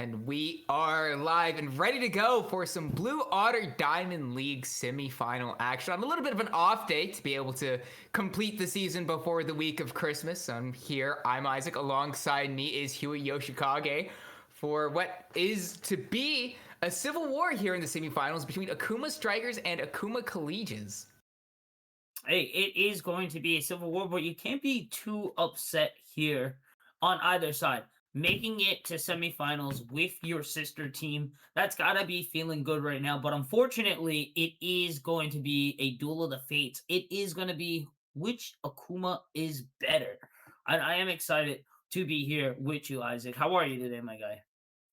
And we are live and ready to go for some Blue Otter Diamond League semifinal action on a little bit of an off day to be able to complete the season before the week of Christmas. I'm here, I'm Isaac. Alongside me is Huey Yoshikage for what is to be a civil war here in the semifinals between Akuma Strikers and Akuma Kilijs. Hey, it is going to be a civil war, but you can't be too upset here on either side. Making it to semifinals with your sister team, that's got to be feeling good right now. But unfortunately, it is going to be a duel of the fates. It is going to be which Akuma is better. I am excited to be here with you, Isaac. How are you today, my guy?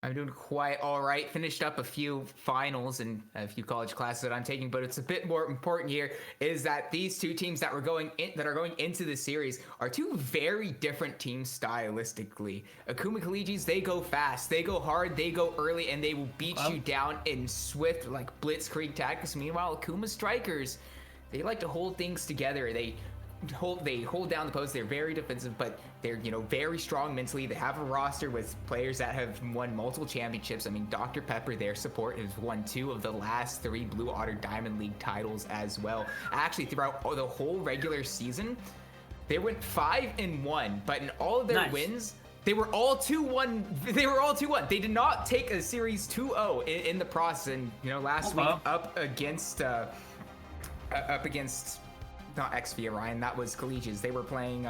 I'm doing quite all right. Finished up a few finals and a few college classes that I'm taking, but it's a bit more important here is that these two teams that are going into the series are two very different teams stylistically. Akuma Kilijs, they go fast, they go hard, they go early, and they will beat you down in swift like blitzkrieg tactics. Meanwhile, Akuma Strikers, they like to hold things together. They hold down the post. They're very defensive, but they're very strong mentally. They have a roster with players that have won multiple championships. I mean, Dr. Pepper, their support, has won 2 of the last 3 Blue Otter Diamond League titles as well. Actually, throughout the whole regular season, they went 5-1, but in all of their wins, they were all 2-1. They were all 2-1. They did not take a series 2-0 in the process. And last week up against not XV Orion, that was Kilijs. They were playing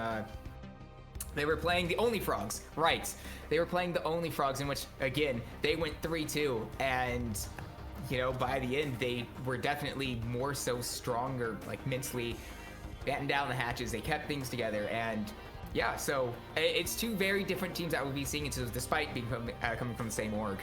the Only Frogs, right? They were playing the Only Frogs, in which again they went 3-2, and by the end they were definitely more so stronger, like mentally, batten down the hatches. They kept things together, and yeah, so it's 2 very different teams that we'll be seeing, despite being coming from the same org.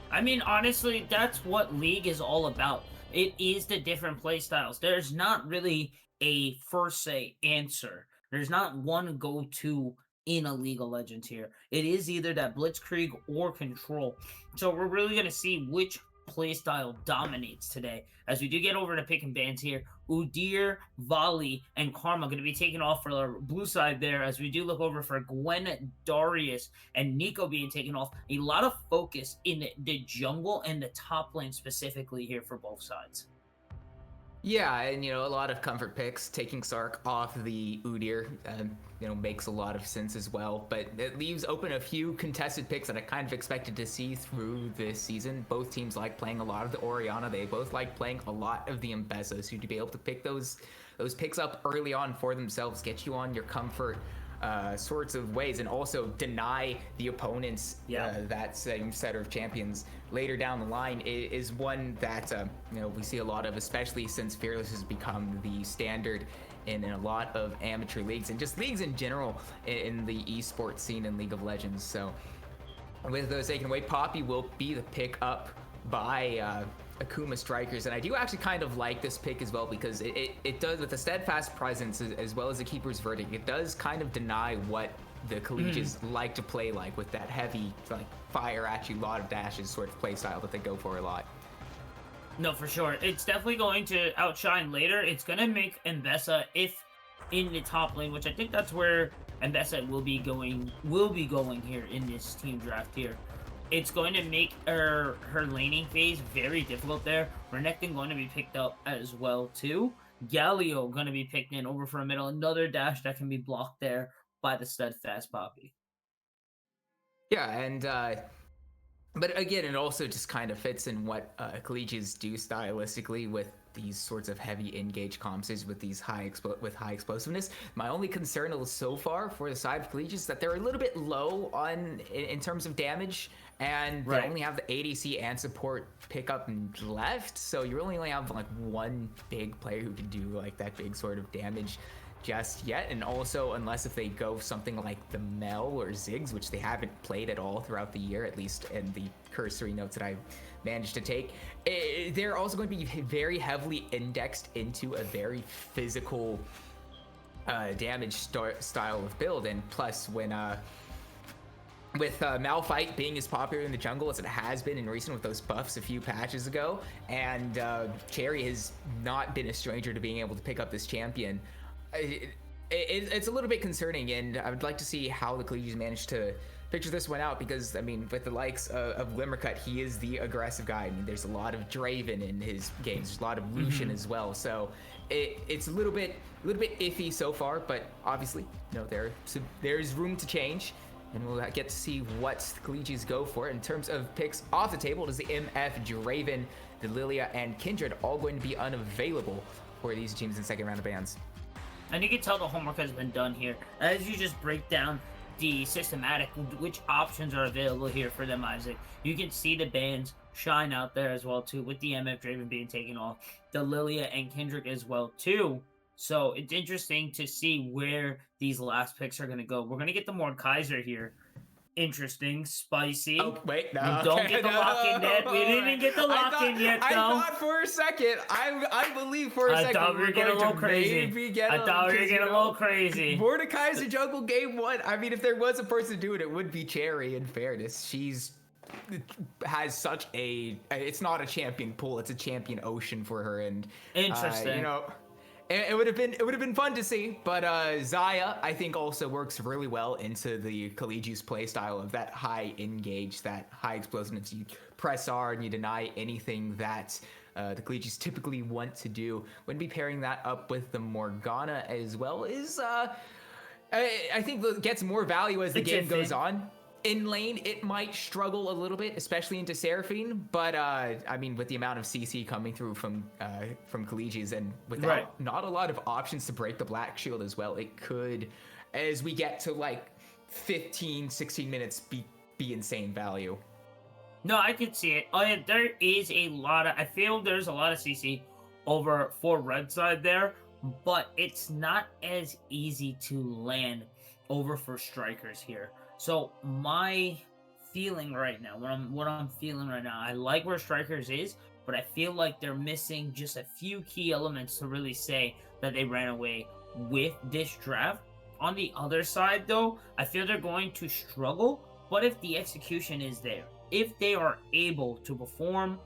I mean, honestly, that's what League is all about. It is the different play styles. There's not really a first say answer. There's not one go-to in a League of Legends here. It is either that Blitzkrieg or Control. So we're really going to see which playstyle dominates today. As we do get over to pick and bans here, Udyr, Volley, and Karma going to be taken off for the blue side there, as we do look over for Gwen, Darius, and Nico being taken off. A lot of focus in the jungle and the top lane specifically here for both sides. Yeah, and a lot of comfort picks. Taking Sark off the Udyr, makes a lot of sense as well. But it leaves open a few contested picks that I kind of expected to see through this season. Both teams like playing a lot of the Orianna. They both like playing a lot of the Mbessa. So to be able to pick those picks up early on for themselves, get you on your comfort sorts of ways, and also deny the opponents that same set of champions later down the line is one that we see a lot of, especially since Fearless has become the standard in a lot of amateur leagues and just leagues in general in the esports scene in League of Legends. So with those taken away, Poppy will be the pick up by Akuma Strikers, and I do actually kind of like this pick as well, because it does, with a steadfast presence as well as the Keeper's Verdict, it does kind of deny what the Kilijs like to play like, with that heavy like fire at you, lot of dashes sort of play style that they go for a lot. No, for sure. It's definitely going to outshine later. It's going to make Mbessa, if in the top lane, which I think that's where Mbessa will be going here in this team draft here. It's going to make her laning phase very difficult there. Renekton going to be picked up as well too. Galio going to be picked in over for a middle. Another dash that can be blocked there by the steadfast Poppy. Yeah, and but again, it also just kind of fits in what Kilijs do stylistically with these sorts of heavy engage comps with these high explosiveness. My only concern so far for the side of Kilijs is that they're a little bit low in terms of damage, and they only have the ADC and support pickup left, so you really only have like one big player who can do like that big sort of damage just yet. And also, unless if they go something like the Mel or Ziggs, which they haven't played at all throughout the year, at least in the cursory notes that I've managed to take, they're also going to be very heavily indexed into a very physical damage style of build. And plus, when with Malphite being as popular in the jungle as it has been in recent with those buffs a few patches ago, and Cherry has not been a stranger to being able to pick up this champion, it's a little bit concerning, and I would like to see how the Kilijs manage to picture this one out because, I mean, with the likes of Glimmercut, he is the aggressive guy. I mean, there's a lot of Draven in his games. There's a lot of Lucian as well. So it's a little bit iffy so far, but obviously, there's room to change. And we'll get to see what the Kilijs go for. In terms of picks off the table, it is the MF, Draven, the Lilia, and Kindred all going to be unavailable for these teams in second round of bans. And you can tell the homework has been done here. As you just break down the systematic, which options are available here for them, Isaac. You can see the bans shine out there as well, too, with the MF Draven being taken off. The Lilia and Kindred as well, too. So it's interesting to see where these last picks are going to go. We're going to get the Mordekaiser here. Interesting, spicy. Oh, wait, no. We don't get the lock-in yet. We didn't get the lock-in yet, though. I thought for a second, I believe for a second, I thought we were getting a little crazy. I thought we were getting a little crazy. Mordekaiser jungle game 1. I mean, if there was a person to do it, it would be Cherry, in fairness. She's has such a... It's not a champion pool, it's a champion ocean for her, and... Interesting. You know... It would have been fun to see, but Xayah I think also works really well into the Kilijs playstyle of that high engage, that high explosiveness. You press R and you deny anything that the Kilijs typically want to do. Wouldn't be pairing that up with the Morgana as well is I think gets more value as the game goes on. In lane, it might struggle a little bit, especially into Seraphine, but I mean, with the amount of CC coming through from Kilijs and without not a lot of options to break the Black Shield as well, it could, as we get to like 15, 16 minutes, be insane value. No, I can see it. Oh, yeah, there is a lot of... I feel there's a lot of CC over for red side there, but it's not as easy to land over for strikers here. So my feeling right now, what I'm feeling right now, I like where strikers is, but I feel like they're missing just a few key elements to really say that they ran away with this draft. On the other side, though, I feel they're going to struggle, but if the execution is there, if they are able to perform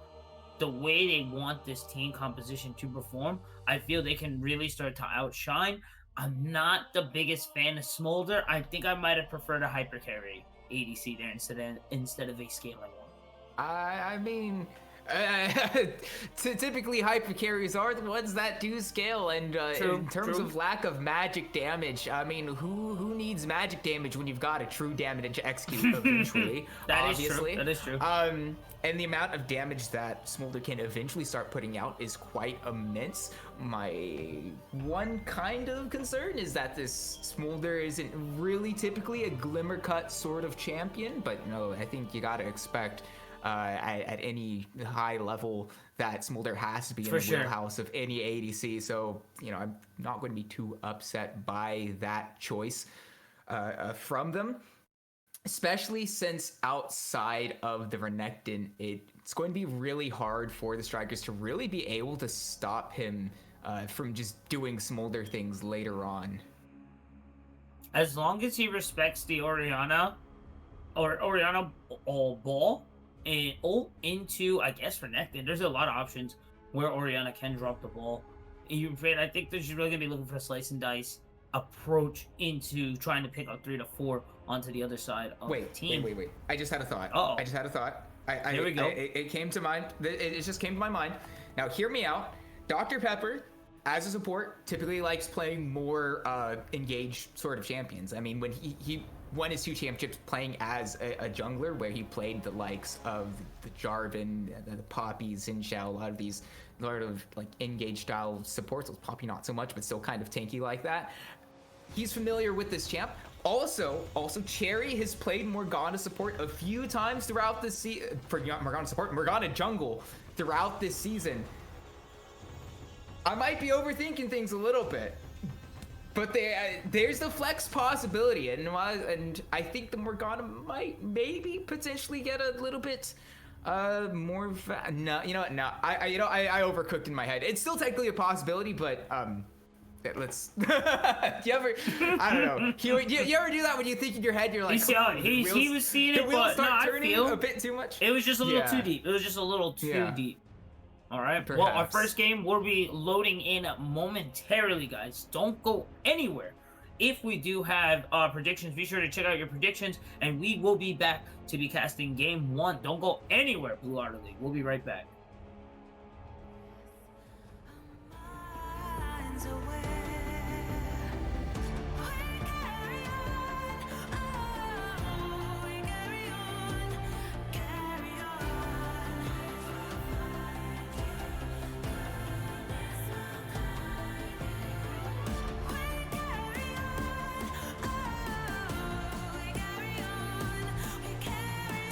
the way they want this team composition to perform, I feel they can really start to outshine. I'm not the biggest fan of Smolder. I think I might have preferred a hyper carry ADC there instead of a scaling one. I mean, typically hyper carries are the ones that do scale, and in terms of lack of magic damage, I mean, who needs magic damage when you've got a true damage execute eventually? That obviously. is true. That is true. And the amount of damage that Smolder can eventually start putting out is quite immense. My one kind of concern is that this Smolder isn't really typically a Glimmercut sort of champion, but no, I think you gotta expect at any high level that Smolder has to be in the wheelhouse of any ADC. So, you know, I'm not going to be too upset by that choice from them. Especially since outside of the Renekton, it's going to be really hard for the strikers to really be able to stop him from just doing Smolder things later on. As long as he respects the Orianna ball and into, I guess, Renekton, there's a lot of options where Orianna can drop the ball. I think they're just really going to be looking for a slice and dice approach into trying to pick up 3 to 4 onto the other side of the team. Wait. I just had a thought. Uh-oh. I just had a thought. Here we go. It came to mind. It just came to my mind. Now, hear me out. Dr. Pepper, as a support, typically likes playing more engaged sort of champions. I mean, when he won his 2 championships playing as a jungler, where he played the likes of the Jarvan, the Poppy, Xin-Zhao, a lot of like engaged style supports. Poppy not so much, but still kind of tanky like that. He's familiar with this champ. Also, Cherry has played Morgana support a few times throughout this season. Morgana jungle throughout this season. I might be overthinking things a little bit, but there's the flex possibility, and I think the Morgana might maybe potentially get a little bit more. No, you know what? No, I overcooked in my head. It's still technically a possibility, but let's. You ever? I don't know. You ever do that when you think in your head? You're like, he was seeing it, but no, I feel a bit too much. It was just a little too deep. It was just a little too deep. All right. Perhaps. Well, our first game will be loading in momentarily, guys. Don't go anywhere. if we do have predictions, be sure to check out your predictions, and we will be back to be casting game one. Don't go anywhere, Blue Water League. We'll be right back. Minds aware. We carry on, oh, we carry on, carry on. We carry on, oh, we carry on, we carry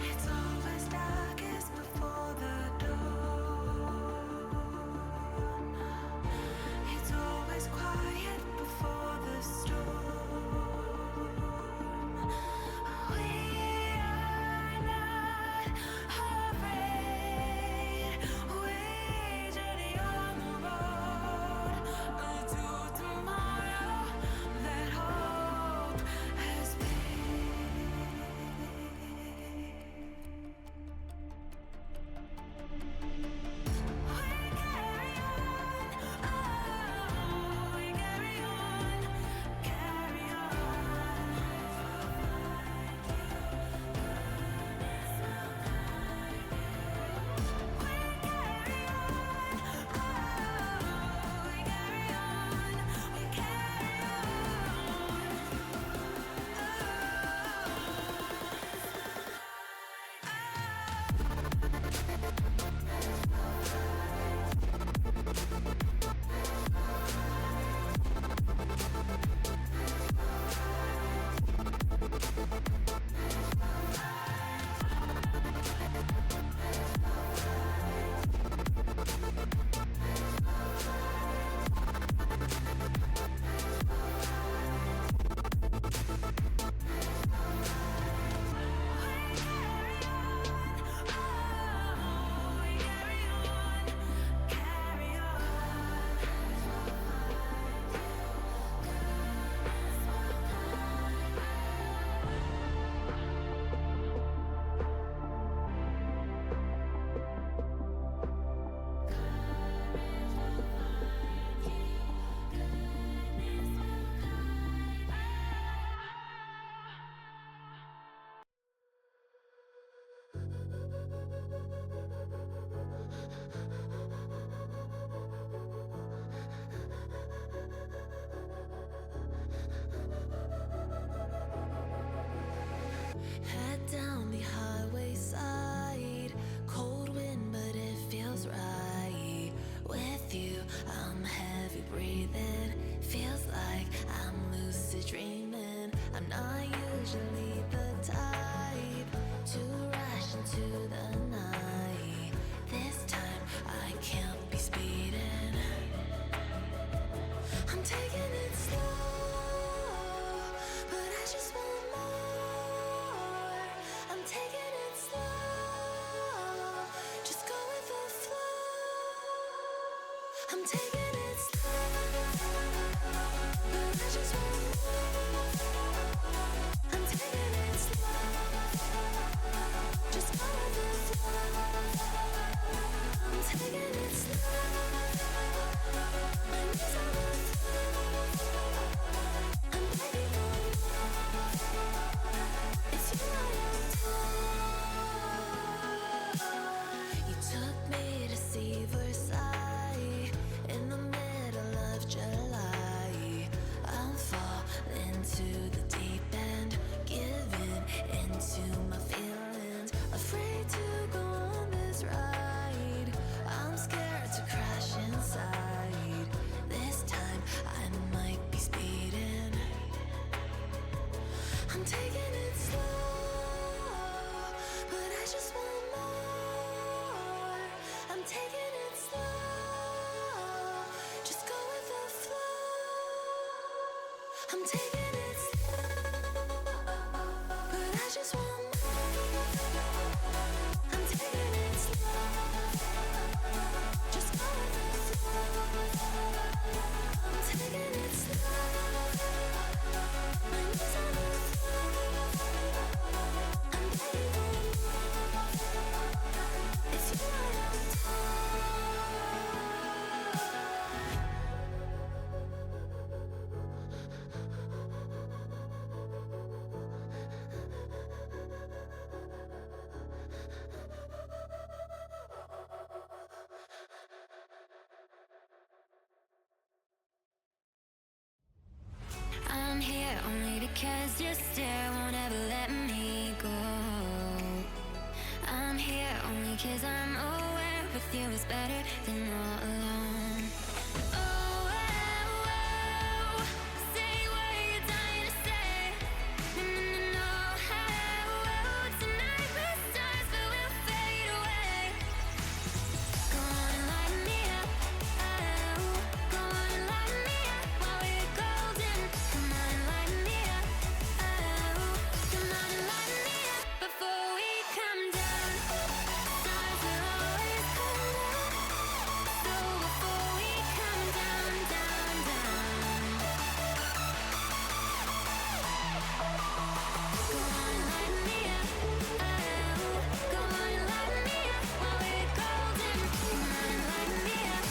It's always darkest before the dawn. It's always quiet before the storm. We are not afraid. We're journey on the road until tomorrow that hope has been. We carry on, oh, we carry on, carry on. We carry on, oh, we carry on, we carry Head down the highway side, cold wind, but it feels right. With you, I'm heavy breathing. Feels like I'm lucid dreaming. I'm not usually the type to rush into the night. This time I can't be speeding. I'm taking it slow, but I just want more. I'm taking it slow, just go with the flow. I'm taking it slow, but I just want more. I'm taking it slow, just go with the flow. I'm taking it slow, my knees are on the floor. I'm begging for more. It's you I adore. You took me to see Versailles in the middle taking it slow. Just go with the flow. I'm taking it slow, but I just want more. I'm taking it slow. Just go with the flow. I'm taking it slow. My knees on the floor. I'm begging for more. It's you I I'm here only because your stare won't ever let me go. I'm here only cause I'm aware with you is better than all alone. Oh, oh, oh, say what you're dying to say. No, no, no, no. Oh, oh, tonight we're stars but we'll fade away. Go on and light me up. Oh, go on and light me up while we're golden. Come on and light me up. Oh, come on and light me up before we come down. Stars will always come down. So before we come down, down, down. Go on and light me up. Oh, go on and light me up while we're golden. Come on and light me up.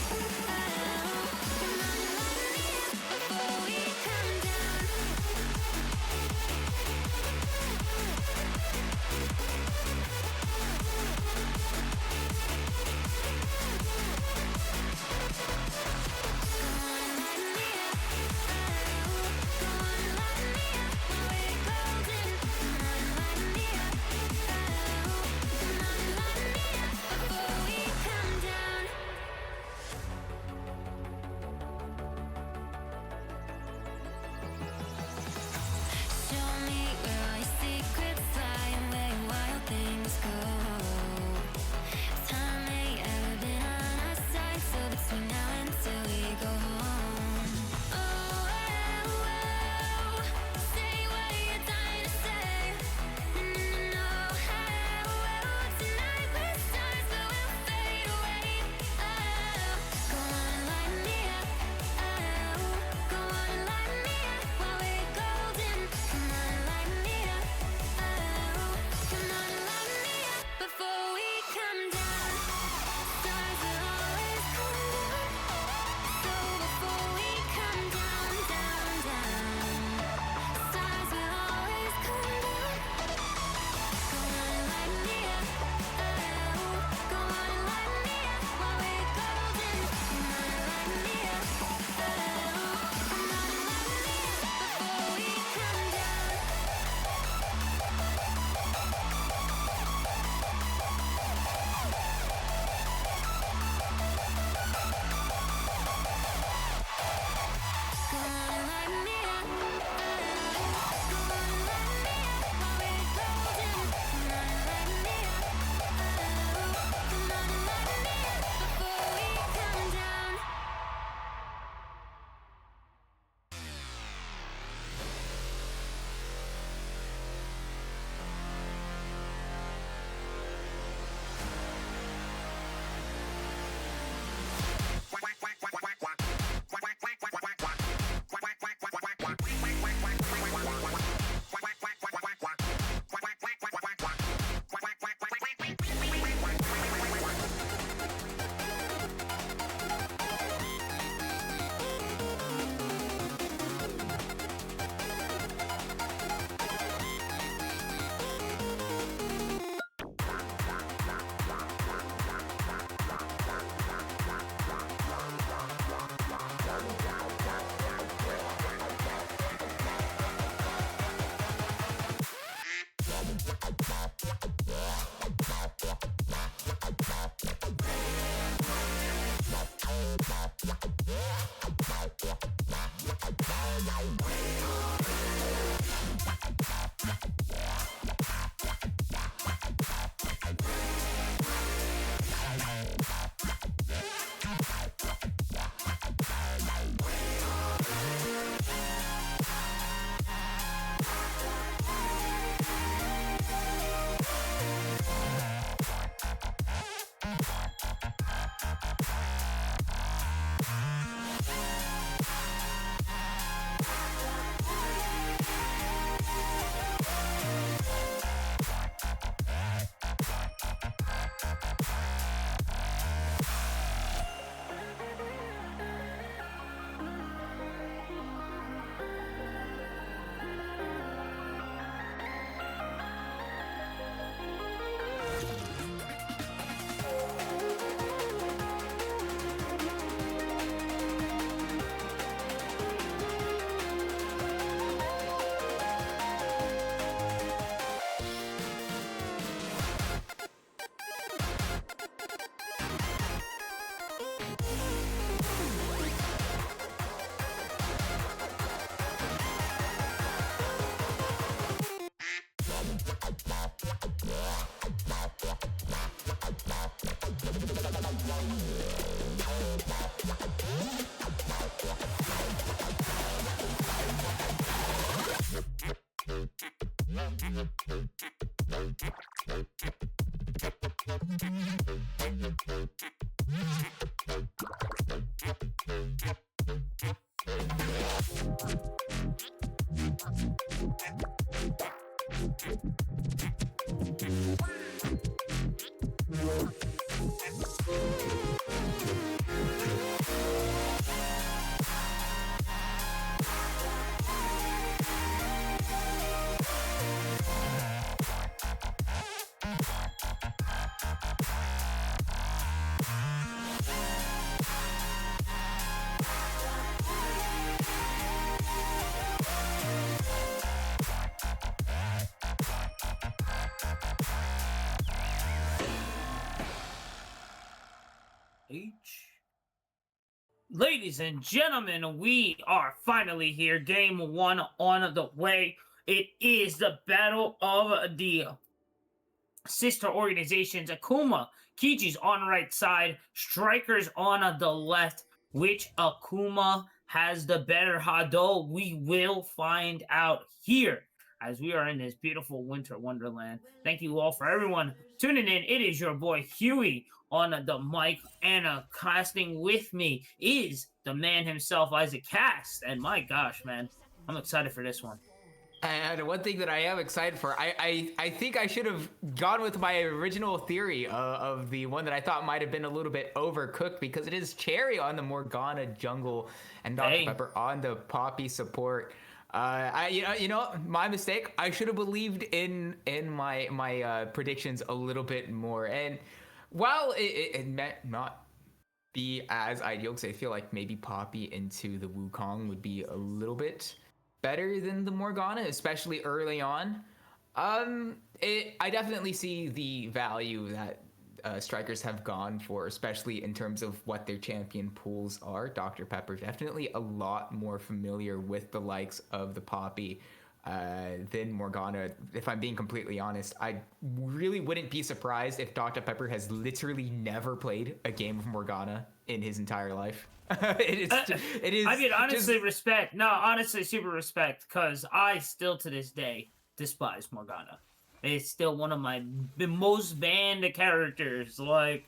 Oh, come on and light me up before we come down. Go on and light me up. Oh, go on and light me up while we're golden. Come on and light me up. Oh, come on and light me up before we come down. Show me where all your secrets lie and where your wild things go. Time ain't ever been on our side, so between now and till we go home. Oh, oh, oh, say what you're dying to say. No, no, no, no. Oh, oh, tonight we're stars but we'll fade away. Oh, go on and light me up. Oh, go on and light me up while we're golden. Come on and light me up. Oh, come on and light me up before we come down. Stars will always come down. So before we come down, down, down. Stars will always come down. Go on and light me up. Oh, go on and light me up while we're golden. Come on and light me up. Oh, come on and light me up before we come down. Go on and light me up. Oh, go on and light me up while we're golden. Come on and light me up. Oh, come on and light me up before we come down. Ladies and gentlemen, we are finally here. Game 1 on the way. It is the battle of the sister organizations. Akuma, Kilijs on right side, Strikers on the left. Which Akuma has the better Hado? We will find out here as we are in this beautiful winter wonderland. Thank you all for everyone tuning in. It is your boy Huey on the mic, and casting with me is the man himself, Isaac Cast. And my gosh, man, I'm excited for this one. And one thing that I am excited for, I think I should have gone with my original theory of the one that I thought might have been a little bit overcooked, because it is Cherry on the Morgana jungle and Dr. Pepper on the Poppy support. You know, my mistake. I should have believed in my predictions a little bit more. And while it may not be as ideal, because I feel like maybe Poppy into the Wukong would be a little bit better than the Morgana, especially early on. I definitely see the value that Strikers have gone for, especially in terms of what their champion pools are. Dr. Pepper definitely a lot more familiar with the likes of the Poppy than Morgana. If I'm being completely honest, I really wouldn't be surprised if Dr. Pepper has literally never played a game of Morgana in his entire life. It is. I mean, honestly, respect. No, honestly, super respect, because I still to this day despise Morgana. It's still one of my most banned characters. Like,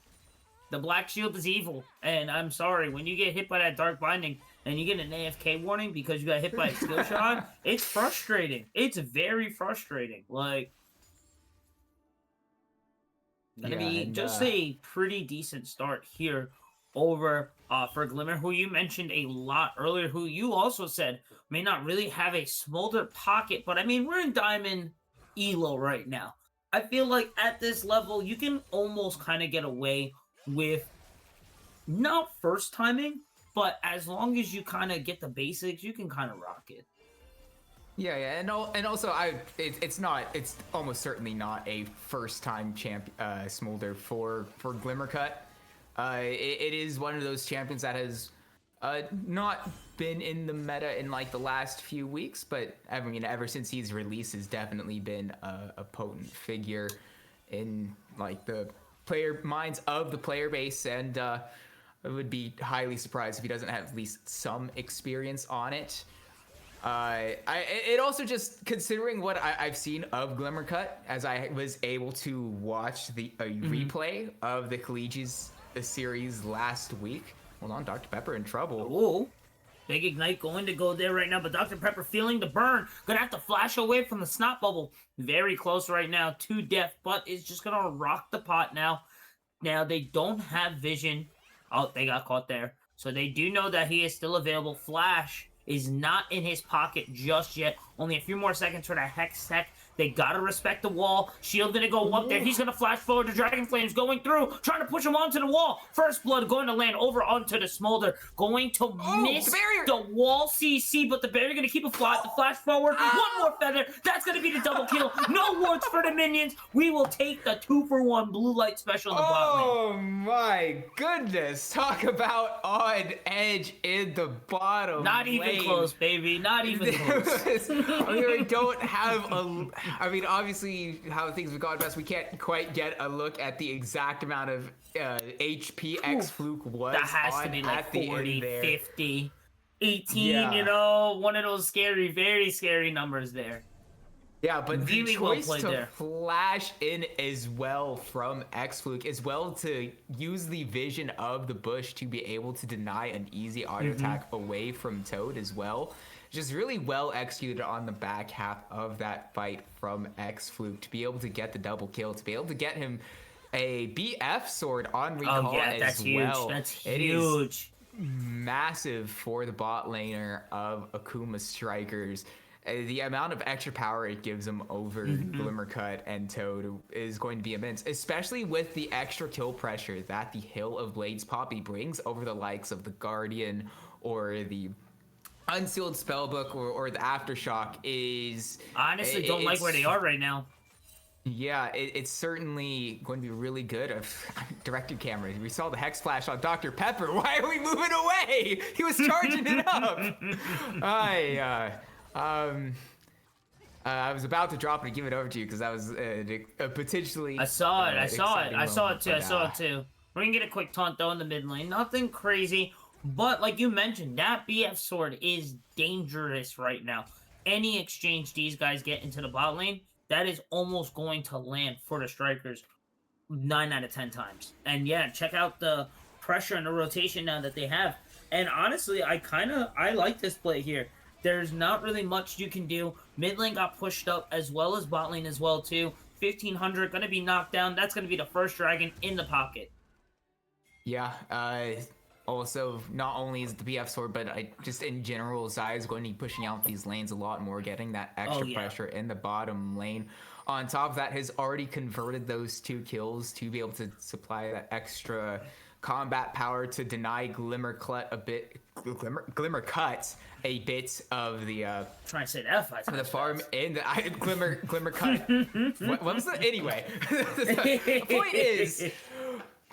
the Black Shield is evil, and I'm sorry, when you get hit by that Dark Binding and you get an AFK warning because you got hit by a skill shot, it's frustrating. It's very frustrating. Like, gonna be just a pretty decent start here over for Glimmer, who you mentioned a lot earlier, who you also said may not really have a smolder pocket, but I mean, we're in Diamond Elo right now. I feel like at this level, you can almost kind of get away with not first timing, but as long as you kind of get the basics, you can kind of rock it. Yeah, and also it's almost certainly not a first time smolder for Glimmercut. It is one of those champions that has not been in the meta in like the last few weeks, but I mean, ever since he's released, has definitely been a potent figure in like the player minds of the player base, and I would be highly surprised if he doesn't have at least some experience on it. It also, just considering what I've seen of Glimmercut, as I was able to watch the replay of the Kilijs series last week. Hold on, Dr. Pepper in trouble. Oh, big Ignite going to go there right now, but Dr. Pepper feeling the burn. Gonna have to flash away from the snot bubble. Very close right now to death, but is just gonna rock the pot now. Now, they don't have vision. Oh, they got caught there. So they do know that he is still available. Flash is not in his pocket just yet. Only a few more seconds for that Hex Tech. They gotta respect the wall. Shield gonna go up there. He's gonna flash forward. The Dragon Flames going through, trying to push him onto the wall. First Blood going to land over onto the Smolder. Going to miss the wall CC, but the barrier gonna keep a flat. The flash forward. One more feather. That's gonna be the double kill. No wards for the minions. We will take the 2-for-1 blue light special in the bot lane. Oh my goodness. Talk about on edge in the bottom Not even lane. close, baby. Not even close. We don't have I mean, obviously, how things have gone past, we can't quite get a look at the exact amount of HP X Fluke was. That has to be like 40, 50, 18, Yeah. you know, one of those scary, very scary numbers there. Yeah, but the Really well choice played to there. flash in as well from X-Fluke, as well to use the vision of the bush to be able to deny an easy auto attack away from Toad as well. Just really well executed on the back half of that fight from X-Fluke to be able to get the double kill, to be able to get him a BF sword on recall Oh yeah, as that's huge. well. That's It is huge. massive for the bot laner of Akuma Strikers. The amount of extra power it gives them over Glimmercut and Toad is going to be immense, especially with the extra kill pressure that the Hill of Blades Poppy brings over the likes of the Guardian or the Unsealed Spellbook or the Aftershock. Honestly, don't like where they are right now. Yeah, it's certainly going to be really good. Directed camera. We saw the Hex Flash on Dr. Pepper. Why are we moving away? He was charging it up. I was about to drop it and give it over to you because that was a potentially. I saw it. I saw it. exciting I saw moment, it too. I but, saw it too. We're gonna get a quick taunt though in the mid lane. Nothing crazy, but like you mentioned, that BF sword is dangerous right now. Any exchange these guys get into the bot lane, that is almost going to land for the strikers 9 out of 10 times. And yeah, check out the pressure and the rotation now that they have. And honestly, I like this play here. There's not really much you can do. Mid lane got pushed up as well as bot lane as well too. 1500 going to be knocked down. That's going to be the first dragon in the pocket. Yeah. Also, not only is the BF sword, but just in general, Zai is going to be pushing out these lanes a lot more, getting that extra pressure in the bottom lane. On top of that, has already converted those 2 kills to be able to supply that extra combat power to deny Glimmercut a bit of the Trying to say that the farm in the Glimmercut. what was that? Anyway, the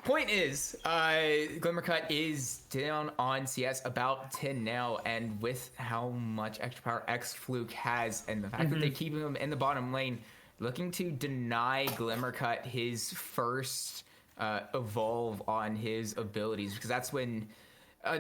point is, Glimmercut is down on CS about 10 now, and with how much extra power X-Fluke has, and the fact that they keep him in the bottom lane, looking to deny Glimmercut his first evolve on his abilities, because that's when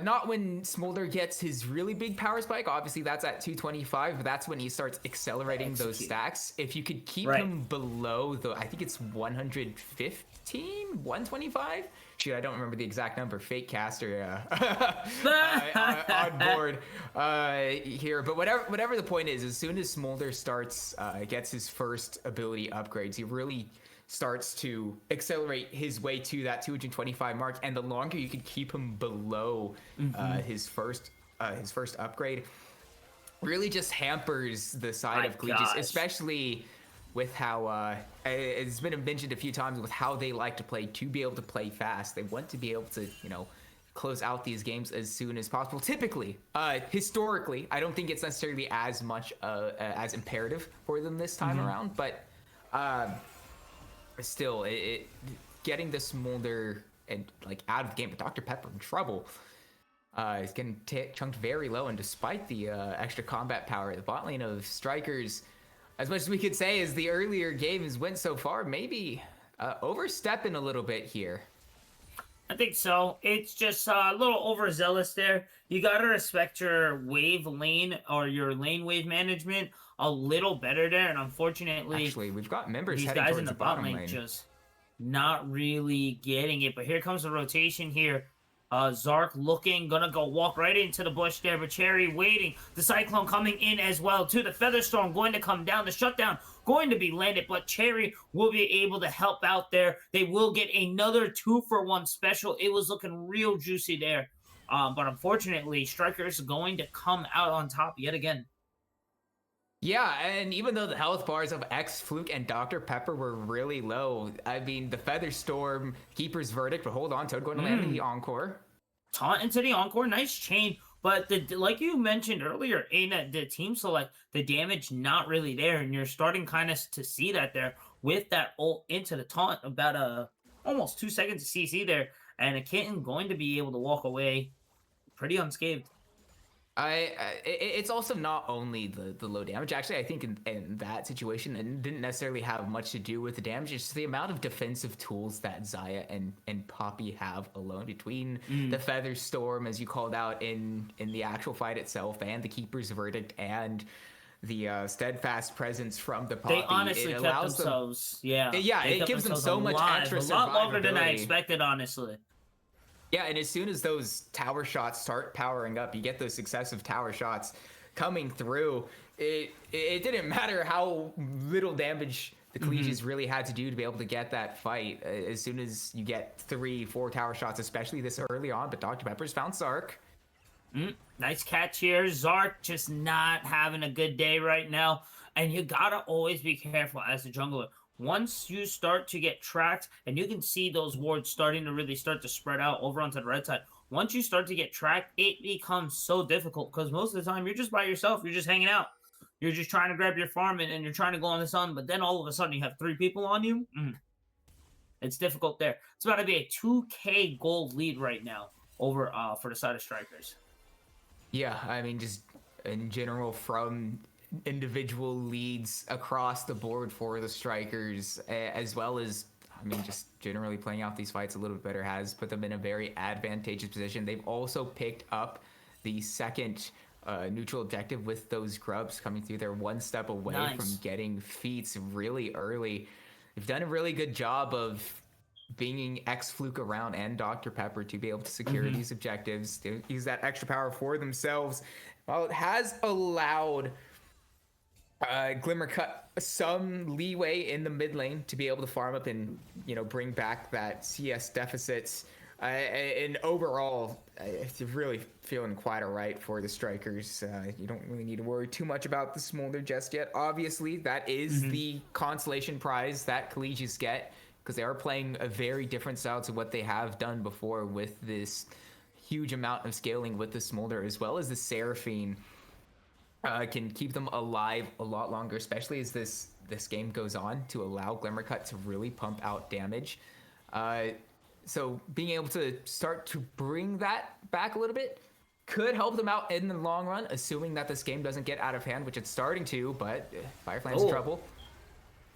not when Smolder gets his really big power spike. Obviously, that's at 225, but that's when he starts accelerating those stacks. If you could keep him below the, I think it's 115, 125. Shoot, I don't remember the exact number. Fake caster on board here, but whatever the point is, as soon as Smolder starts gets his first ability upgrades, he really starts to accelerate his way to that 225 mark, and the longer you can keep him below his first upgrade, really just hampers the side of Kilijs, especially with how it's been mentioned a few times with how they like to play, to be able to play fast. They want to be able to, close out these games as soon as possible. Typically, historically, I don't think it's necessarily as much as imperative for them this time around, but still, getting the Smolder and out of the game, but Dr. Pepper in trouble. He's getting chunked very low, and despite the extra combat power, the bot lane of Strikers, as much as we could say as the earlier games went so far, maybe overstepping a little bit here. I think so. It's just a little overzealous there. You gotta respect your wave lane or your lane wave management a little better there, and unfortunately, actually, we've got members these heading guys towards in the the bot bottom lane lane. just not really getting it. But here comes the rotation here. Zark looking, gonna go walk right into the bush there, but Cherry waiting. The Cyclone coming in as well too. The Featherstorm going to come down. The shutdown going to be landed, but Cherry will be able to help out there. They will get another 2-for-1 special. It was looking real juicy there. But unfortunately, Strikers going to come out on top yet again. Yeah, and even though the health bars of X-Fluke and Dr. Pepper were really low, I mean, the Featherstorm, Keeper's Verdict, but hold on, Toad going to land the Encore. Taunt into the Encore, nice chain. But like you mentioned earlier, in the team select, the damage not really there, and you're starting kind of to see that there with that ult into the taunt, about almost 2 seconds of CC there, and a Kitten going to be able to walk away pretty unscathed. It's also not only the low damage. Actually, I think in that situation, it didn't necessarily have much to do with the damage. It's just the amount of defensive tools that Xayah and Poppy have alone, between the Feather Storm, as you called out in the actual fight itself, and the Keeper's Verdict, and steadfast presence from the Poppy. They honestly it kept allows themselves, yeah, they it kept gives them themselves so much alive, extra a lot longer than I survivability. expected, honestly. Yeah, and as soon as those tower shots start powering up, you get those successive tower shots coming through. It didn't matter how little damage the Kilijs really had to do to be able to get that fight. As soon as you get 3-4 tower shots, especially this early on, but Dr. Pepper's found Sark. Nice catch here. Zark just not having a good day right now. And you gotta always be careful as a jungler. Once you start to get tracked, and you can see those wards starting to really start to spread out over onto the red side. Once you start to get tracked, it becomes so difficult because most of the time you're just by yourself. You're just hanging out. You're just trying to grab your farm and you're trying to go on the sun. But then all of a sudden you have 3 people on you. It's difficult there. It's about to be a 2K gold lead right now over for the side of Strikers. Yeah, I mean, just in general, from individual leads across the board for the Strikers, as well as, I mean, just generally playing out these fights a little bit better has put them in a very advantageous position. They've also picked up the second neutral objective with those grubs coming through. They're one step away from getting feats really early. They've done a really good job of bringing X-Fluke around and Dr. Pepper to be able to secure these objectives, to use that extra power for themselves. Well, it has allowed Glimmercut some leeway in the mid lane to be able to farm up and, you know, bring back that CS deficits. And overall, it's really feeling quite all right for the Strikers. You don't really need to worry too much about the Smolder just yet. Obviously, that is the consolation prize that Kilijs get, because they are playing a very different style to what they have done before with this huge amount of scaling with the Smolder, as well as the Seraphine can keep them alive a lot longer, especially as this game goes on, to allow Glimmercut to really pump out damage. So being able to start to bring that back a little bit could help them out in the long run, assuming that this game doesn't get out of hand, which it's starting to, but Firefly's in trouble.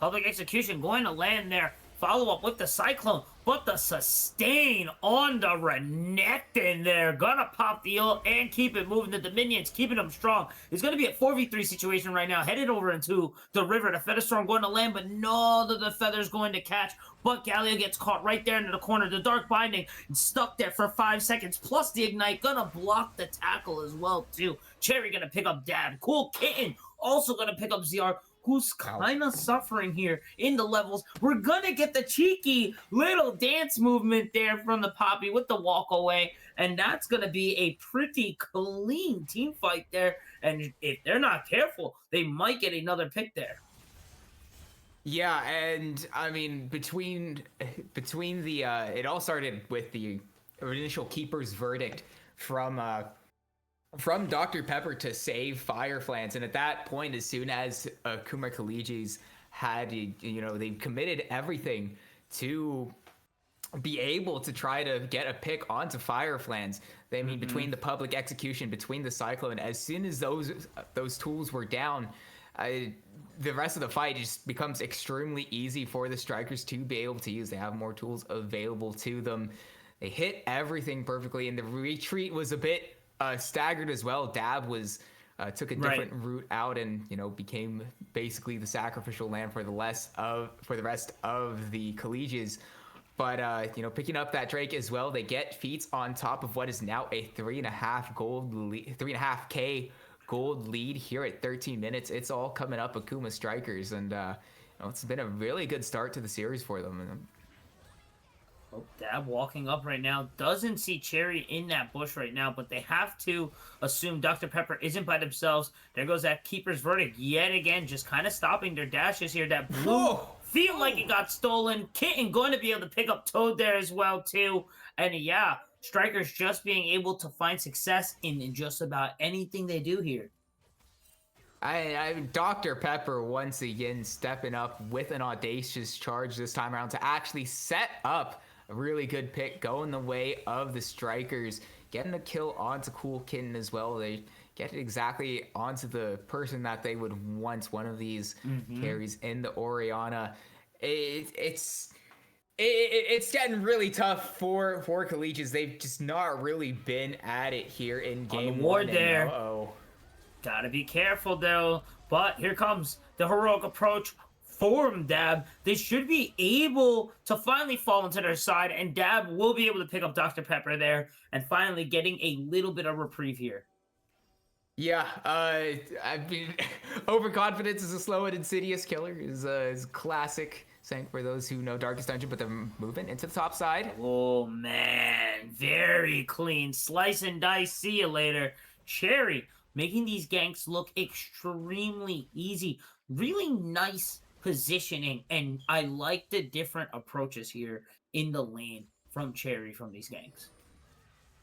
Public execution going to land there. Follow up with the Cyclone, but the sustain on the Renekton there. Gonna pop the ult and keep it moving. The Dominions keeping them strong. It's gonna be a 4v3 situation right now. Headed over into the river. The Featherstorm going to land, but none of the feathers going to catch. But Galio gets caught right there into the corner. The Dark Binding stuck there for 5 seconds. Plus the Ignite. Gonna block the tackle as well, too. Cherry gonna pick up Dab. Cool Kitten also gonna pick up ZR, who's kind of suffering here in the levels. We're gonna get the cheeky little dance movement there from the Poppy with the walk away, and that's gonna be a pretty clean team fight there. And if they're not careful, they might get another pick there. Yeah, and I mean, between the it all started with the initial keeper's verdict from Dr. Pepper to save Fireflans, and at that point, as soon as Akuma Kilijs had, you know, they committed everything to be able to try to get a pick onto Fireflans. They mean between the public execution, between the Cyclone, as soon as those tools were down, the rest of the fight just becomes extremely easy for the Strikers to be able to use. They have more tools available to them. They hit everything perfectly, and the retreat was a bit staggered as well. Dab was took a different route out, and, you know, became basically the sacrificial lamb for the rest of the Kilijs. But you know, picking up that Drake as well, they get feats on top of what is now a 3.5K gold lead here at 13 minutes. It's all coming up Akuma Strikers, and you know, it's been a really good start to the series for them. Oh, Dab walking up right now. Doesn't see Cherry in that bush right now, but they have to assume Dr. Pepper isn't by themselves. There goes that Keeper's Verdict yet again, just kind of stopping their dashes here. That blue feel like it got stolen. Kitten going to be able to pick up Toad there as well, too. And yeah, Strikers just being able to find success in just about anything they do here. Dr. Pepper once again stepping up with an audacious charge this time around to actually set up a really good pick going the way of the Strikers, getting a kill onto Cool Kitten as well. They get it exactly onto the person that they would want, one of these carries in the Orianna. It's getting really tough for Kilijs. They've just not really been at it here in game one. There. Gotta be careful though. But here comes the heroic approach from Dab. They should be able to finally fall into their side, and Dab will be able to pick up Dr. Pepper there and finally getting a little bit of reprieve here. Yeah, I mean, overconfidence is a slow and insidious killer. Is classic saying for those who know Darkest Dungeon, but they're moving into the top side. Oh man, very clean. Slice and dice, see you later. Cherry making these ganks look extremely easy. Really nice positioning, and I like the different approaches here in the lane from Cherry from these ganks.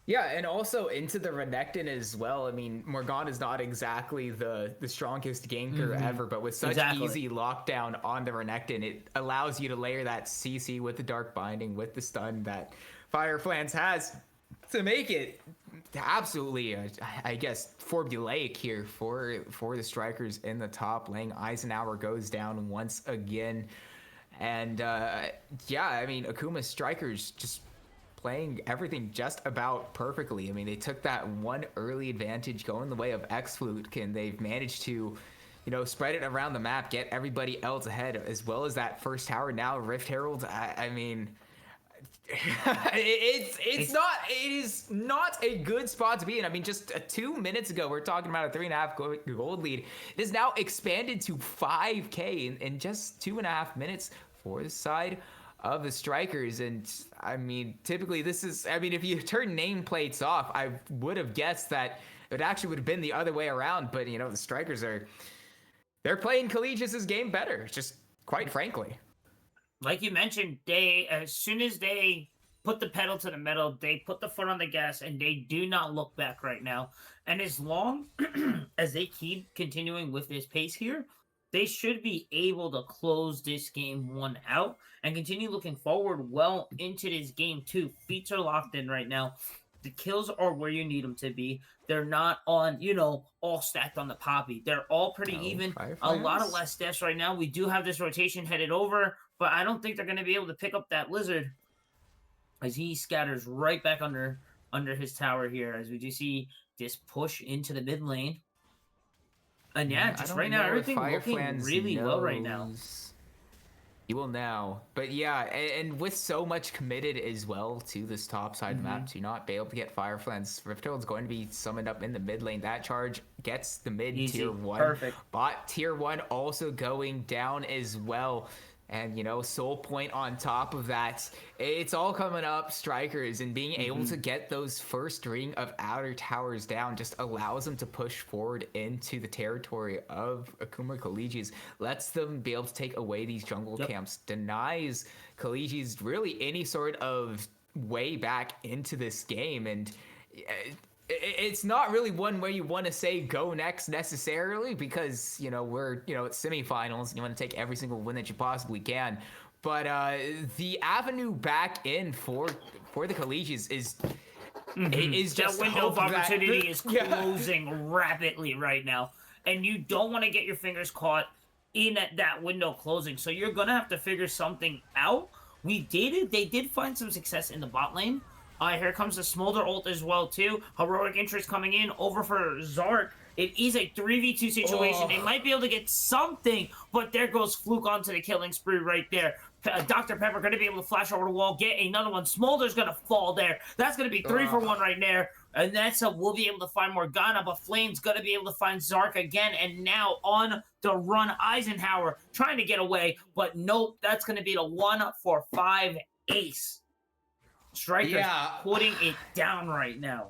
Yeah, and also into the Renekton as well. I mean, Morgana is not exactly the strongest ganker ever, but with such easy lockdown on the Renekton, it allows you to layer that CC with the Dark Binding, with the stun that Fireflans has to make it absolutely, I guess, formulaic here for the strikers in the top lane. Eisenhower goes down once again. And yeah, I mean, Akuma's strikers just playing everything just about perfectly. I mean, they took that one early advantage going the way of X-Flute, and they've managed to, spread it around the map, get everybody else ahead, as well as that first tower. Now Rift Herald, I mean, it is not a good spot to be in. I mean, just 2 minutes ago, we're talking about a 3.5 gold lead. It is now expanded to 5K in just 2.5 minutes for the side of the strikers. And I mean, typically if you turn nameplates off, I would have guessed that it actually would have been the other way around. But the strikers they're playing Kilijs' game better, just quite frankly. Like you mentioned, as soon as they put the pedal to the metal, they put the foot on the gas, and they do not look back right now. And as long as they keep continuing with this pace here, they should be able to close this game 1 out and continue looking forward well into this game 2. Feet are locked in right now. The kills are where you need them to be. They're not on, all stacked on the poppy. They're all pretty even. A lot of less deaths right now. We do have this rotation headed over, but I don't think they're going to be able to pick up that lizard as he scatters right back under his tower here, as we do see this push into the mid lane. And yeah, just right now, everything looking really well right now. You will now. But yeah, and with so much committed as well to this top side map, to not be able to get Fireflans, Rift Herald's going to be summoned up in the mid lane. That charge gets the mid tier 1. Perfect. Bot tier 1 also going down as well. And, Soul Point on top of that. It's all coming up, strikers, and being able to get those first ring of outer towers down just allows them to push forward into the territory of Akuma Kilijs, lets them be able to take away these jungle camps, denies Kilijs really any sort of way back into this game. And it's not really one where you want to say go next necessarily, because we're it's semifinals and you want to take every single win that you possibly can. But the avenue back in for the Kilijs is just that window of opportunity is closing rapidly right now, and you don't want to get your fingers caught in that window closing. So you're gonna have to figure something out. They did find some success in the bot lane. Here comes the Smolder ult as well, too. Heroic interest coming in over for Zark. It is a 3v2 situation. They might be able to get something, but there goes Fluke onto the killing spree right there. Dr. Pepper going to be able to flash over the wall, get another one. Smolder's going to fall there. That's going to be 3 for 1 right there. And that's we'll be able to find Morgana, but Flame's going to be able to find Zark again. And now on the run, Eisenhower trying to get away, but nope, that's going to be the 1 for 5 ace. Strikers putting it down right now.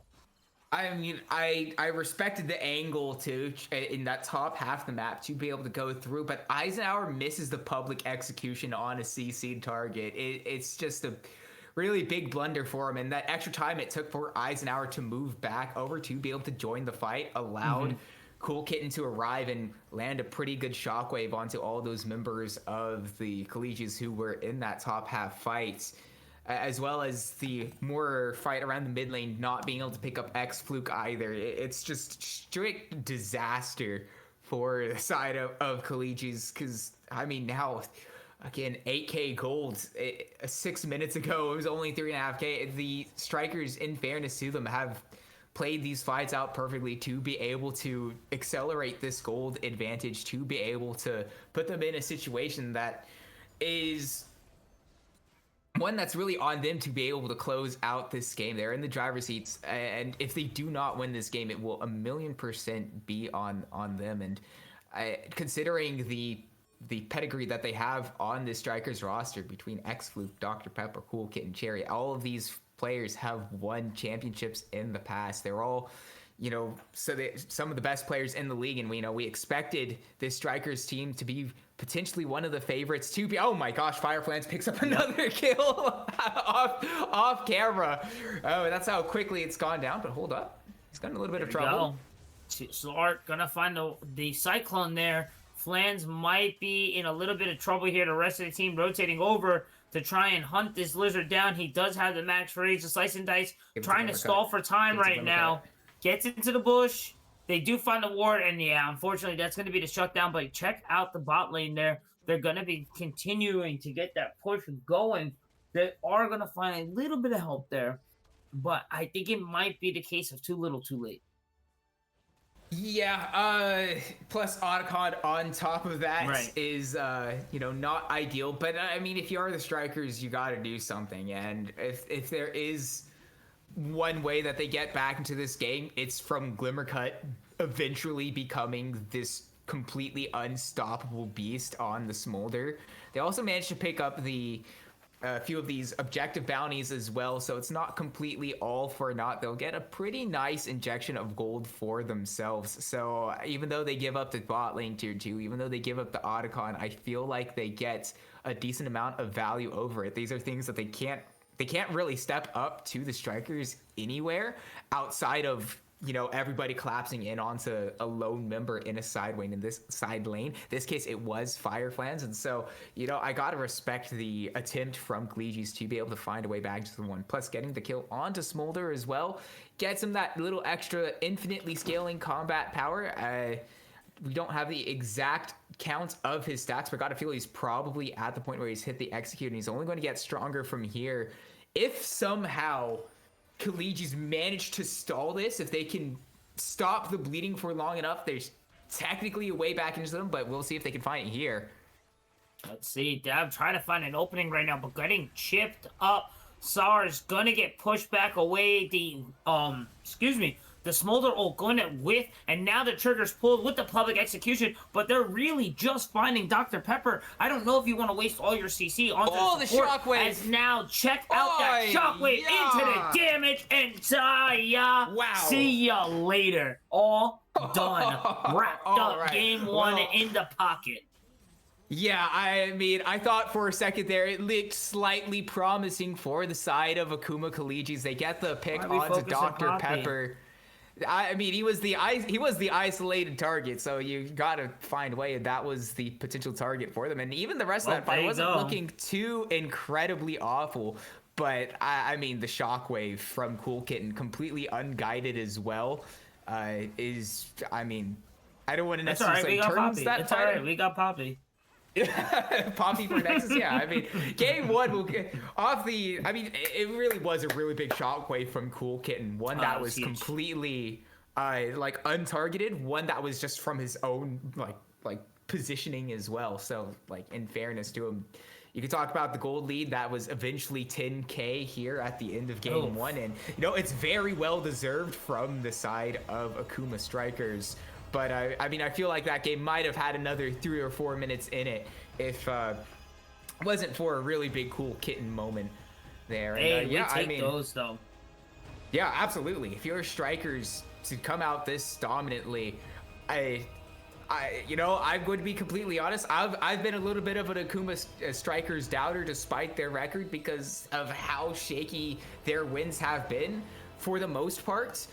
I mean, I respected the angle too in that top half of the map to be able to go through, but Eisenhower misses the public execution on a CC target. It's just a really big blunder for him, and that extra time it took for Eisenhower to move back over to be able to join the fight allowed Cool Kitten to arrive and land a pretty good shockwave onto all those members of the Kilijs who were in that top half fight, as well as the more fight around the mid lane not being able to pick up X Fluke either. It's just strict disaster for the side of Kilijs, because, I mean, now, again, 8K gold. 6 minutes ago, it was only 3.5K. The strikers, in fairness to them, have played these fights out perfectly to be able to accelerate this gold advantage, to be able to put them in a situation that is one that's really on them to be able to close out this game. They're in the driver's seats, and if they do not win this game, it will 1,000,000% be on them. And considering the pedigree that they have on this Strikers roster between X-Fluke, Dr. Pepper, Cool Kid, and Cherry, all of these players have won championships in the past. They're all, some of the best players in the league, and we expected this Strikers team to be potentially one of the favorites to be. Oh my gosh, Fireflans picks up another kill off camera. Oh, that's how quickly it's gone down. But hold up, he's got in a little bit of trouble. Slark gonna find the Cyclone there. Flans might be in a little bit of trouble here. The rest of the team rotating over to try and hunt this lizard down. He does have the max rage, the slice and dice, trying to stall for time right now. Gets into the bush. They do find the ward, and yeah, unfortunately, that's going to be the shutdown. But check out the bot lane there. They're going to be continuing to get that push going. They are going to find a little bit of help there, but I think it might be the case of too little, too late. Yeah, plus Otacon on top of that is, not ideal. But, I mean, if you are the Strikers, you got to do something. And if there is one way that they get back into this game, it's from Glimmercut eventually becoming this completely unstoppable beast on the Smolder. They also managed to pick up a few of these objective bounties as well, so it's not completely all for naught. They'll get a pretty nice injection of gold for themselves. So even though they give up the bot lane tier 2, even though they give up the Otacon, I feel like they get a decent amount of value over it. These are things that they can't really step up to the Strikers anywhere outside of, everybody collapsing in onto a lone member in a side lane. In this side lane, this case, it was Fireflans. And so, I got to respect the attempt from Kilijs to be able to find a way back to the one. Plus, getting the kill onto Smolder as well gets him that little extra infinitely scaling combat power. We don't have the exact count of his stats, but got to feel he's probably at the point where he's hit the execute, and he's only going to get stronger from here. If somehow Kilijs manage to stall this, if they can stop the bleeding for long enough, there's technically a way back into them, but we'll see if they can find it here. Let's see. Dab trying to find an opening right now, but getting chipped up. Sar's gonna get pushed back away. The Smolder ult going it with, and now the trigger's pulled with the public execution, but they're really just finding Dr. Pepper. I don't know if you want to waste all your CC on the support, shockwave. As now check out that shockwave into the damage, and wow. See ya later. All done. Wrapped up game one in the pocket. Yeah, I mean, I thought for a second there it looked slightly promising for the side of Akuma Kilijs. They get the pick onto Dr. Pepper. I mean, he was the isolated target, so you got to find a way, and that was the potential target for them. And even the rest of that fight wasn't looking too incredibly awful. But I mean, the shockwave from Cool Kitten, completely unguided as well, is, I mean, I don't want to necessarily say turns that it's all right. We got Poppy. Poppy for Nexus, yeah. I mean, game one will get off the. I mean, it really was a really big shockwave from Cool Kitten. One that was completely untargeted. One that was just from his own like positioning as well. So in fairness to him, you could talk about the gold lead that was eventually 10K here at the end of game one, and it's very well deserved from the side of Akuma Strikers. But I mean, I feel like that game might have had another 3 or 4 minutes in it if it wasn't for a really big Cool Kitten moment there. And, we take those though. Yeah, absolutely. If you're Strikers to come out this dominantly, I'm going to be completely honest. I've been a little bit of an Akuma Strikers doubter despite their record because of how shaky their wins have been for the most part.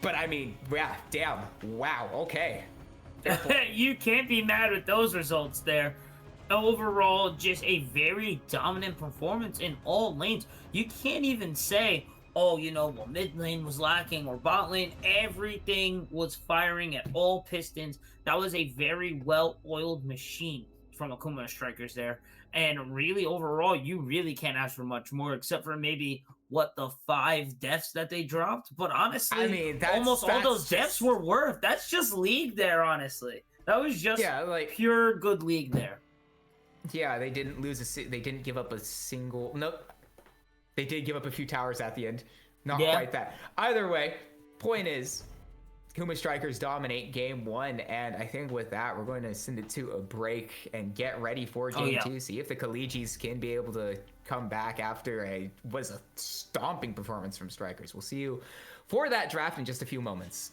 But I mean, yeah, damn, wow, okay. You can't be mad with those results there. Overall, just a very dominant performance in all lanes. You can't even say, mid lane was lacking or bot lane. Everything was firing at all pistons. That was a very well-oiled machine from Akuma Strikers there. And really, overall, you really can't ask for much more, except for maybe what the 5 deaths that they dropped. But honestly, I mean, almost all those just... deaths were worth. That's just League there, honestly. That was just like pure good League there. Yeah, they didn't they didn't give up a single. Nope. They did give up a few towers at the end. Not quite that. Either way, point is, Akuma Strikers dominate game 1, and I think with that, we're going to send it to a break and get ready for game 2. See if the Kilijs can be able to come back after a stomping performance from Strikers. We'll see you for that draft in just a few moments.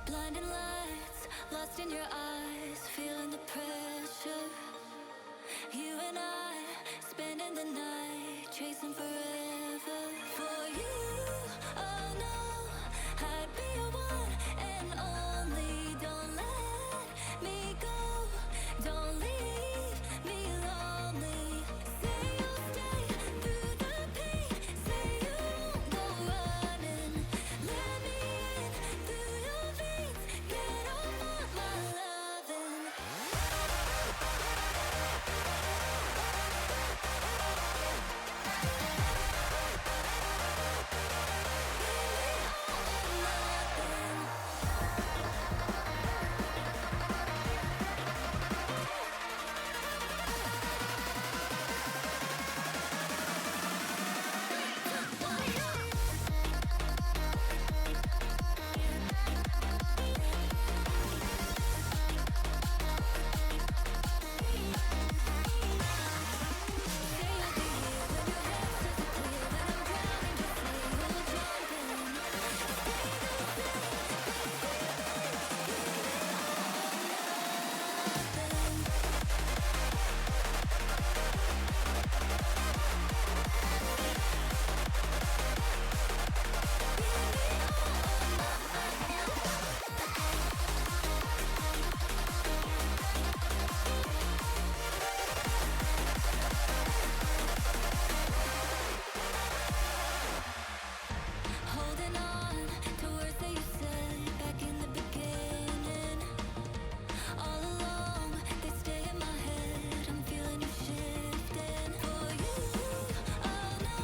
Blinding lights, lost in your eyes, feeling the pressure. You and I, spending the night, chasing forever. For you, oh no, I'd be your one and only. Don't let me go, don't leave me lonely. Say you'll stay through the pain, say you won't go running. Let me in through your veins, get off on my loving. Holding on to words that you said back in the beginning. All along, they stay in my head. I'm feeling you shifting. For you, oh no,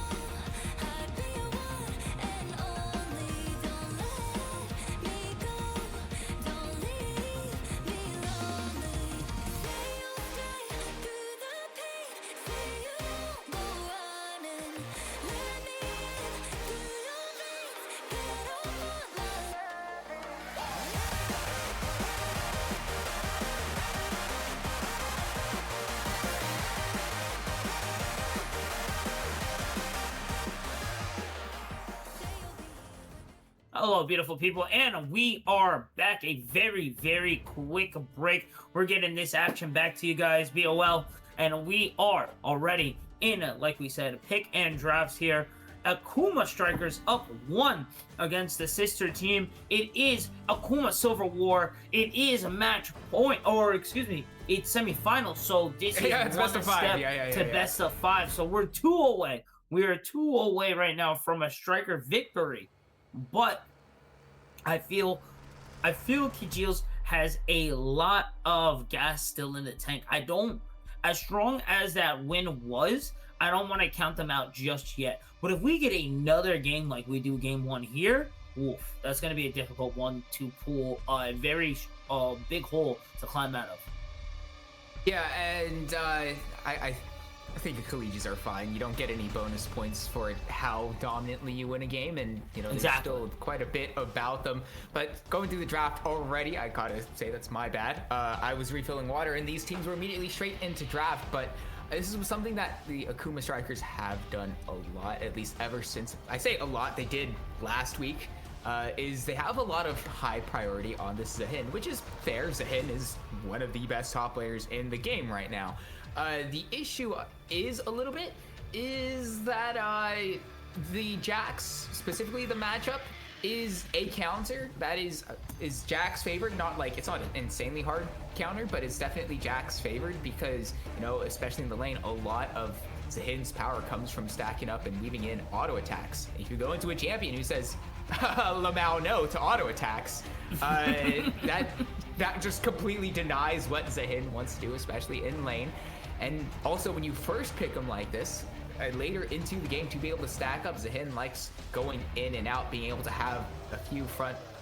I'd be your one and only. Don't let me go, don't leave me lonely. Say you'll stay through the pain, say you won't go running. Let me in through your veins, get off on my Hello, beautiful people, and we are back. A very, very quick break. We're getting this action back to you guys, BOL, and we are already in, like we said, pick and drafts here. Akuma Strikers up 1 against the sister team. It is Akuma Silver War. It is a match point, or excuse me, it's semifinals. So this is it's one best of step 5. to best of 5. So we're 2 away. We are 2 away right now from a Striker victory. But I feel Kilijs has a lot of gas still in the tank. As strong as that win was, I don't want to count them out just yet. But if we get another game like we do game 1 here, oof, that's going to be a difficult one to pull a very big hole to climb out of. Yeah, and I think the Kilijs are fine. You don't get any bonus points for how dominantly you win a game, and there's still quite a bit about them. But going through the draft already, I gotta say that's my bad. I was refilling water, and these teams were immediately straight into draft. But this is something that the Akuma Strikers have done a lot, at least ever since. I say a lot. They did last week. Is they have a lot of high priority on this Zahin, which is fair. Zahin is one of the best top players in the game right now. The issue is that the Jax, specifically the matchup, is a counter that is Jax favored. Not like it's not an insanely hard counter, but it's definitely Jax favored because especially in the lane, a lot of Zahin's power comes from stacking up and weaving in auto attacks. If you go into a champion who says Lamau no to auto attacks, that just completely denies what Zahin wants to do, especially in lane. And also when you first pick him like this, later into the game to be able to stack up, Zahin likes going in and out, being able to have a few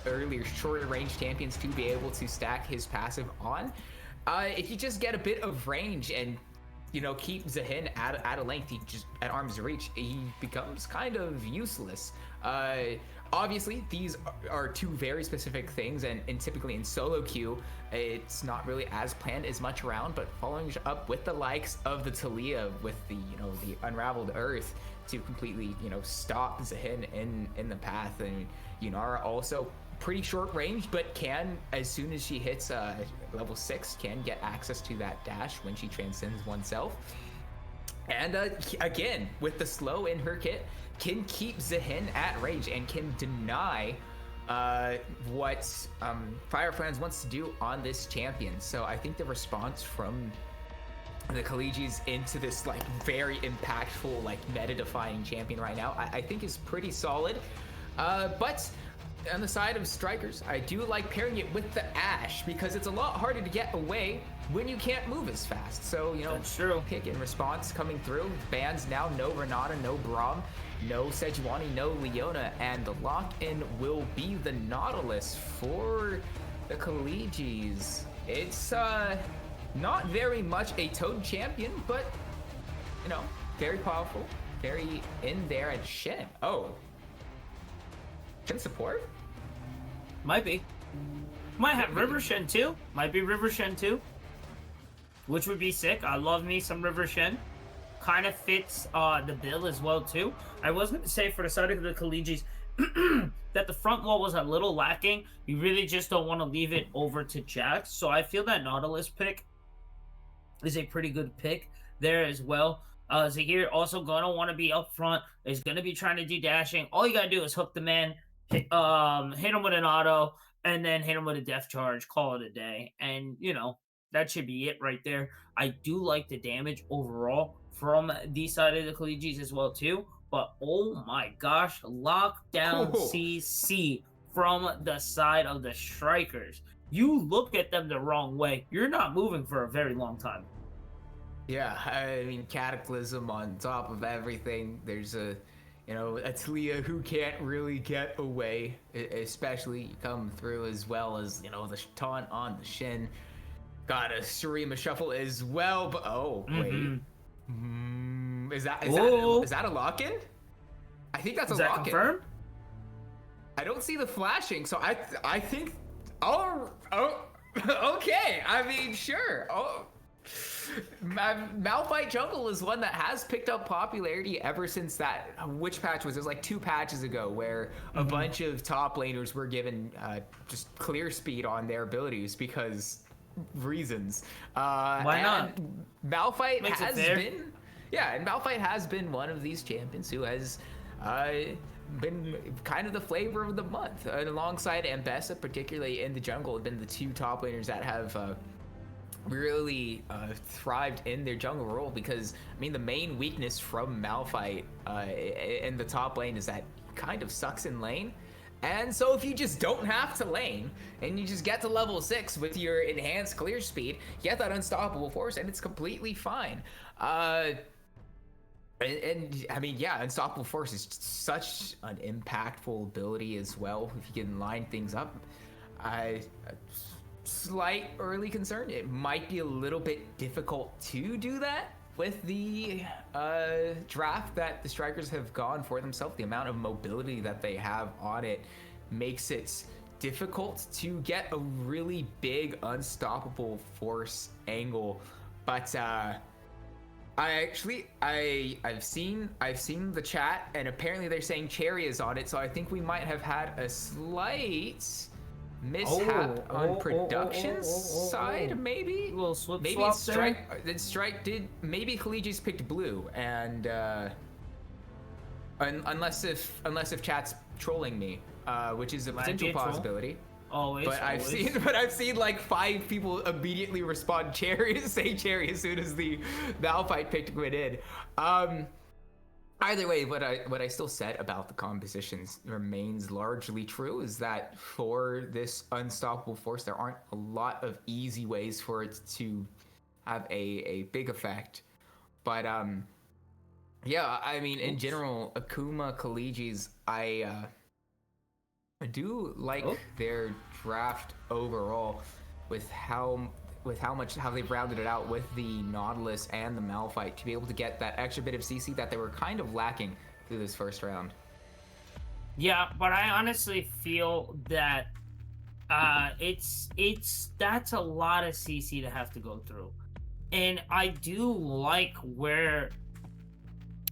earlier shorter range champions to be able to stack his passive on. If you just get a bit of range and keep Zahin at a length, he just at arm's reach, he becomes kind of useless. Obviously, these are two very specific things, and typically in solo queue, it's not really as planned as much around, but following up with the likes of the Talia with the the Unraveled Earth to completely stop Zahin in the path. And Yunara also pretty short range, but can, as soon as she hits level 6, can get access to that dash when she transcends oneself. And again, with the slow in her kit, can keep Zahin at range and can deny what Firefans wants to do on this champion. So I think the response from the Kilijs into this very impactful, meta-defining champion right now, I think is pretty solid. But on the side of strikers, I do like pairing it with the Ashe, because it's a lot harder to get away when you can't move as fast. So, That's true. Pick and response coming through. Bans now, no Renata, no Braum, no Sejuani, no Leona, and the lock-in will be the Nautilus for the Kilijs. It's not very much a Toad champion, but, very powerful, very in there. And Shen. Oh. Shen support? Might be. Might have River Shen too. Might be River Shen too. Which would be sick. I love me some River Shen. Kind of fits the bill as well too. I was going to say for the side of the Kilijs that the front wall was a little lacking. You really just don't want to leave it over to Jax. So I feel that Nautilus pick is a pretty good pick there as well. Zahir also gonna want to be up front. Is gonna be trying to do dashing. All you gotta do is hook the man, hit him with an auto, and then hit him with a death charge. Call it a day, and that should be it right there. I do like the damage overall from the side of the Kilijs as well too. But oh my gosh, lockdown CC from the side of the strikers. You look at them the wrong way, you're not moving for a very long time. Yeah, I mean, Cataclysm on top of everything. There's a Talia who can't really get away, especially come through, as well as, the taunt on the Shin. Got a Shurima shuffle as well, but wait. Is that a lock-in? I think that's a lock-in. Is that confirmed? I don't see the flashing, so I think okay. I mean, sure. Malphite jungle is one that has picked up popularity ever since that, which patch was it? It was 2 patches ago, where a bunch of top laners were given just clear speed on their abilities because reasons. Why not? Malphite has been, and Malphite has been one of these champions who has been kind of the flavor of the month, and alongside Ambessa, particularly in the jungle, have been the 2 top laners that have really thrived in their jungle role. Because I mean, the main weakness from Malphite in the top lane is that kind of sucks in lane. And so if you just don't have to lane and you just get to level 6 with your enhanced clear speed, you get that unstoppable force, and it's completely fine. And I mean, unstoppable force is such an impactful ability as well if you can line things up. Slight early concern, it might be a little bit difficult to do that with the draft that the strikers have gone for themselves. The amount of mobility that they have on it makes it difficult to get a really big unstoppable force angle. But I've seen the chat, and apparently they're saying Cherry is on it, so I think we might have had a slight mishap on production's side, maybe. A little slip maybe swap Strike did. Maybe Kilijs picked blue, and unless if chat's trolling me, which is a potential possibility. Always, But I've always. seen like 5 people immediately respond cherry, say cherry as soon as the Malphite pick went in. Either way, what I still said about the compositions remains largely true. Is that for this unstoppable force, there aren't a lot of easy ways for it to have a big effect. But yeah, I mean, in Oops. general, Akuma, Kilijs, I do like Oh. their draft overall with how they've rounded it out with the Nautilus and the Malphite to be able to get that extra bit of CC that they were kind of lacking through this first round. Yeah, but I honestly feel that that's a lot of CC to have to go through. And I do like where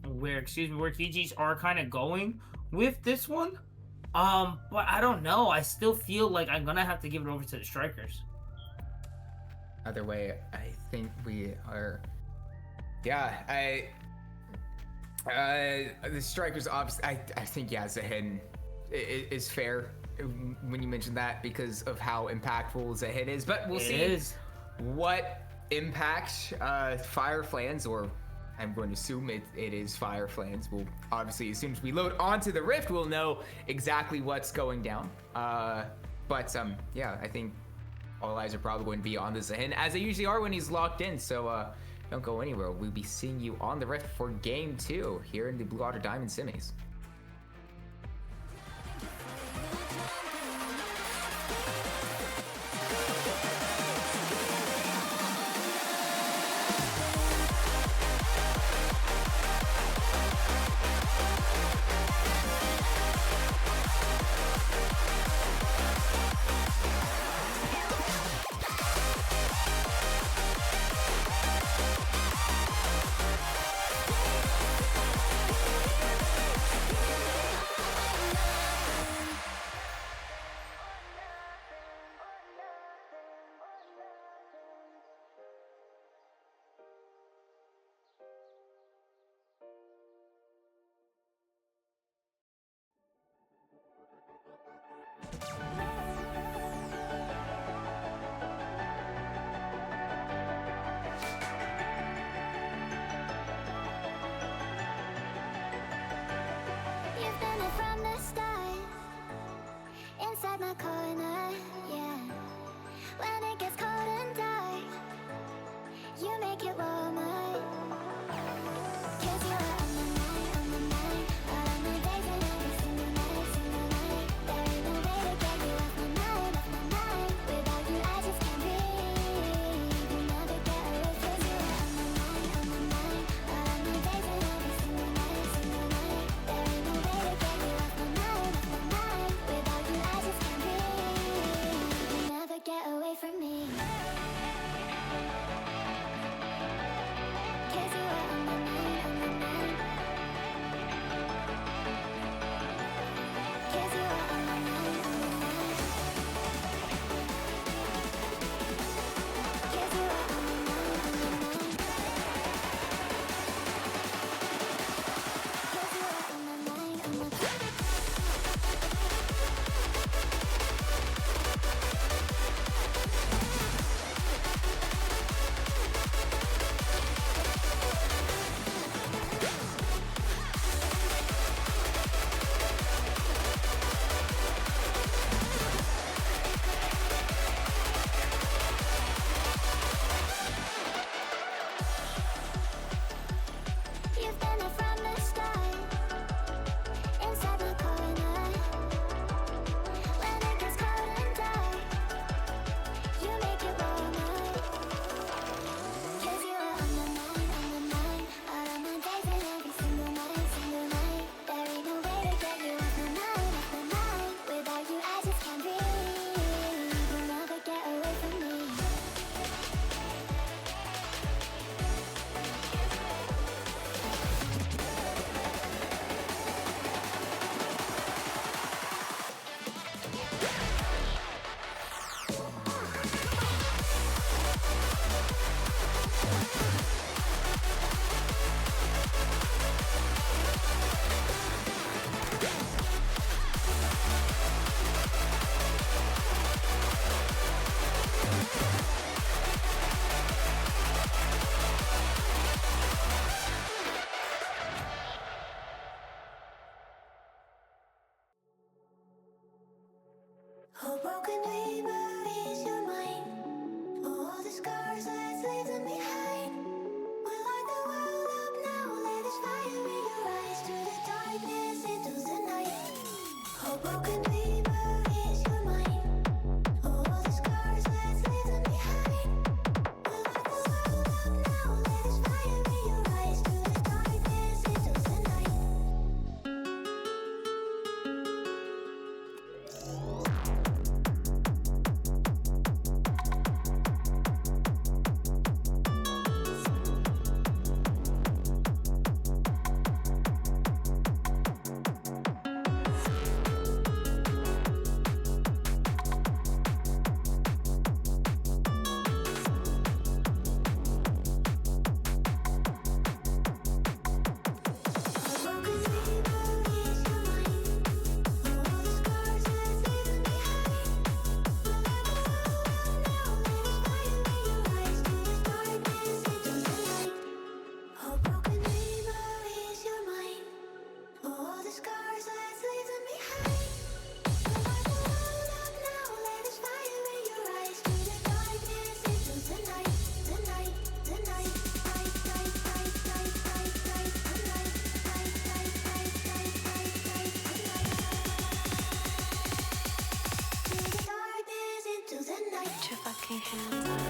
Kilijs are kind of going with this one. But I don't know. I still feel like I'm gonna have to give it over to the strikers. Either way, I think we are. Yeah, the strikers obviously. I think yeah, Zahin is fair when you mention that because of how impactful Zahin is. But we'll see what impact Fire Flans, or I'm going to assume it is Fire Flans. We'll obviously, as soon as we load onto the Rift, we'll know exactly what's going down. But yeah, I think all eyes are probably going to be on the Zahin, as they usually are when he's locked in. So don't go anywhere. We'll be seeing you on the Rift for Game 2 here in the Blue Otter Diamond Semis. You've been it from the start, inside my corner, yeah. When it gets cold and dark, you make it warmer. 'Cause you are on my mind, all of my days and every single night, single night. There ain't no way to get you broken paper is your mind. All the scars, let's leave them behind. We'll light the world up now, let this fire in your eyes. Through the darkness into the night. A broken paper is your mind. All the scars, let's leave them behind. We'll light the world up now, let this fire in your eyes. Through the darkness into the night, the night, the night. Night, night, night, night, night, night, night, night, night, night, night, night, night, night. Through the darkness into the night. Put your fucking hands up.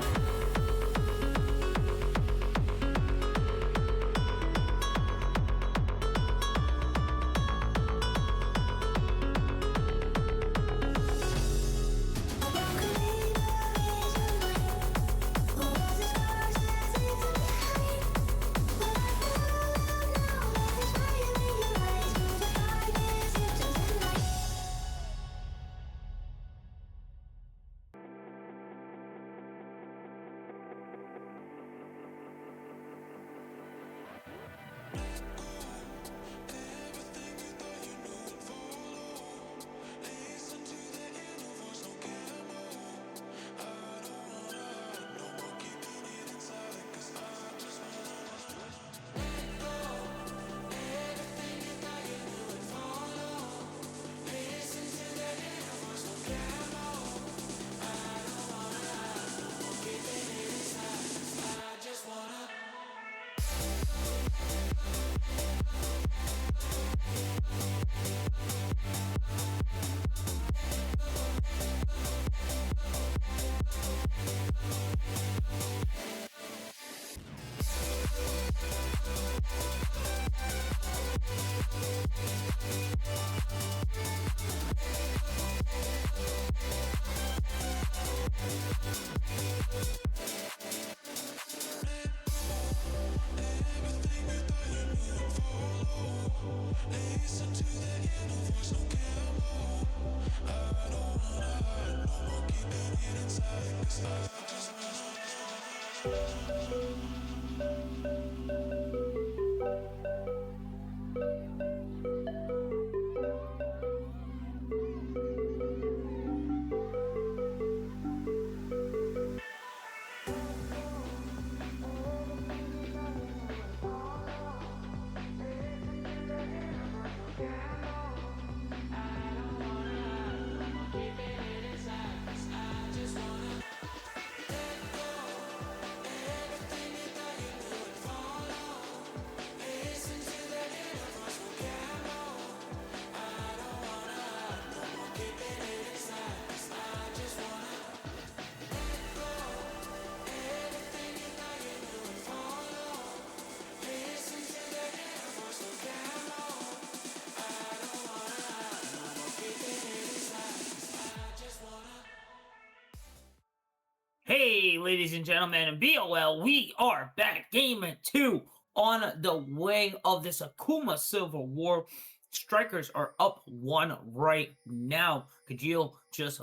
Hey, ladies and gentlemen, in BOL, we are back. Game 2 on the way of this Akuma Civil War. Strikers are up 1 right now. Kilijs just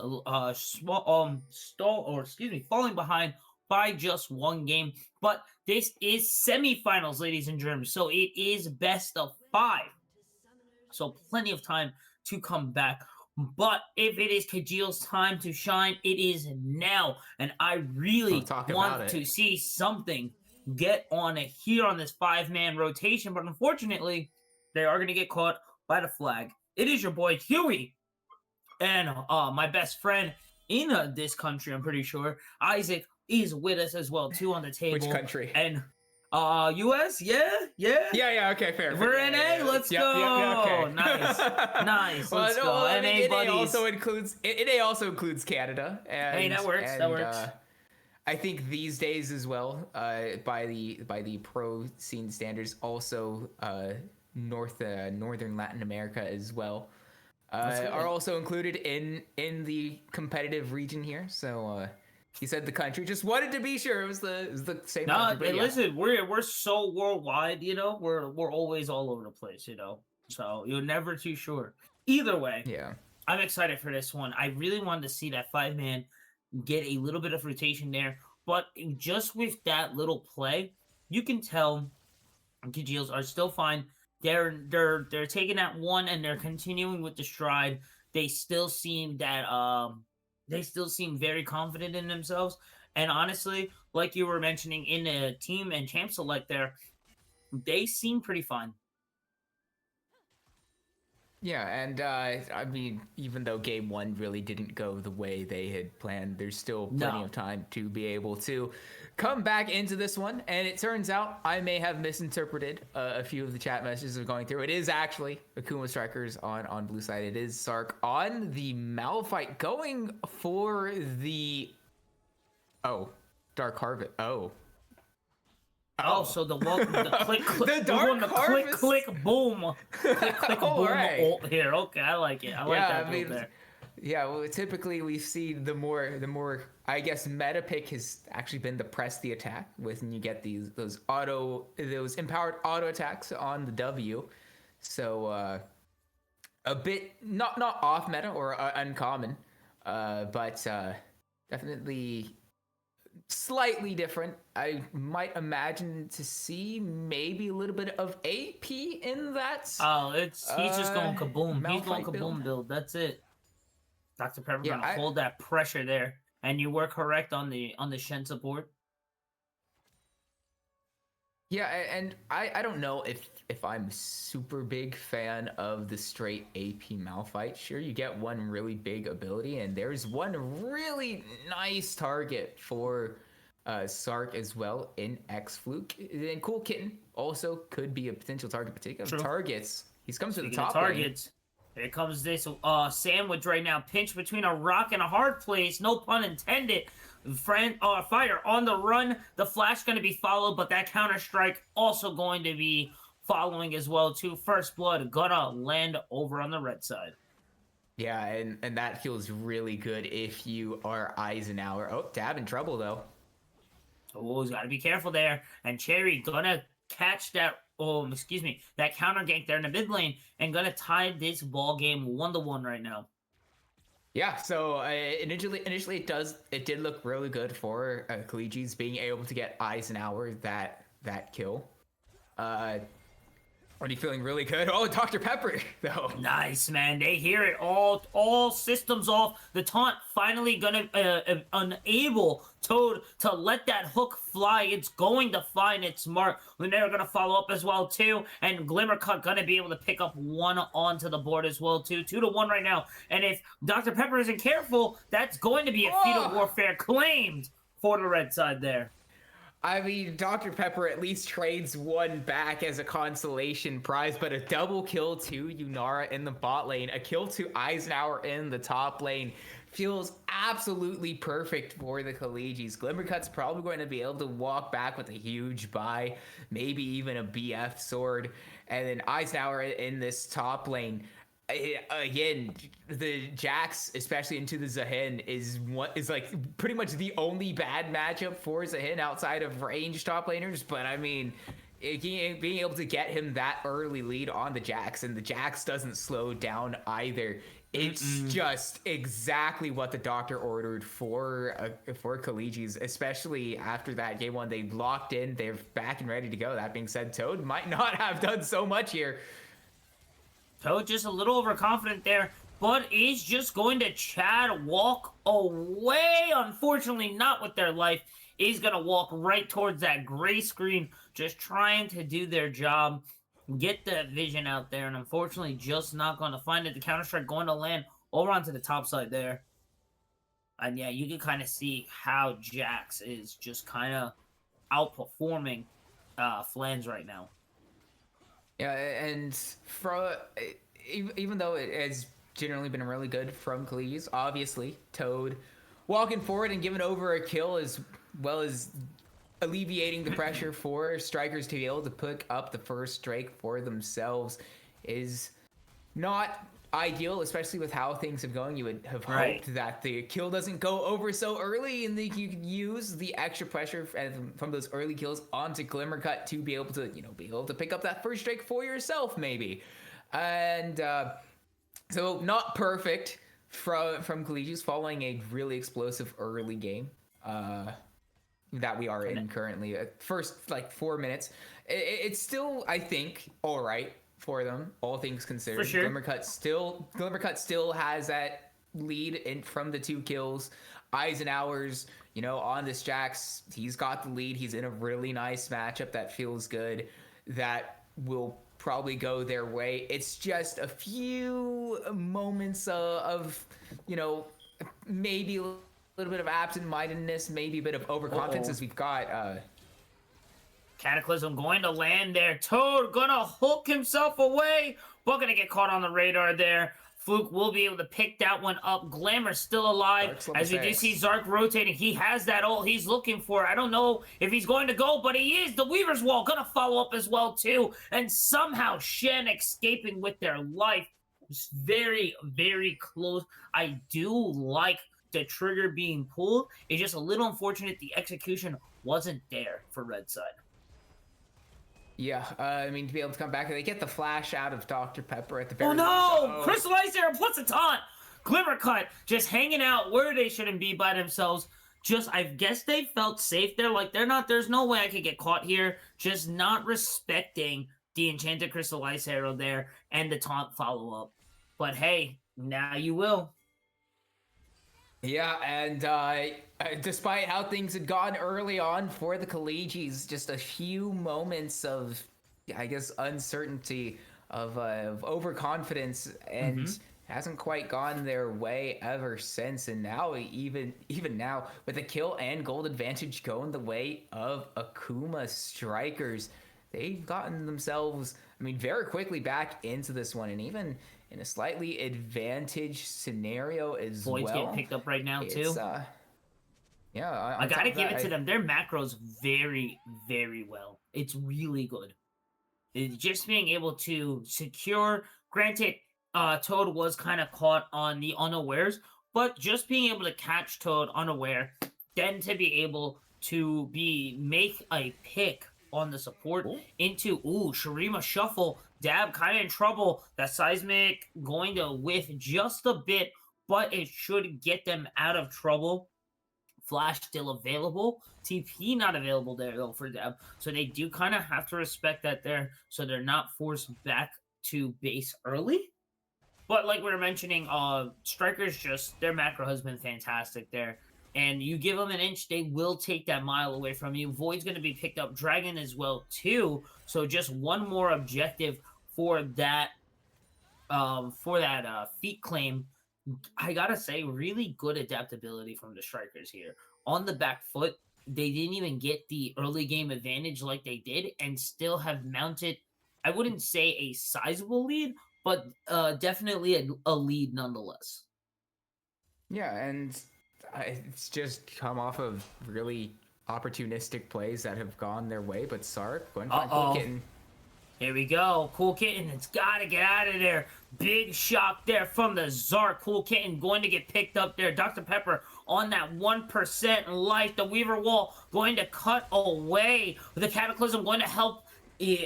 falling behind by just 1 game. But this is semifinals, ladies and gentlemen. So it is best of 5. So plenty of time to come back. But if it is Kilijs' time to shine, it is now. And I really want to see something get on it here on this 5-man rotation. But unfortunately, they are going to get caught by the flag. It is your boy Huey and my best friend in this country, I'm pretty sure. Isaac is with us as well, too, on the table. Which country? And US, yeah, yeah. Yeah, okay, fair. We're fair, NA, let's Yep, go. okay. Nice, nice. Well, Let's no, go. well, I NA think buddies. NA also includes Canada, and Hey, that works. That works. I think these days as well, by the pro scene standards, also northern Latin America as well, That's are good. also included in the competitive region here. So he said the country just wanted to be sure it was the same No, country. But and yeah. listen, we're so worldwide, you know. We're always all over the place, you know. So you're never too sure. Either way, Yeah. I'm excited for this one. I really wanted to see that 5-man get a little bit of rotation there, but just with that little play, you can tell Kilijs are still fine. They're taking that one and they're continuing with the stride. They still seem very confident in themselves. And honestly, like you were mentioning in the team and champ select there, they seem pretty fine. Yeah, and I mean, even though game one really didn't go the way they had planned, there's still plenty No. of time to be able to come back into this one. And it turns out I may have misinterpreted a few of the chat messages of going through. It is actually Akuma Strikers on blue side. It is Sark on the Malphite going for the Dark Harvest. Oh, so the click, click, The Dark click, Harvest. click, boom, click, click, All boom, right. ult here. Okay, I like it. I like that build there. Yeah, well, typically we see the more I guess meta pick has actually been to press the attack with, and you get those empowered auto attacks on the W. So a bit not off meta or uncommon, but definitely slightly different. I might imagine to see maybe a little bit of AP in that. Oh, he's just going kaboom. He's going Malphite kaboom build. That's it. Dr. Pepper Yeah, gonna hold that pressure there, and you were correct on the Shen support. Yeah, and I don't know if I'm a super big fan of the straight AP Malphite. Sure, you get one really big ability, and there's one really nice target for Sark as well in X Fluke. And Cool Kitten also could be a potential target, particular True. targets. He's come to the Speaking of top lane. targets, here comes this sandwich right now, pinched between a rock and a hard place. No pun intended. Fire on the run. The flash going to be followed, but that counter strike also going to be following as well too. First blood gonna land over on the red side. Yeah, and that feels really good if you are Eisenhower. Oh, Dab in trouble though. Oh, he's got to be careful there. And Cherry gonna catch that. Oh, excuse me, that counter gank there in the mid lane, and gonna tie this ball game 1-1 right now. Yeah, so initially it did look really good for Kilijs being able to get Eisenhower that kill. Are you feeling really good? Oh, Dr. Pepper though. Nice, man. They hear it all systems off. The taunt finally gonna unable Toad to let that hook fly. It's going to find its mark. They're gonna follow up as well too, and Glimmercut gonna be able to pick up one onto the board as well too. 2-1 right now. And if Dr. Pepper isn't careful, that's going to be a feat of warfare claimed for the red side there. I mean, Dr. Pepper at least trades one back as a consolation prize, but a double kill to Yunara in the bot lane, a kill to Eisenhower in the top lane feels absolutely perfect for the Kilijs. Glimmercut's probably going to be able to walk back with a huge buy, maybe even a BF sword, and then Eisenhower in this top lane. Again, the Jax, especially into the Zahin, is like pretty much the only bad matchup for Zahin outside of range top laners. But I mean, being able to get him that early lead on the Jax, and the Jax doesn't slow down either. It's just exactly what the doctor ordered for Kilijs, especially after that game one. They locked in, they're back and ready to go. That being said, Toad might not have done so much here. Toad just a little overconfident there, but is just going to Chad walk away. Unfortunately, not with their life. Is going to walk right towards that gray screen, just trying to do their job, get that vision out there, and unfortunately just not going to find it. The Counter-Strike going to land over onto the top side there. And yeah, you can kind of see how Jax is just kind of outperforming Flans right now. Yeah, and even though it has generally been really good from Kilijs, obviously Toad walking forward and giving over a kill as well as alleviating the pressure for strikers to be able to pick up the first strike for themselves is not ideal, especially with how things have going. You would have hoped that the kill doesn't go over so early and that you could use the extra pressure from those early kills onto Glimmercut to be able to, be able to pick up that first strike for yourself, maybe. And so not perfect from Kilijs following a really explosive early game. That we are in currently. First, 4 minutes. It's still, I think, all right for them, all things considered. For sure. Glimmercut still has that lead from the 2 kills. Eisenhower's, on this Jax, he's got the lead. He's in a really nice matchup that feels good. That will probably go their way. It's just a few moments of maybe a little bit of absent-mindedness, maybe a bit of overconfidence as we've got Cataclysm going to land there. Toad gonna hook himself away, but gonna get caught on the radar there. Fluke will be able to pick that one up. Glamour still alive. As we do see Zark rotating. He has that ult he's looking for. I don't know if he's going to go, but he is. The Weaver's Wall gonna follow up as well, too. And somehow Shen escaping with their life. It's very, very close. I do like the trigger being pulled. It's just a little unfortunate the execution wasn't there for Red Side. Yeah, to be able to come back, they get the flash out of Dr. Pepper at the very least. Oh no! Crystallized Arrow plus a taunt! Glimmercut just hanging out where they shouldn't be by themselves. I guess they felt safe there. There's no way I could get caught here. Just not respecting the Enchanted Crystallized Arrow there and the taunt follow-up. But hey, now you will. Yeah, and despite how things had gone early on for the Kilijs, just a few moments of, I guess, uncertainty, of overconfidence, and hasn't quite gone their way ever since. And now, even now, with a kill and gold advantage going the way of Akuma strikers, they've gotten themselves, very quickly back into this one, and even in a slightly advantaged scenario as Void's well. Getting picked up right now, too. Yeah, I gotta give it to them. Their macros very, very well. It's really good. It's just being able to secure. Granted, Toad was kind of caught on the unawares, but just being able to catch Toad unaware, then to be able to make a pick on the support into Shurima Shuffle. Dab kind of in trouble. That Seismic going to whiff just a bit, but it should get them out of trouble. Flash still available. TP not available there, though, for Dab. So they do kind of have to respect that there, so they're not forced back to base early. But like we were mentioning, Strikers their macro has been fantastic there. And you give them an inch, they will take that mile away from you. Void's going to be picked up. Dragon as well, too. So just one more objective for that feat claim. I gotta say, really good adaptability from the Strikers here. On the back foot, they didn't even get the early game advantage like they did, and still have mounted, I wouldn't say a sizable lead, but definitely a lead nonetheless. Yeah, and it's just come off of really opportunistic plays that have gone their way, but Sark going for Cool Kitten. Here we go. Cool Kitten, it's got to get out of there. Big shock there from the Zark. Cool Kitten going to get picked up there. Dr. Pepper on that 1% life. The Weaver Wall going to cut away. The Cataclysm going to help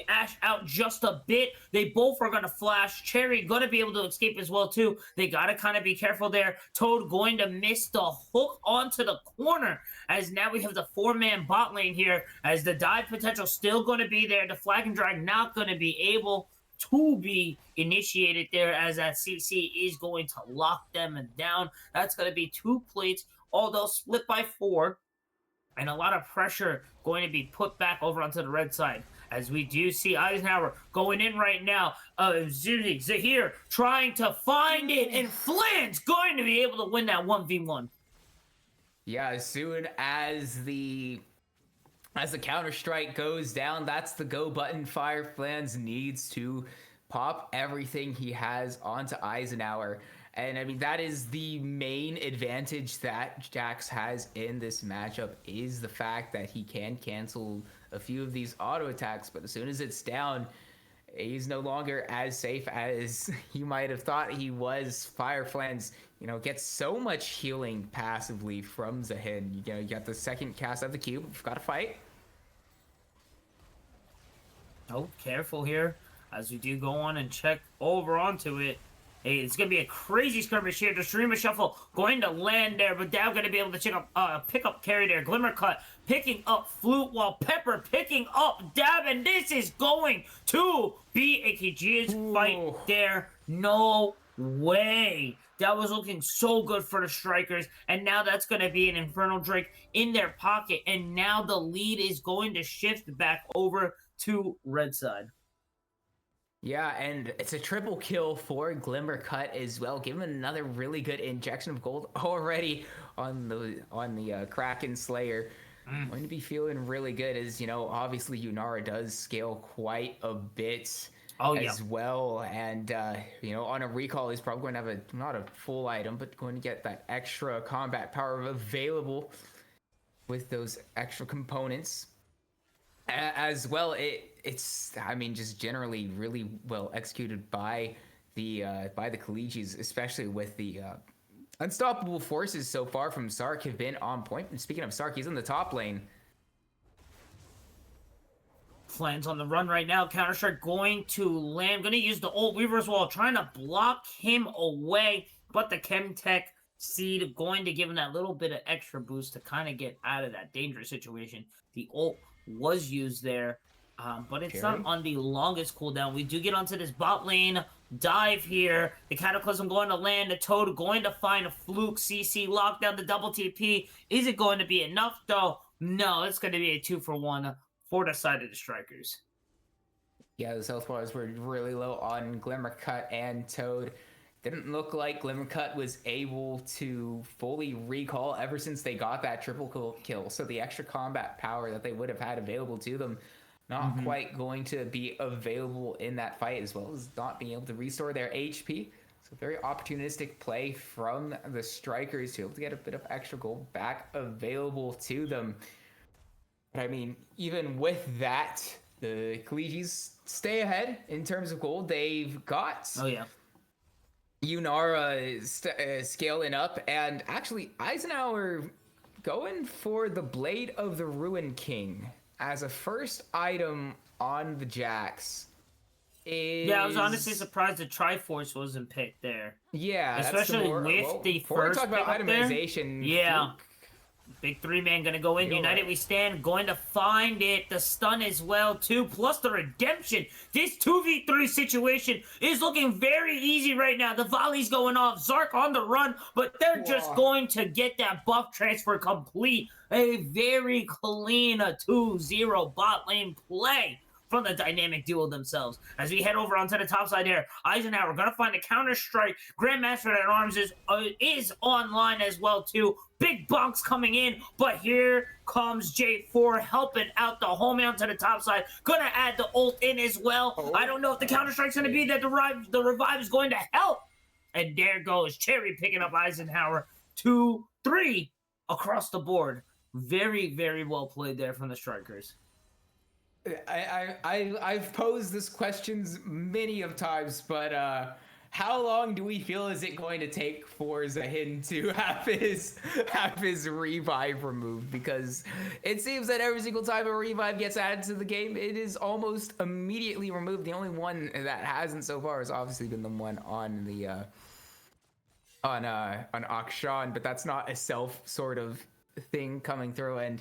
Ash out just a bit. They both are going to flash. Cherry going to be able to escape as well, too. They got to kind of be careful there. Toad going to miss the hook onto the corner, as now we have the 4-man bot lane here, as the dive potential still going to be there. The flag and drag not going to be able to be initiated there, as that CC is going to lock them down. That's going to be 2 plates, although split by 4, and a lot of pressure going to be put back over onto the red side. As we do see Eisenhower going in right now. Zahir trying to find it, and Flint's going to be able to win that 1v1. Yeah, as soon as the As the counter strike goes down, that's the go button. Fireflans needs to pop everything he has onto Eisenhower. And I mean, that is the main advantage that Jax has in this matchup, is the fact that he can cancel a few of these auto attacks. But as soon as it's down, he's no longer as safe as you might have thought he was. Fireflans, gets so much healing passively from Zahin. You got the second cast of the cube. You've got to fight. Oh, careful here as we do go on and check over onto it. Hey, it's going to be a crazy skirmish here. The Streamer Shuffle going to land there, but Dow going to be able to pick up carry there. Glimmer Cut picking up Flute, while Pepper picking up Dab, and this is going to be a Kilijs fight there. No way. That was looking so good for the Strikers, and now that's going to be an Infernal Drake in their pocket, and now the lead is going to shift back over to red side. Yeah, and it's a triple kill for Glimmer Cut as well. Give him another really good injection of gold already on the Kraken Slayer. Going to be feeling really good, as obviously Yunara does scale quite a bit as well, and on a recall he's probably going to have not a full item, but going to get that extra combat power available with those extra components. As well, it's just generally really well executed by the Kilijs, especially with the unstoppable forces so far from Sark have been on point. And speaking of Sark, he's in the top lane. Flans on the run right now. Counter-Strike going to land. Going to use the ult Weaver's Wall, trying to block him away. But the Chemtech Seed going to give him that little bit of extra boost to kind of get out of that dangerous situation. The ult was used there, but it's not on the longest cooldown. We do get onto this bot lane dive here. The Cataclysm going to land. The Toad going to find a Fluke. CC locked down the double TP. Is it going to be enough, though? No, it's going to be a 2-for-1 for the side of the Strikers. Yeah, the health bars were really low on Glimmer Cut and Toad. Didn't look like Glimmer Cut was able to fully recall ever since they got that triple kill. So the extra combat power that they would have had available to them, not quite going to be available in that fight, as well as not being able to restore their HP. So very opportunistic play from the Strikers to be able to get a bit of extra gold back available to them. But I mean, even with that, the Kilijs stay ahead in terms of gold. They've got... Yunara scaling up, and actually Eisenhower going for the Blade of the Ruin King as a first item on the Jax. Yeah, I was honestly surprised the Triforce wasn't picked there. Yeah, especially with the first talk about itemization. Yeah. Big three-man gonna go in. United we stand. Going to find it. The stun as well, too. Plus the redemption. This 2v3 situation is looking very easy right now. The volley's going off. Zark on the run, but they're just going to get that buff transfer complete. A very clean 2-0 bot lane play from the dynamic duo themselves. As we head over onto the top side here, Eisenhower gonna find a counter strike. Grandmaster at Arms is online as well too. Big bunks coming in, but here comes J4 helping out the homie onto the top side. Gonna add the ult in as well. I don't know if the counter strike's gonna be that the revive is going to help. And there goes Cherry picking up Eisenhower. 2-3 across the board. Very, very well played there from the Strikers. I've posed this questions many of times, but how long do we feel is it going to take for Zahin to have his revive removed? Because it seems that every single time a revive gets added to the game, it is almost immediately removed. The only one that hasn't so far has obviously been the one on the on Akshan, but that's not a self sort of thing coming through. And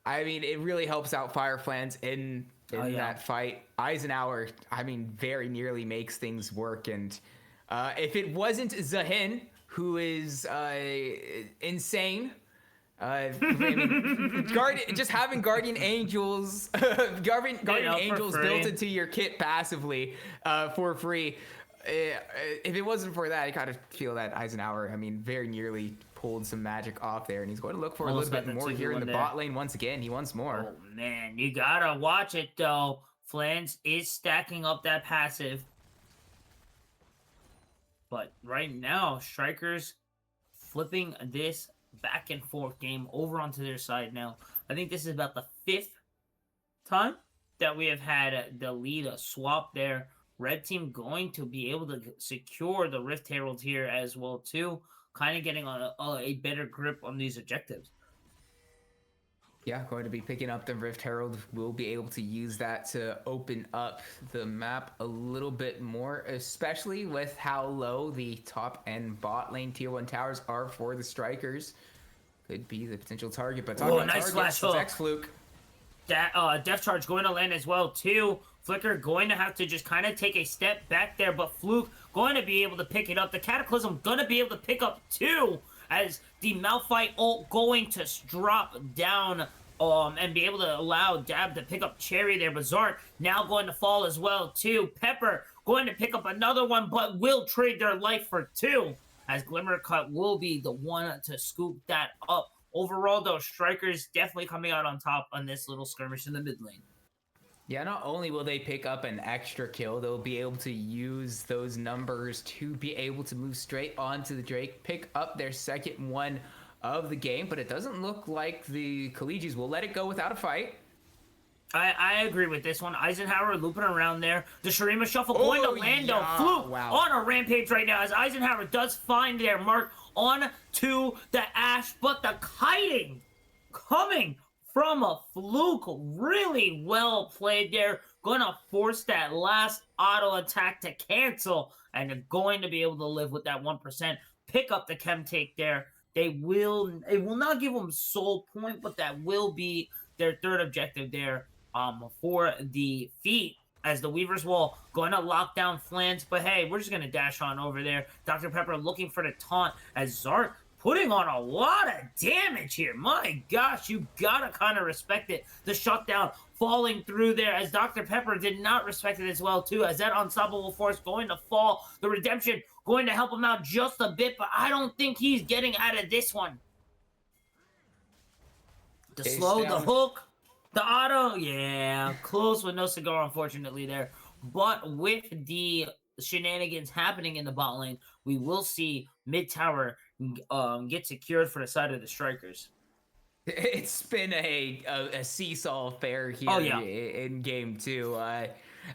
I mean, it really helps out Fireflans in that fight. Eisenhower, I mean, very nearly makes things work. And if it wasn't Zahin, who is insane, I mean, just having Guardian Angels, Guardian Angels built into your kit passively for free, If it wasn't for that, I kind of feel that Eisenhower, I mean, very nearly pulled some magic off there, and he's going to look for Almost a little got bit the more 2v1 here in the there. bot lane once again. He wants more. Oh, man. You gotta watch it, though. Flans is stacking up that passive. But right now, Strikers flipping this back and forth game over onto their side now. I think this is about the 5th time that we have had the lead swap there. Red team going to be able to secure the Rift Herald here as well too, kind of getting a better grip on these objectives. Yeah, going to be picking up the Rift Herald. We'll be able to use that to open up the map a little bit more, especially with how low the top and bot lane tier 1 towers are for the Strikers. Could be the potential target, but talking about nice targets, flash hook. X-Fluke. That Death Charge going to land as well too. Flicker going to have to just kind of take a step back there, but Fluke going to be able to pick it up. The Cataclysm going to be able to pick up too, as the Malphite ult going to drop down and be able to allow Dab to pick up Cherry there. Bizarre now going to fall as well too. Pepper going to pick up another one, but will trade their life for 2, as Glimmer Cut will be the one to scoop that up. Overall, though, Strikers definitely coming out on top on this little skirmish in the mid lane. Yeah, not only will they pick up an extra kill, they'll be able to use those numbers to be able to move straight onto the Drake, pick up their second one of the game, but it doesn't look like the Kilijs will let it go without a fight. I agree with this one. Eisenhower looping around there. The Shurima Shuffle going to Lando. Yeah. Fluke Wow. on a rampage right now, as Eisenhower does find their mark on to the Ash, but the kiting coming from a Fluke, really well played there. Gonna force that last auto attack to cancel, and they're going to be able to live with that 1%. Pick up the chem take there. It will not give them soul point, but that will be their third objective there for the feat, as the Weaver's Wall going to lock down Flans. But hey, we're just going to dash on over there. Dr. Pepper looking for the taunt, as Zark putting on a lot of damage here. My gosh, you gotta kind of respect it. The shutdown falling through there, as Dr. Pepper did not respect it as well too, as that unstoppable force going to fall. The redemption going to help him out just a bit, but I don't think he's getting out of this one. The slow, the hook, the auto, yeah, close with no cigar, unfortunately, there. But with the shenanigans happening in the bot lane, we will see mid tower get secured for the side of the Strikers. It's been a seesaw affair here in game 2.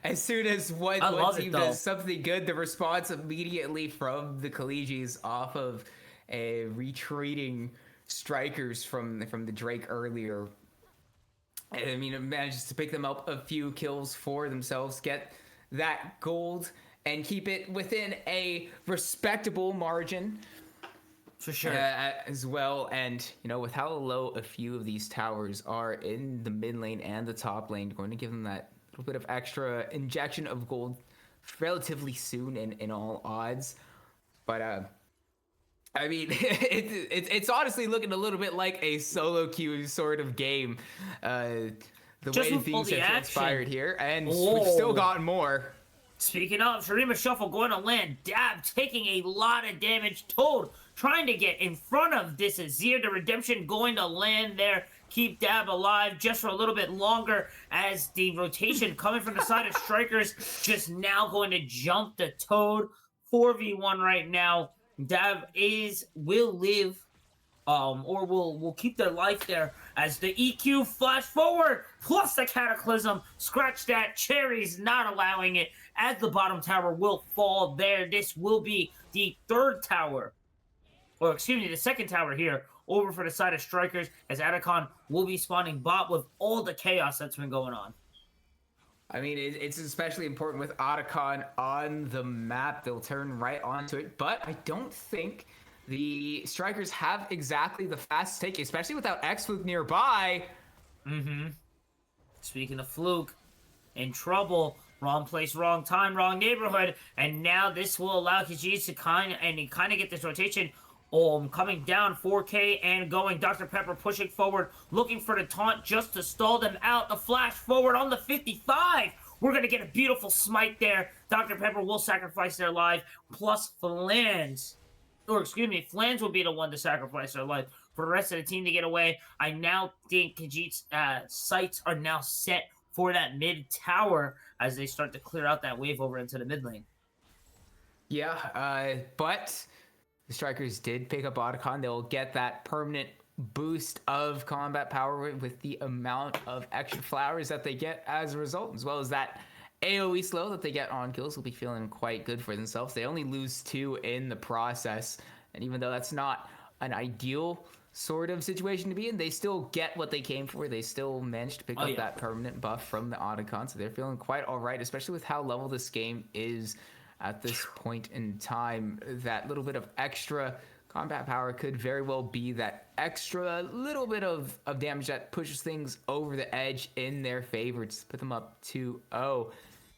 As soon as one team does something good, the response immediately from the Kilijs off of a retreating Strikers from the Drake earlier. I mean, it manages to pick them up a few kills for themselves, get that gold, and keep it within a respectable margin. For sure. As well, and you know, with how low a few of these towers are in the mid lane and the top lane, going to give them that little bit of extra injection of gold relatively soon in all odds. But I mean, it's honestly looking a little bit like a solo queue sort of game. The Just way things have transpired here, and we've still gotten more. Speaking of, Shurima Shuffle going to land. Dab taking a lot of damage. Toad trying to get in front of this Azir. The redemption going to land there. Keep Dab alive just for a little bit longer, as the rotation coming from the side of Strikers just now going to jump the Toad. 4v1 right now. Dab will live, or will keep their life there, as the EQ flash forward, plus the Cataclysm. Scratch that. Cherry's not allowing it, as the bottom tower will fall there. This will be the third tower, or excuse me, the second tower here, over for the side of Strikers, as Atacon will be spawning bot with all the chaos that's been going on. I mean, it's especially important with Otacon on the map. They'll turn right onto it, but I don't think the Strikers have exactly the fast take, especially without X-Fluke nearby. Speaking of Fluke, in trouble. Wrong place, wrong time, wrong neighborhood. And now this will allow Kilijs to kind of get this rotation coming down 4K and going. Dr. Pepper pushing forward, looking for the taunt just to stall them out. The flash forward on the 55 We're going to get a beautiful smite there. Dr. Pepper will sacrifice their life, plus Flans. Or, excuse me, Flans will be the one to sacrifice their life for the rest of the team to get away. I now think Kilijs' sights are now set for that mid tower as they start to clear out that wave over into the mid lane. Yeah, but the Strikers did pick up Otacon. They'll get that permanent boost of combat power with the amount of extra flowers that they get as a result, as well as that AoE slow that they get on kills. Will be feeling quite good for themselves. They only lose 2 in the process, and even though that's not an ideal sort of situation to be in, they still get what they came for. They still managed to pick up that permanent buff from the Otacon, so they're feeling quite all right, especially with how level this game is at this point in time. That little bit of extra combat power could very well be that extra little bit of damage that pushes things over the edge in their favor to put them up 2-0,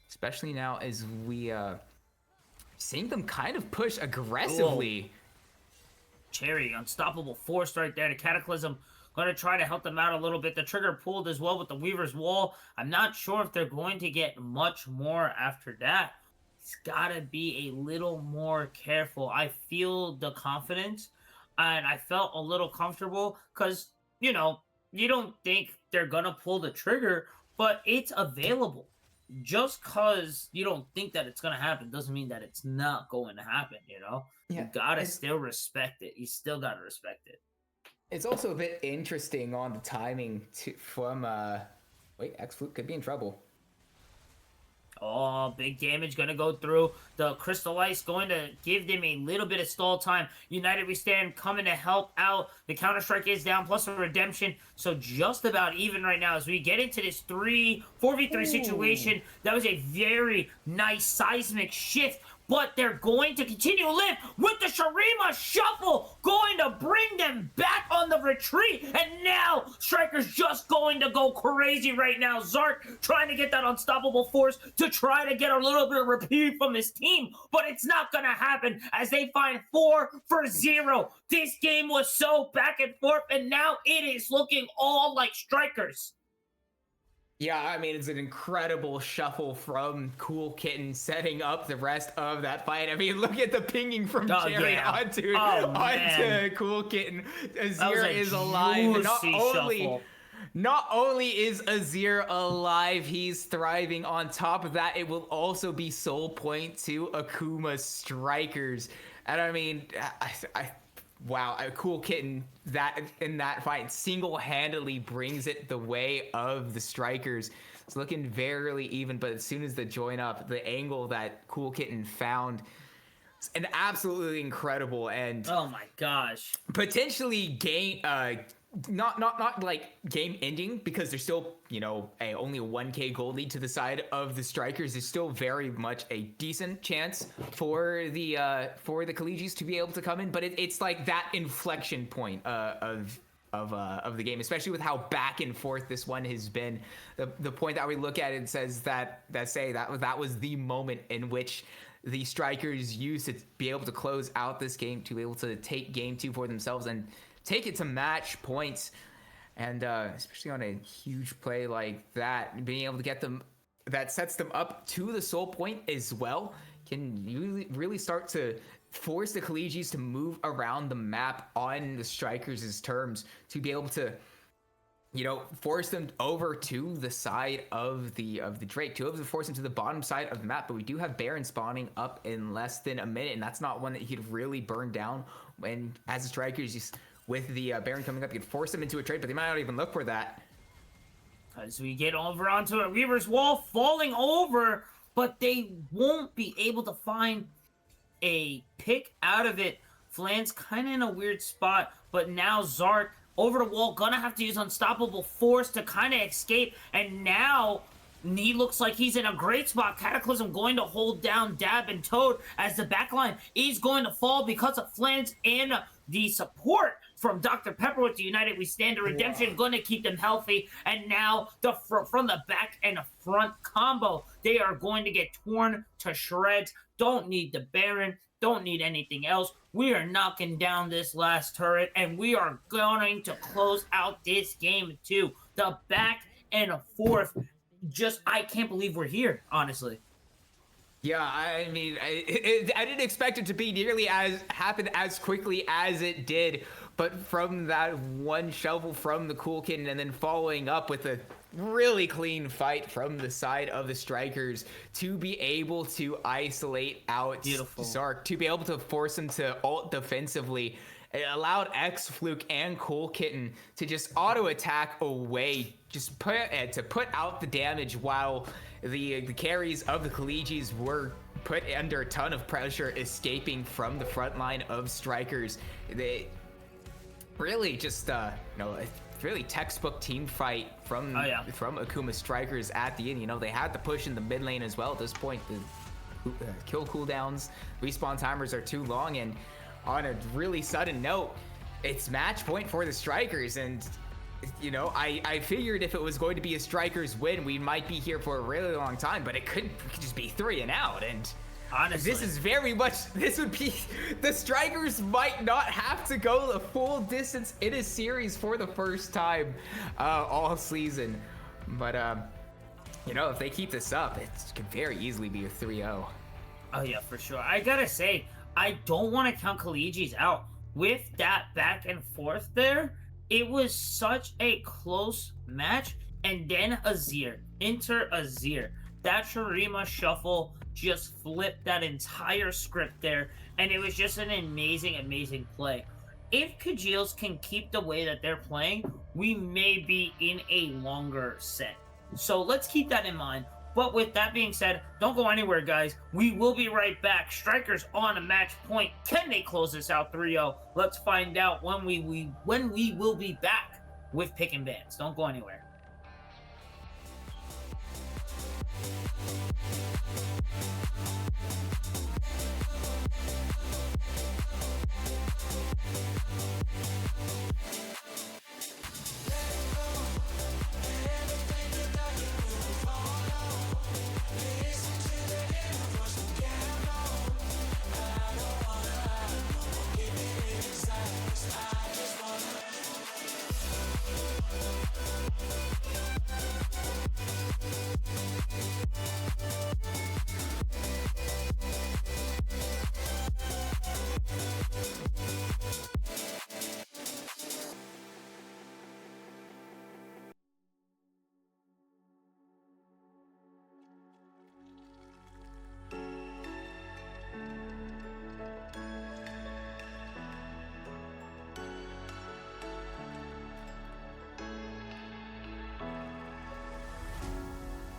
especially now as we seeing them kind of push aggressively. Cool. Cherry, unstoppable force right there. The Cataclysm going to try to help them out a little bit. The trigger pulled as well with the Weaver's Wall. I'm not sure if they're going to get much more after that. It's got to be a little more careful. I feel the confidence, and I felt a little comfortable because, you know, you don't think they're going to pull the trigger, but it's available. Just because you don't think that it's going to happen doesn't mean that it's not going to happen, you know? Yeah, you got to still respect it. You still got to respect it. It's also a bit interesting on the timing from... Wait, X-Flute could be in trouble. Oh, big damage going to go through. The Crystal Ice going to give them a little bit of stall time. United We Stand coming to help out. The Counter-Strike is down, plus a redemption. So just about even right now as we get into this 4v3 situation. That was a very nice seismic shift. But they're going to continue to live with the Shurima Shuffle going to bring them back on the retreat. And now Striker's just going to go crazy right now. Zark trying to get that unstoppable force to try to get a little bit of reprieve from his team. But it's not going to happen as they find 4-0. This game was so back and forth, and now it is looking all like Strikers. Yeah, I mean, it's an incredible shuffle from Cool Kitten setting up the rest of that fight. I mean, look at the pinging from Cherry onto Cool Kitten. Azir is alive. Not only is Azir alive, he's thriving. On top of that, it will also be soul point to Akuma's Strikers. And I mean, wow, Cool Kitten in that fight single-handedly brings it the way of the Strikers. It's looking very even, but as soon as the join up, the angle that Cool Kitten found, it's an absolutely incredible and oh my gosh, potentially not like game ending, because there's still, you know, only a 1k gold lead to the side of the Strikers. There's still very much a decent chance for the Kilijs to be able to come in, but it's like that inflection point of the game, especially with how back and forth this one has been. The point that we look at it says that was the moment in which the Strikers used to be able to close out this game, to be able to take game 2 for themselves and take it to match points. And especially on a huge play like that, being able to get them, that sets them up to the soul point as well, can really start to force the Kilijs to move around the map on the Strikers' terms, to be able to, you know, force them over to the side of the Drake, to be able to force them to the bottom side of the map. But we do have Baron spawning up in less than a minute, and that's not one that he'd really burn down when, as the Strikers, just with the Baron coming up, you could force them into a trade, but they might not even look for that. As we get over onto a Weaver's Wall, falling over, but they won't be able to find a pick out of it. Flan's kind of in a weird spot, but now Zark over the wall, gonna have to use unstoppable force to kind of escape, and now he looks like he's in a great spot. Cataclysm going to hold down Dab and Toad as the backline is going to fall because of Flans and the support from Dr. Pepper with the United We Stand. The redemption going to keep them healthy. And now from the back and the front combo, they are going to get torn to shreds. Don't need the Baron. Don't need anything else. We are knocking down this last turret, and we are going to close out this game too. The back and forth I can't believe we're here, honestly. Yeah, I mean, I didn't expect it to be nearly as happen as quickly as it did, but from that one shovel from the Cool Kitten and then following up with a really clean fight from the side of the Strikers to be able to isolate out Beautiful. Sark, to be able to force him to ult defensively. It allowed X Fluke and Cool Kitten to just auto attack away, just put out the damage while the carries of the Kilijs were put under a ton of pressure, escaping from the front line of Strikers. They really just a really textbook team fight from Akuma Strikers at the end. They had the push in the mid lane as well. At this point, the kill cooldowns, respawn timers are too long, and on a really sudden note, it's match point for the Strikers, and I figured if it was going to be a Strikers win, we might be here for a really long time, but it could just be 3 and out. And honestly, this would be, the Strikers might not have to go the full distance in a series for the first time all season. But if they keep this up, it could very easily be a 3-0. Oh yeah, for sure. I gotta say, I don't want to count Kilijs out. With that back and forth there, it was such a close match. And then Azir, Azir. That Shurima shuffle just flipped that entire script there. And it was just an amazing, amazing play. If Kilijs can keep the way that they're playing, we may be in a longer set. So let's keep that in mind. But with that being said, don't go anywhere, guys. We will be right back. Strikers on a match point. Can they close this out 3-0? Let's find out when we will be back with Pick and Bans. Don't go anywhere.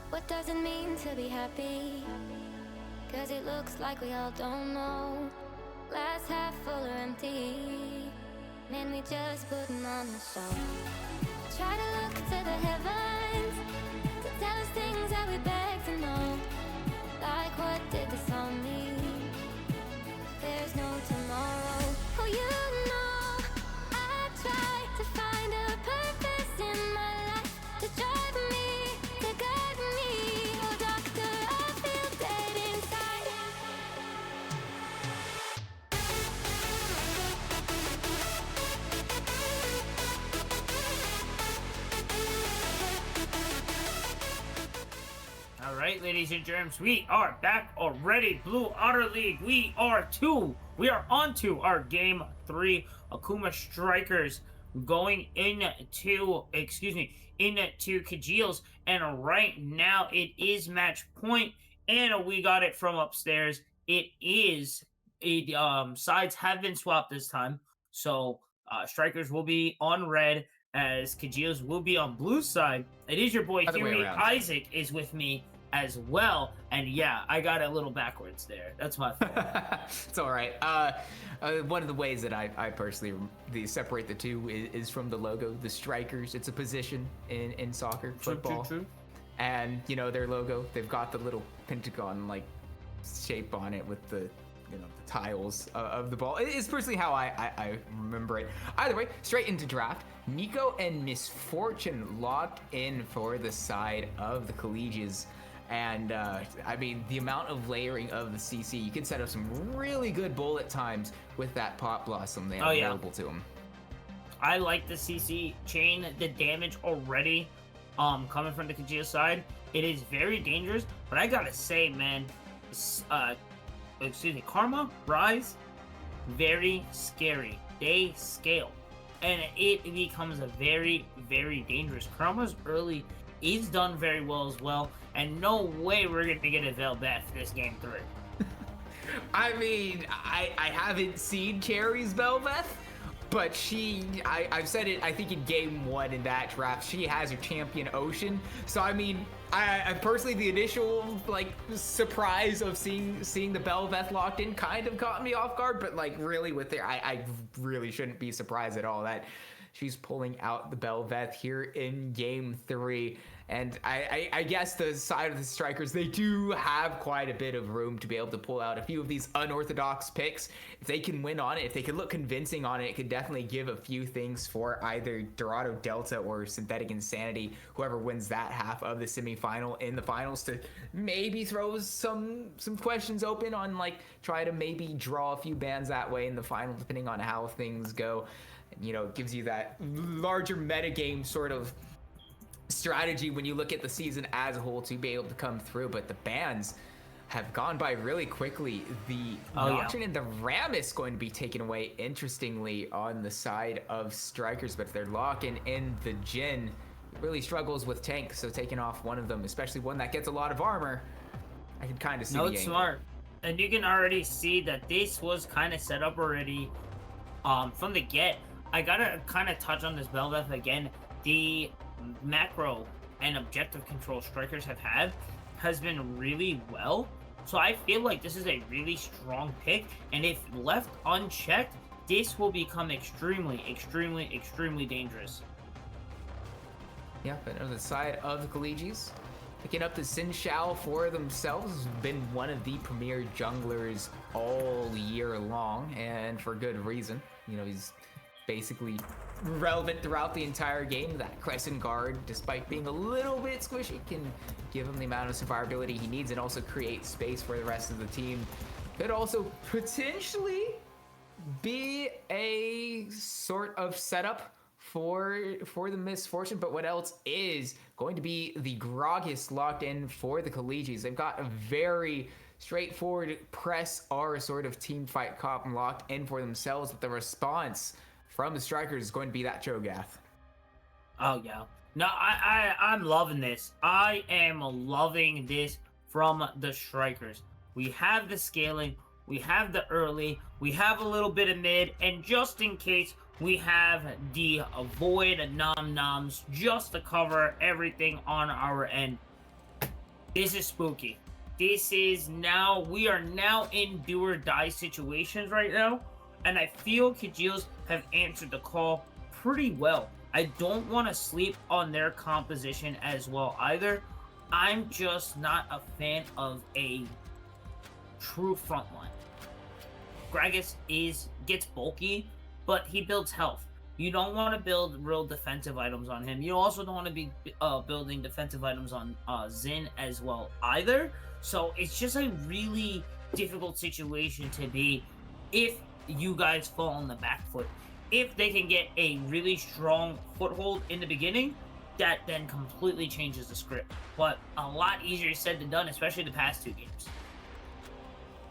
What does it mean to be happy? 'Cause it looks like we all don't know. Glass half full or empty. Man, we just putting on the show. Try to look to the heavens to tell us things that we beg to know. Like, what did this all mean? There's no tomorrow. Oh, I try to find a purpose in my life to drive me, to guide me. Oh, doctor, I feel dead inside. All right, ladies and germs, we are back already. Blue Otter League, we are on to our game 3. Akuma Strikers going into Kilijs, and right now it is match point, and we got it from upstairs. Sides have been swapped this time, so Strikers will be on red as Kilijs will be on blue side. It is your boy Huey. Isaac is with me as well, and yeah, I got it a little backwards there. That's my fault. It's all right. One of the ways that I personally separate the two is from the logo, the Strikers. It's a position in soccer, football. True. And their logo, they've got the little pentagon like shape on it with the the tiles of the ball. It's personally how I remember it. Either way, straight into draft. Nico and Misfortune locked in for the side of the Kilijs. And I mean, the amount of layering of the CC, you can set up some really good bullet times with that Pot Blossom they have available to them. I like the CC chain, the damage already coming from the Kilijs side. It is very dangerous, but I gotta say, man, Karma, Rise, very scary. They scale, and it becomes a very, very dangerous. Karma's early is done very well as well, and no way we're gonna get a Velbeth this game 3. I mean, I haven't seen Cherry's Belveth, but I've said it, I think in game 1 in that draft, she has her champion Ocean. So I mean, I personally, the initial like surprise of seeing the Belveth locked in kind of caught me off guard, but like really with it, I really shouldn't be surprised at all that she's pulling out the Belveth here in game 3. And I guess the side of the strikers, they do have quite a bit of room to be able to pull out a few of these unorthodox picks. If they can win on it, if they can look convincing on it, it could definitely give a few things for either Dorado Delta or Synthetic Insanity, whoever wins that half of the semifinal in the finals, to maybe throw some questions open on like try to maybe draw a few bans that way in the final, depending on how things go. You know, it gives you that larger metagame sort of strategy when you look at the season as a whole to be able to come through. But the bans have gone by really quickly. The Nocturne and the Ram is going to be taken away, interestingly, on the side of strikers, but if they're locking in the Jin, it really struggles with tank, so taking off one of them, especially one that gets a lot of armor, I can kind of see it's smart. And you can already see that this was kind of set up already from the get. I gotta kind of touch on this Belveth again. The macro and objective control strikers have had has been really well. So I feel like this is a really strong pick. And if left unchecked, this will become extremely, extremely, extremely dangerous. Yeah, but on the side of the Kilijs, picking up the Xin Shao for themselves has been one of the premier junglers all year long, and for good reason. You know, he's basically relevant throughout the entire game. That Crescent Guard, despite being a little bit squishy, can give him the amount of survivability he needs and also create space for the rest of the team. Could also potentially be a sort of setup for the Misfortune, but what else is going to be the Gragas locked in for the Kilijs. They've got a very straightforward press R sort of team fight comp locked in for themselves, but the response from the strikers is going to be that Cho'Gath. Oh yeah. No, I'm loving this. I am loving this from the strikers. We have the scaling, we have the early, we have a little bit of mid, and just in case, we have the Void Nom-Noms just to cover everything on our end. This is spooky. This is now, we are now in do or die situations right now, and I feel Kilijs have answered the call pretty well. I don't want to sleep on their composition as well either. I'm just not a fan of a true front line. Gragas gets bulky, but he builds health. You don't want to build real defensive items on him. You also don't want to be building defensive items on Xin as well either. So it's just a really difficult situation to be if you guys fall on the back foot. If they can get a really strong foothold in the beginning, that then completely changes the script. But a lot easier said than done, especially the past 2 games.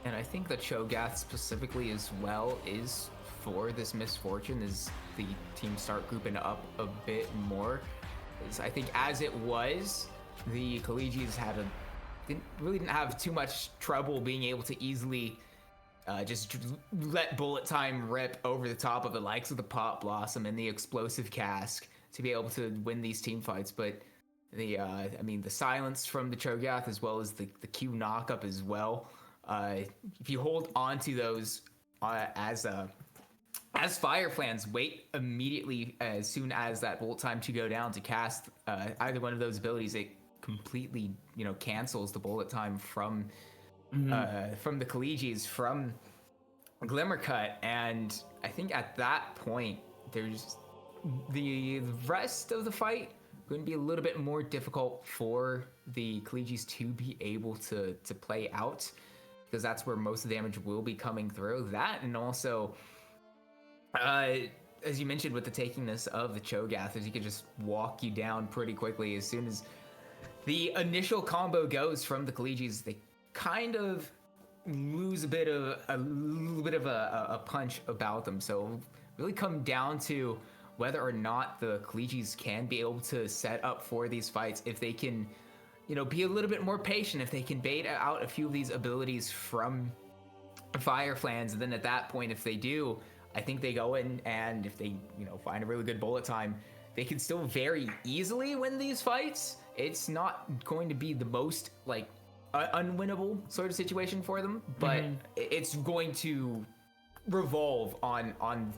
And I think that Cho'Gath specifically as well is for this Misfortune as the team start grouping up a bit more. I think as it was, the Kilijs didn't have too much trouble being able to easily just let Bullet Time rip over the top of the likes of the Pot Blossom and the Explosive Cask to be able to win these team fights. But the silence from the Cho'Gath as well as the Q knockup as well. If you hold on to those as Fire Flans, wait immediately as soon as that Bullet Time to go down to cast either one of those abilities, it completely cancels the Bullet Time from the Kilijs, from Glimmer Cut. And I think at that point there's the rest of the fight going to be a little bit more difficult for the Kilijs to be able to play out, because that's where most of the damage will be coming through. That, and also as you mentioned, with the takingness of the Cho'Gathers, he could just walk you down pretty quickly. As soon as the initial combo goes from the Kilijs, they kind of lose a little bit of a punch about them. So really come down to whether or not the Kilijs can be able to set up for these fights, if they can, be a little bit more patient, if they can bait out a few of these abilities from Fire Flans. And then at that point, if they do, I think they go in, and if they, find a really good bullet time, they can still very easily win these fights. It's not going to be the most unwinnable sort of situation for them, but it's going to revolve on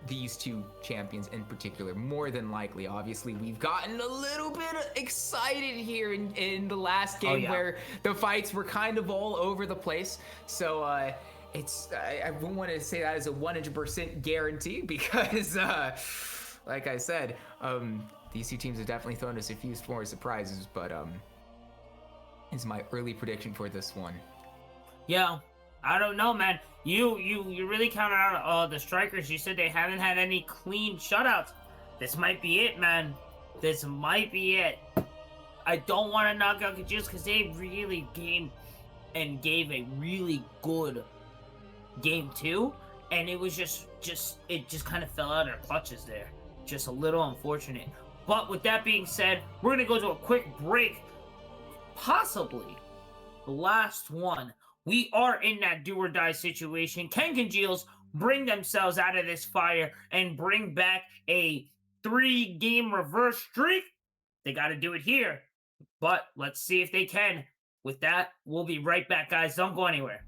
these two champions in particular, more than likely. Obviously, we've gotten a little bit excited here in the last game where the fights were kind of all over the place. So I wouldn't want to say that as a 100% guarantee, because like I said, these two teams have definitely thrown us a few more surprises, but is my early prediction for this one. Yeah, I don't know, man. You really counted out the strikers. You said they haven't had any clean shutouts. This might be it, man. This might be it. I don't want to knock out Kilijs because they really gave a really good game 2, and it was just kind of fell out of their clutches there. Just a little unfortunate. But with that being said, we're gonna go to a quick break. Possibly the last one. We are in that do or die situation. Can Kilijs bring themselves out of this fire and bring back a 3-game reverse streak? They got to do it here. But let's see if they can. With that, we'll be right back, guys. Don't go anywhere.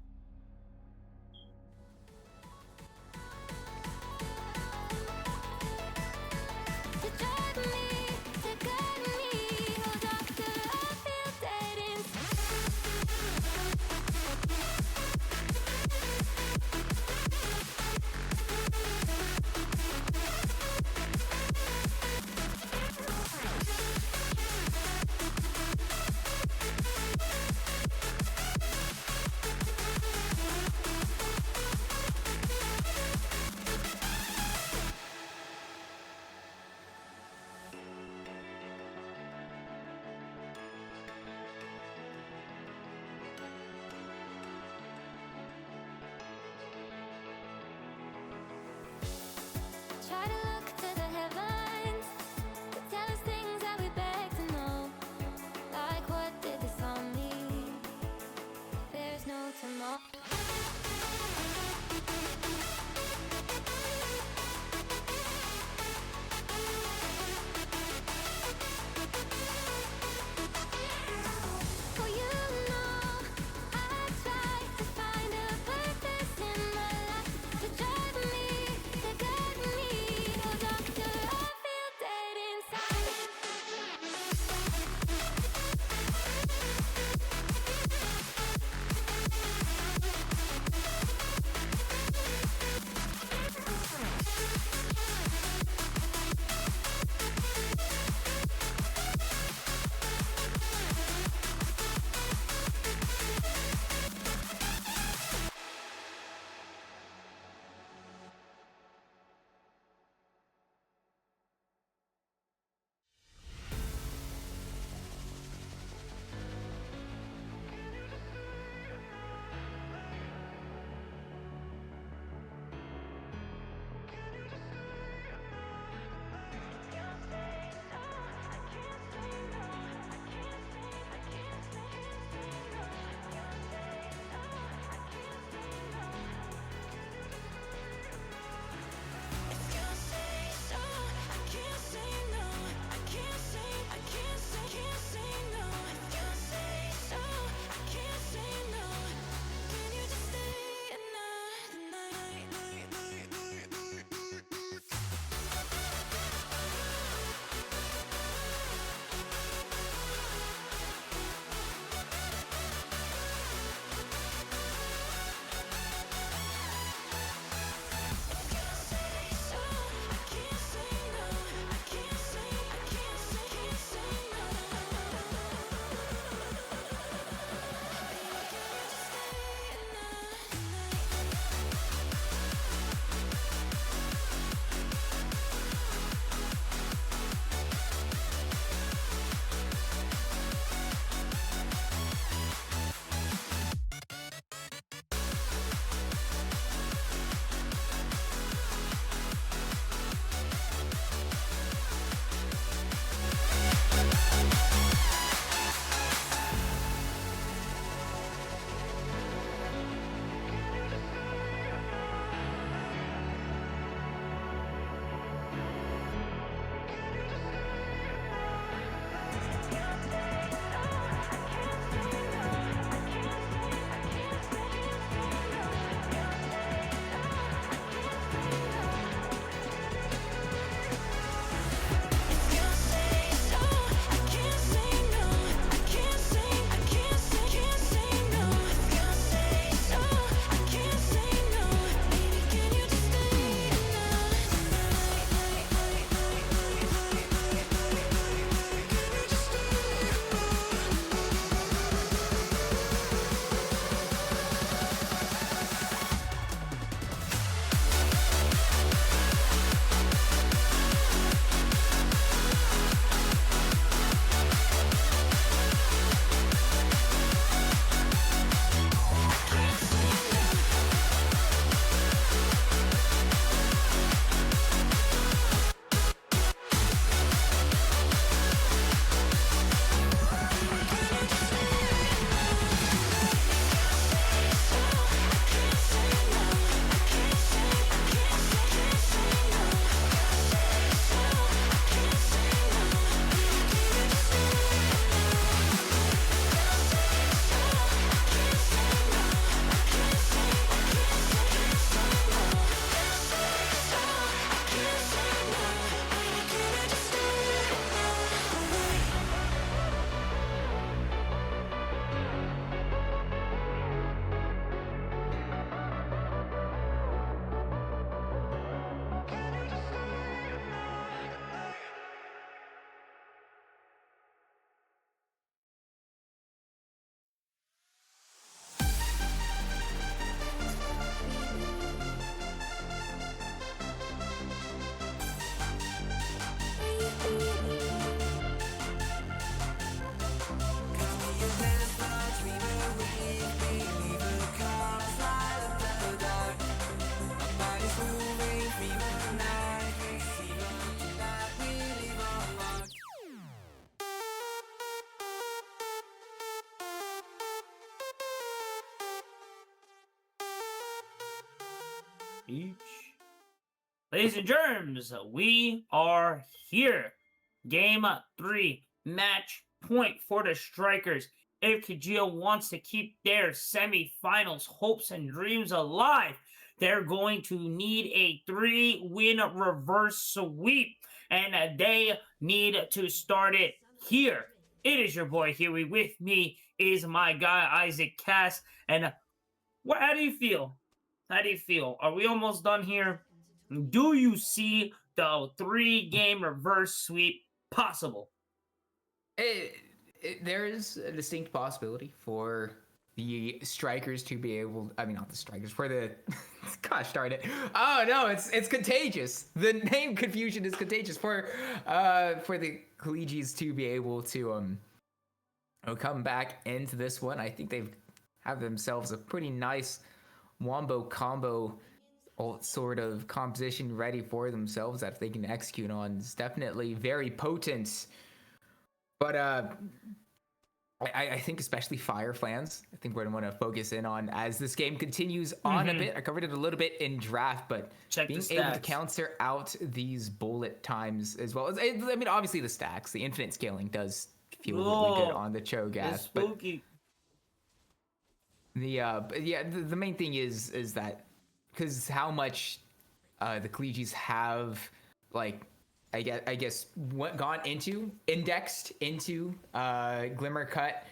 Each. Ladies and germs, we are here. Game 3, match point for the Strikers. If Kilijs wants to keep their semifinals hopes and dreams alive, they're going to need a 3-win reverse sweep, and they need to start it here. It is your boy Huey. With me is my guy Isaac Cass. And how do you feel? How do you feel? Are we almost done here? Do you see the 3-game reverse sweep possible? There is a distinct possibility for the Strikers to be able. I mean, not the Strikers. For the, gosh darn it! Oh no, it's contagious. The name confusion is contagious. For the Kilijs to be able to come back into this one, I think they've have themselves a pretty nice wombo combo sort of composition ready for themselves that they can execute on. It's definitely very potent. But I think especially Fire fans, I think we're going to want to focus in on as this game continues on a bit. I covered it a little bit in draft, but being able to counter out these bullet times as well. I mean, obviously the stacks, the infinite scaling does feel really good on the Cho'Gath. Spooky. The main thing is that because how much the Kilijs have like I guess indexed into Glimmer Cut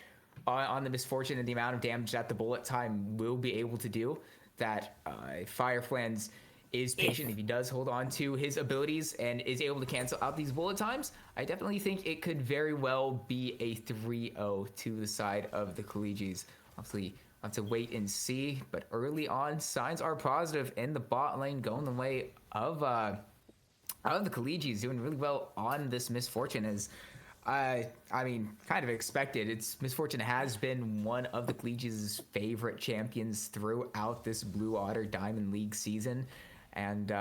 on the misfortune and the amount of damage that the bullet time will be able to do, that Fireflans is patient. If he does hold on to his abilities and is able to cancel out these bullet times, I definitely think it could very well be a 3-0 to the side of the Kilijs. Obviously, we'll have to wait and see, but early on, signs are positive in the bot lane, going the way of the Kilijs, doing really well on this misfortune. As I mean, kind of expected. It's misfortune has been one of the Kilijs' favorite champions throughout this Blue Otter Diamond League season, and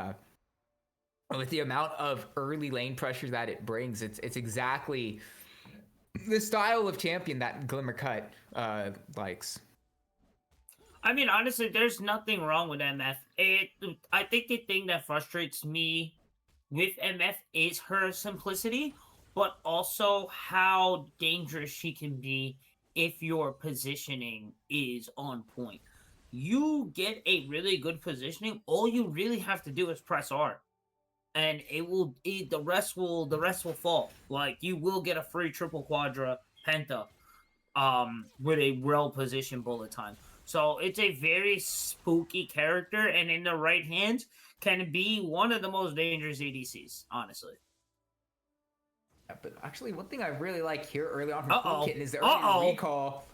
with the amount of early lane pressure that it brings, it's exactly the style of champion that Glimmer Cut likes. I mean, honestly, there's nothing wrong with MF. I think the thing that frustrates me with MF is her simplicity, but also how dangerous she can be if your positioning is on point. You get a really good positioning, all you really have to do is press R. And the rest will fall. Like, you will get a free triple quadra penta with a well-positioned bullet time. So it's a very spooky character, and in the right hands, can be one of the most dangerous ADCs, honestly. Yeah, but actually, one thing I really like here early on from Cool Kitten is the early recall.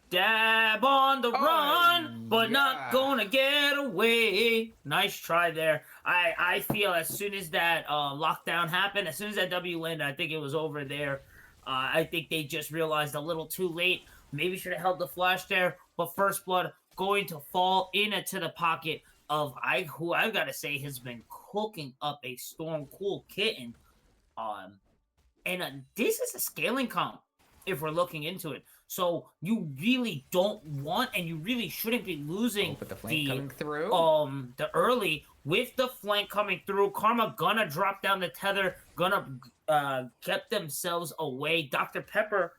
Dab on the run, but not gonna get away. Nice try there. I feel as soon as that lockdown happened, as soon as that W landed, I think it was over there. I think they just realized a little too late. Maybe should have held the flash there, but First Blood going to fall into the pocket of who I've got to say has been cooking up a storm. Cool Kitten. And this is a scaling comp if we're looking into it. So you really don't want, and you really shouldn't be losing the flank coming through. The early with the flank coming through. Karma gonna drop down the tether, gonna get themselves away. Dr. Pepper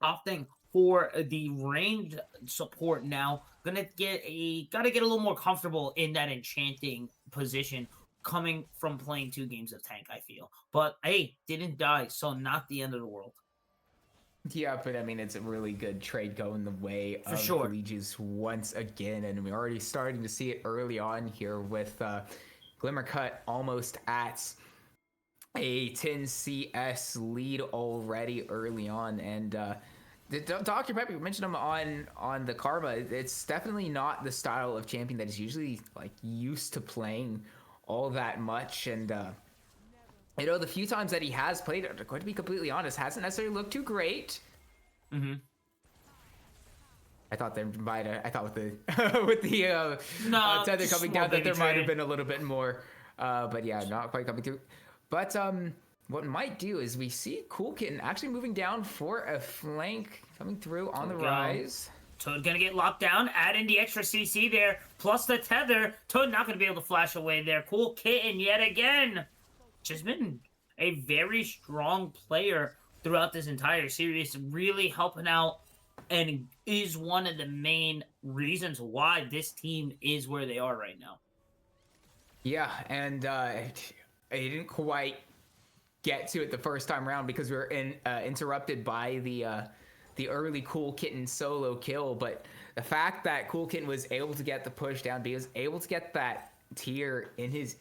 opting for the ranged support now. Gotta get a little more comfortable in that enchanting position coming from playing 2 games of tank, I feel. But hey, didn't die, so not the end of the world. Yeah, but I mean, it's a really good trade going the way of Kilijs once again, and we're already starting to see it early on here with Glimmer Cut almost at a 10 CS lead already early on, and Dr. Pepper, you mentioned him on the Karma. It's definitely not the style of champion that is usually like used to playing all that much, and the few times that he has played it, going to be completely honest, hasn't necessarily looked too great. I thought with the tether coming down that there might have been a little bit more, but yeah, not quite coming through. But what might do is we see Cool Kitten actually moving down for a flank coming through on the rise. Toad gonna get locked down, add in the extra CC there, plus the tether. Toad not gonna be able to flash away there. Cool Kitten yet again. Just been a very strong player throughout this entire series, really helping out and is one of the main reasons why this team is where they are right now. Yeah, and I didn't quite get to it the first time around because we were interrupted by the early Cool Kitten solo kill. But the fact that Cool Kitten was able to get the push down, he was able to get that tier in his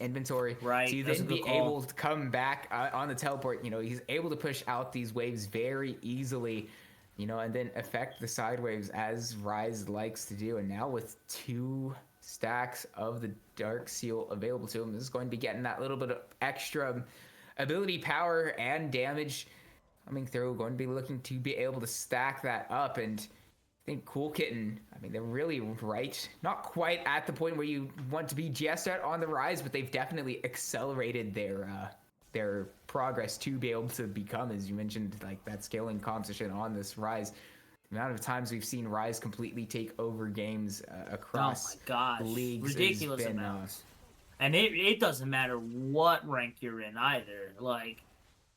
inventory, right? To then be able to come back on the teleport. You know, he's able to push out these waves very easily. You know, and then affect the side waves as Rise likes to do. And now with 2 stacks of the Dark Seal available to him, this is going to be getting that little bit of extra ability power and damage coming through. Going to be looking to be able to stack that up. And I think Cool Kitten, I mean, they're really right. Not quite at the point where you want to be just yet on the rise, but they've definitely accelerated their progress to be able to become, as you mentioned, like that scaling composition on this Rise. The amount of times we've seen Rise completely take over games across leagues, ridiculous amounts. And it doesn't matter what rank you're in either. Like,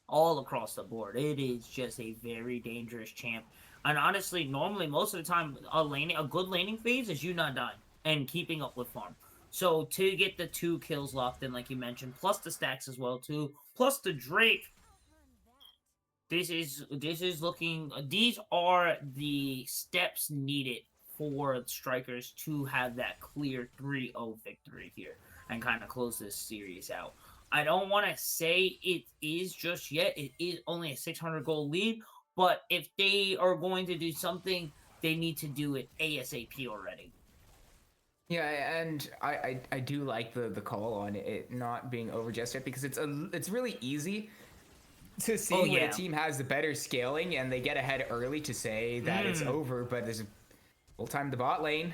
all across the board, it is just a very dangerous champ. And honestly, normally, most of the time, a good laning phase is you not dying and keeping up with farm. So to get the 2 kills locked in, like you mentioned, plus the stacks as well too, plus the Drake, this is looking. These are the steps needed for strikers to have that clear 3-0 victory here and kind of close this series out. I don't want to say it is just yet. It is only a 600 goal lead, but if they are going to do something, they need to do it ASAP already. Yeah, and I do like the call on it not being over just yet, because it's really easy to see when a team has the better scaling and they get ahead early to say that it's over, but there's a full time the bot lane.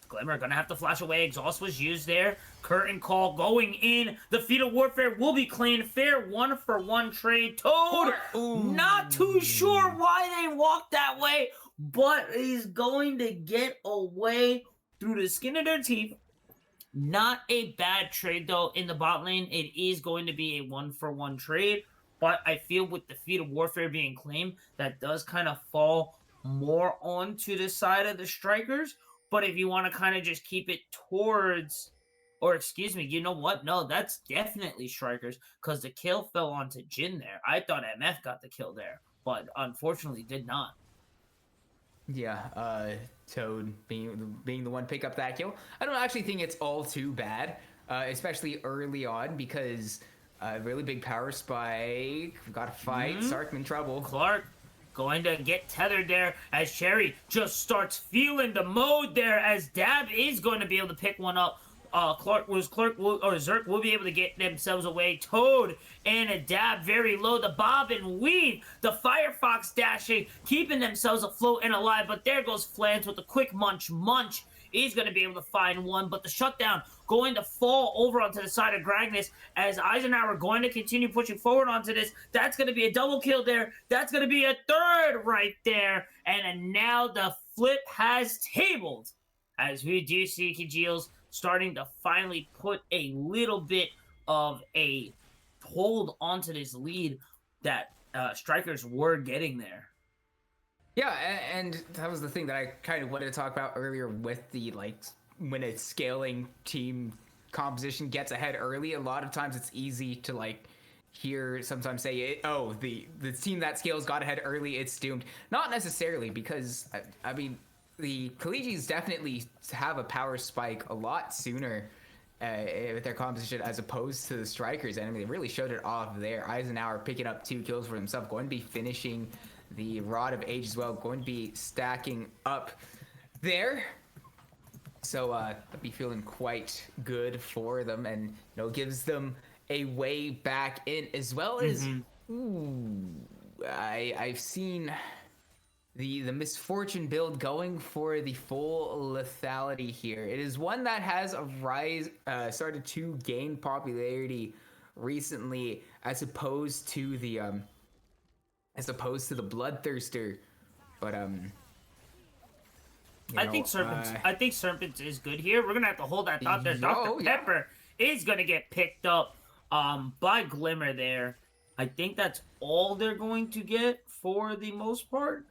Glimmer gonna have to flash away. Exhaust was used there. Curtain call going in. The Fetal Warfare will be claimed. Fair 1-for-1 trade. Toad, not too sure why they walked that way, but he's going to get away through the skin of their teeth. Not a bad trade, though, in the bot lane. It is going to be a 1-for-1 trade, but I feel with the Fetal Warfare being claimed, that does kind of fall more onto the side of the strikers. But if you want to kind of just keep it towards, or excuse me, you know what? No, that's definitely strikers, because the kill fell onto Jin there. I thought MF got the kill there, but unfortunately did not. Yeah, Toad being the one pick up that kill. I don't actually think it's all too bad, especially early on, because really big power spike. We've got to fight. Sark in trouble. Clark going to get tethered there as Cherry just starts feeling the mode there, as Dab is going to be able to pick one up. Zerk will be able to get themselves away. Toad and a Dab very low. The bob and weave. The Firefox dashing, keeping themselves afloat and alive. But there goes Flans with a quick munch. Munch is going to be able to find one, but the shutdown going to fall over onto the side of Gragnus as Eisenhower going to continue pushing forward onto this. That's going to be a double kill there. That's going to be a third right there. And now the flip has tabled as we do see Kilijs starting to finally put a little bit of a hold onto this lead that strikers were getting there. Yeah, and that was the thing that I kind of wanted to talk about earlier with the, like, when a scaling team composition gets ahead early, a lot of times it's easy to, like, hear sometimes say, oh, the team that scales got ahead early, it's doomed. Not necessarily, because, I mean, the Kilijs definitely have a power spike a lot sooner with their composition as opposed to the strikers. And I mean, they really showed it off there. Eisenhower picking up 2 kills for himself, going to be finishing the Rod of Age as well, going to be stacking up there. So I'll be feeling quite good for them, and you know, gives them a way back in, as well as I've seen the Misfortune build going for the full lethality here. It is one that has started to gain popularity recently, as opposed to the Bloodthirster. But I think Serpents is good here. We're gonna have to hold that thought there. Dr. Yeah. Pepper is gonna get picked up by Glimmer there. I think that's all they're going to get for the most part.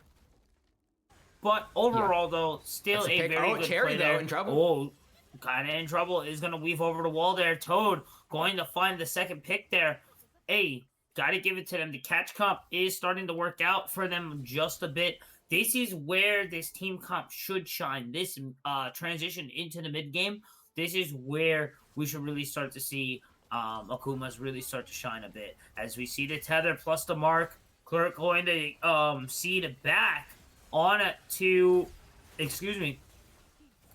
But overall, though, still a very good Cherry play though there. in trouble. Oh, kind of in trouble. Is going to weave over the wall there. Toad going to find the second pick there. Hey, got to give it to them. The catch comp is starting to work out for them just a bit. This is where this team comp should shine. This transition into the mid game. This is where we should really start to see Akuma's really start to shine a bit. As we see the tether plus the mark. Clerk going to seed it back on it to,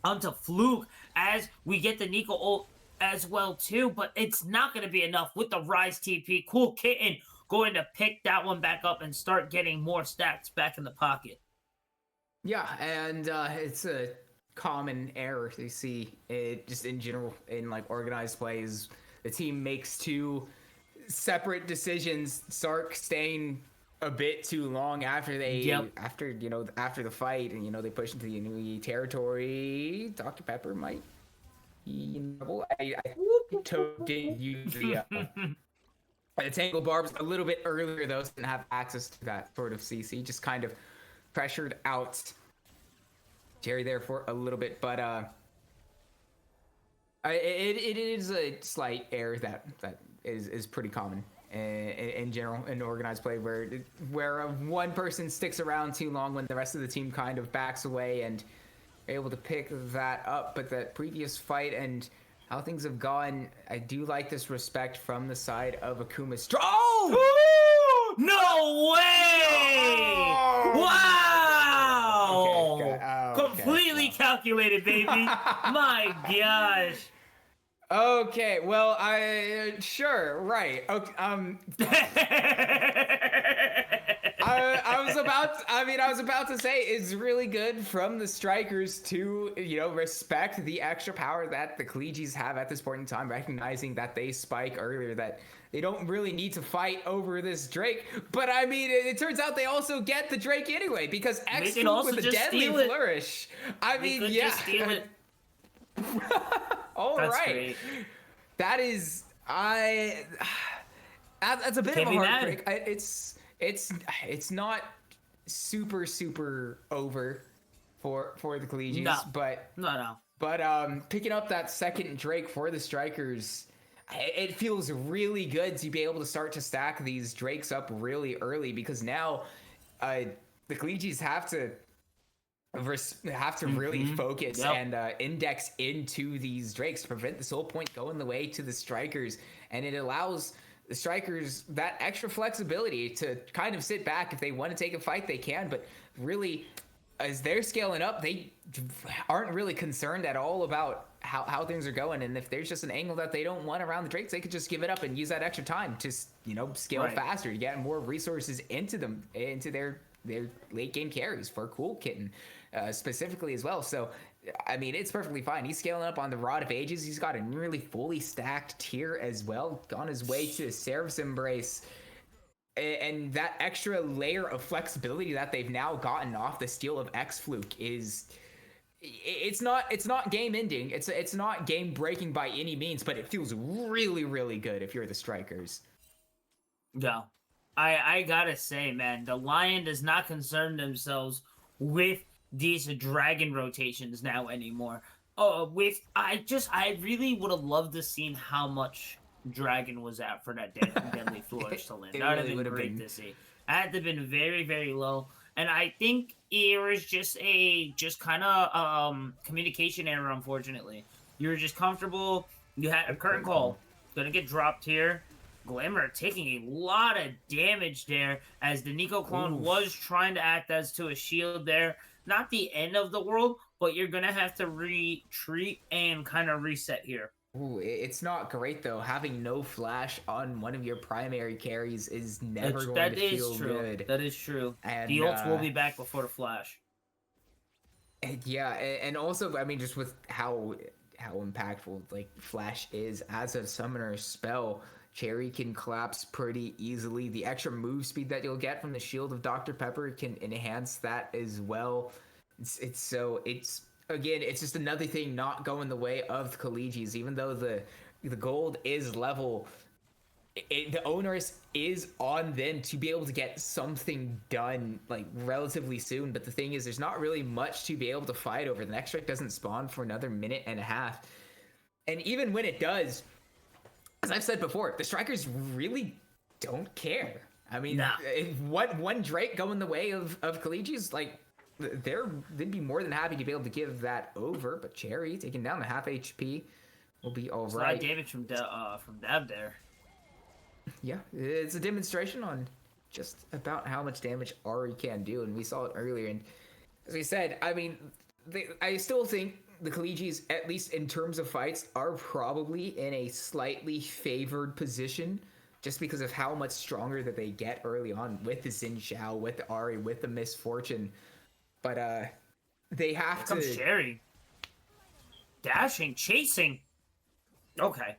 onto Fluke as we get the Nico ult as well too, but it's not going to be enough with the Rise TP. Cool Kitten going to pick that one back up and start getting more stats back in the pocket. Yeah, and it's a common error you see just in general in like organized plays. The team makes two separate decisions. Sark staying a bit too long after they after the fight, and they push into the enemy territory. Dr. Pepper might be in trouble. I Toad did use the tangle barbs a little bit earlier though, so didn't have access to that sort of CC. Just kind of pressured out Jerry there for a little bit, but it is a slight error that is pretty common in general in organized play, where one person sticks around too long when the rest of the team kind of backs away and are able to pick that up. But that previous fight and how things have gone, I do like this respect from the side of Akuma. Oh! No way! Oh! Wow! Okay. Completely calculated, baby. My gosh. Okay, well, sure, right. Okay, I was about to say it's really good from the strikers to, respect the extra power that the Kilijs have at this point in time, recognizing that they spike earlier, that they don't really need to fight over this Drake. But I mean, it turns out they also get the Drake anyway, because X with a deadly flourish. I mean, yeah. Just steal it. All That's right. great. That is that's a bit of a heartbreak. It's not super over for the Kilijs, no. but picking up that second Drake for the strikers, it feels really good to be able to start to stack these Drakes up really early, because now the Kilijs have to really focus and index into these Drakes to prevent this whole point going the way to the strikers, and it allows the strikers that extra flexibility to kind of sit back. If they want to take a fight, they can, but really, as they're scaling up, they aren't really concerned at all about how things are going. And if there's just an angle that they don't want around the Drakes, they could just give it up and use that extra time to scale faster, to get more resources into their late game carries for Cool Kitten specifically as well. So I mean, it's perfectly fine. He's scaling up on the Rod of Ages. He's got a nearly fully stacked tier as well, on his way to Seraph's Embrace. And that extra layer of flexibility that they've now gotten off the Steel of X Fluke it's not game ending. It's not game breaking by any means, but it feels really good if you're the strikers. Yeah. I gotta say, man, the Lion does not concern themselves with these dragon rotations now anymore. I really would have loved to seen how much dragon was at for that deadly flourish to land. That would have been great to see. That would have been very, very low. And I think it was just kind of communication error, unfortunately. You were just comfortable. You had a curtain call. Gonna get dropped here. Glimmer taking a lot of damage there as the Nico clone was trying to act as to a shield there. Not the end of the world, but you're going to have to retreat and kind of reset here. Ooh, it's not great, though. Having no flash on one of your primary carries is never going to feel good. That is true. And, the ults will be back before the flash. Yeah, and also, I mean, just with how impactful like flash is as a summoner spell, Cherry can collapse pretty easily. The extra move speed that you'll get from the Shield of Dr. Pepper can enhance that as well. It's again, it's just another thing not going the way of the Kilijs, even though the gold is level. The onus is on them to be able to get something done like relatively soon. But the thing is, there's not really much to be able to fight over. The next strike doesn't spawn for another minute and a half, and even when it does, as I've said before, the strikers really don't care. I mean, Nah. if one Drake going the way of Kilijs, like they'd be more than happy to be able to give that over. But Cherry taking down the half HP will be all It's a lot right. of damage from Dab there. Yeah, it's a demonstration on just about how much damage Ari can do, and we saw it earlier. And as we said, I mean, I still think the Kilijs, at least in terms of fights, are probably in a slightly favored position just because of how much stronger that they get early on with the Xin Xiao, with the Ari, with the Misfortune. But they have Here to. comes Cherry. Dashing, chasing. Okay.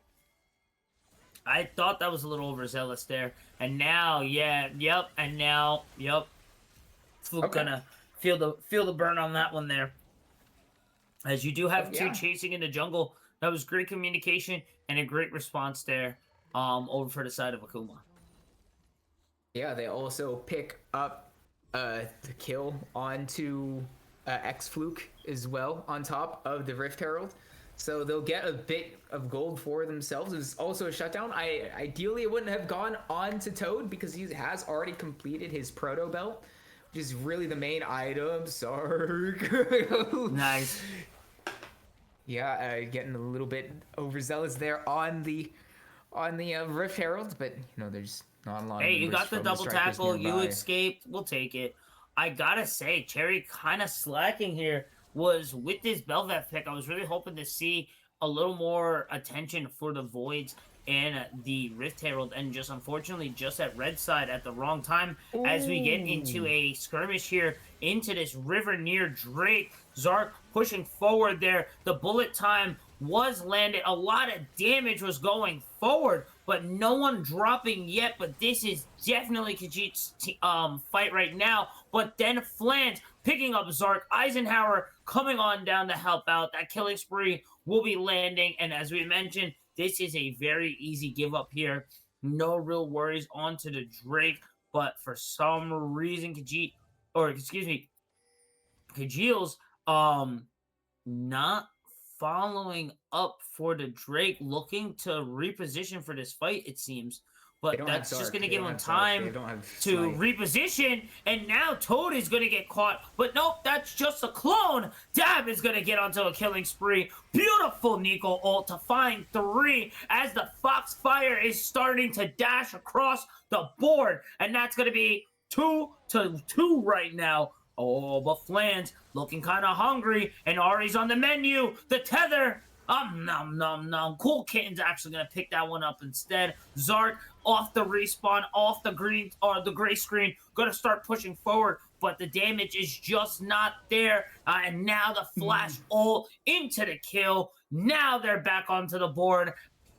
I thought that was a little overzealous there. And now, and now, Fluke Okay. gonna feel the burn on that one there. As you do have two Yeah. chasing in the jungle. That was great communication and a great response there. Over for the side of Akuma. Yeah, they also pick up the kill onto X Fluke as well on top of the Rift Herald. So they'll get a bit of gold for themselves. It's also a shutdown. Ideally it wouldn't have gone on to Toad because he has already completed his proto belt, which is really the main item. Sark. Nice. Yeah, getting a little bit overzealous there on the Rift Herald, but there's not a lot. Hey, of you got the numbers double from strikers tackle. You nearby. escaped. We'll take it. I gotta say, Cherry kind of slacking here was with this Bel'Veth pick. I was really hoping to see a little more attention for the Voids and the Rift Herald, and just unfortunately just at red side at the wrong time as we get into a skirmish here into this river near Drake. Zark pushing forward there. The bullet time was landed. A lot of damage was going forward, but no one dropping yet. But this is definitely Khajiit's fight right now. But then Flange picking up Zark. Eisenhower coming on down to help out. That killing spree will be landing. And as we mentioned, this is a very easy give up here. No real worries onto the Drake. But for some reason, Khajiit's not following up for the Drake, looking to reposition for this fight, it seems. But that's just going to give him time to reposition. And now Toad is going to get caught. But nope, that's just a clone. Dab is going to get onto a killing spree. Beautiful Nico ult to find 3 as the Foxfire is starting to dash across the board. And that's going to be 2-2 right now. Oh, but Flange looking kind of hungry, and Ari's on the menu. The tether. Nom nom nom. Cool Kitten's actually gonna pick that one up instead. Zark off the respawn, off the green or the gray screen, gonna start pushing forward, but the damage is just not there. And now the flash ult into the kill. Now they're back onto the board.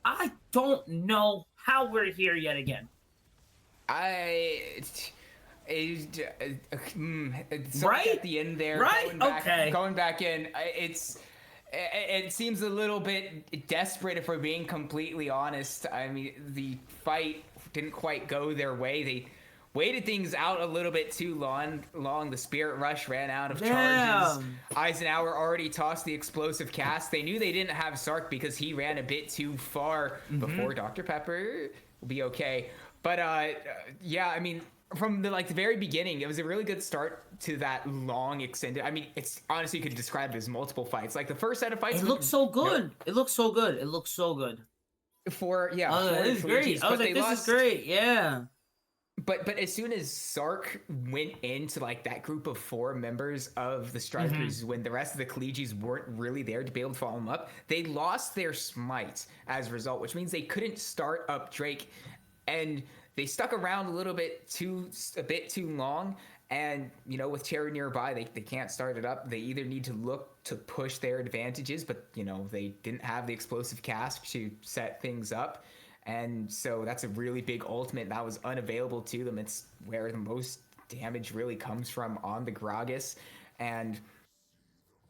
I don't know how we're here yet again. Right at the end there, right? Going back in, it seems a little bit desperate if we're being completely honest. I mean, the fight didn't quite go their way. They waited things out a little bit too long. The Spirit Rush ran out of charges. Eisenhower already tossed the explosive cast. They knew they didn't have Sark because he ran a bit too far before Dr. Pepper will be okay. But yeah, I mean, from the very beginning, it was a really good start to that long extended. I mean, it's honestly, you could describe it as multiple fights. Like the first set of fights, it looks so good. It looks so good. It looks so good. It is great. I was like, this is great. Yeah. But as soon as Sark went into that group of 4 members of the Strikers, when the rest of the Kilijs weren't really there to be able to follow them up, they lost their smite as a result, which means they couldn't start up Drake, and they stuck around a bit too long. And with Cherry nearby, they can't start it up. They either need to look to push their advantages, but they didn't have the explosive cask to set things up. And so that's a really big ultimate that was unavailable to them. It's where the most damage really comes from on the Gragas. And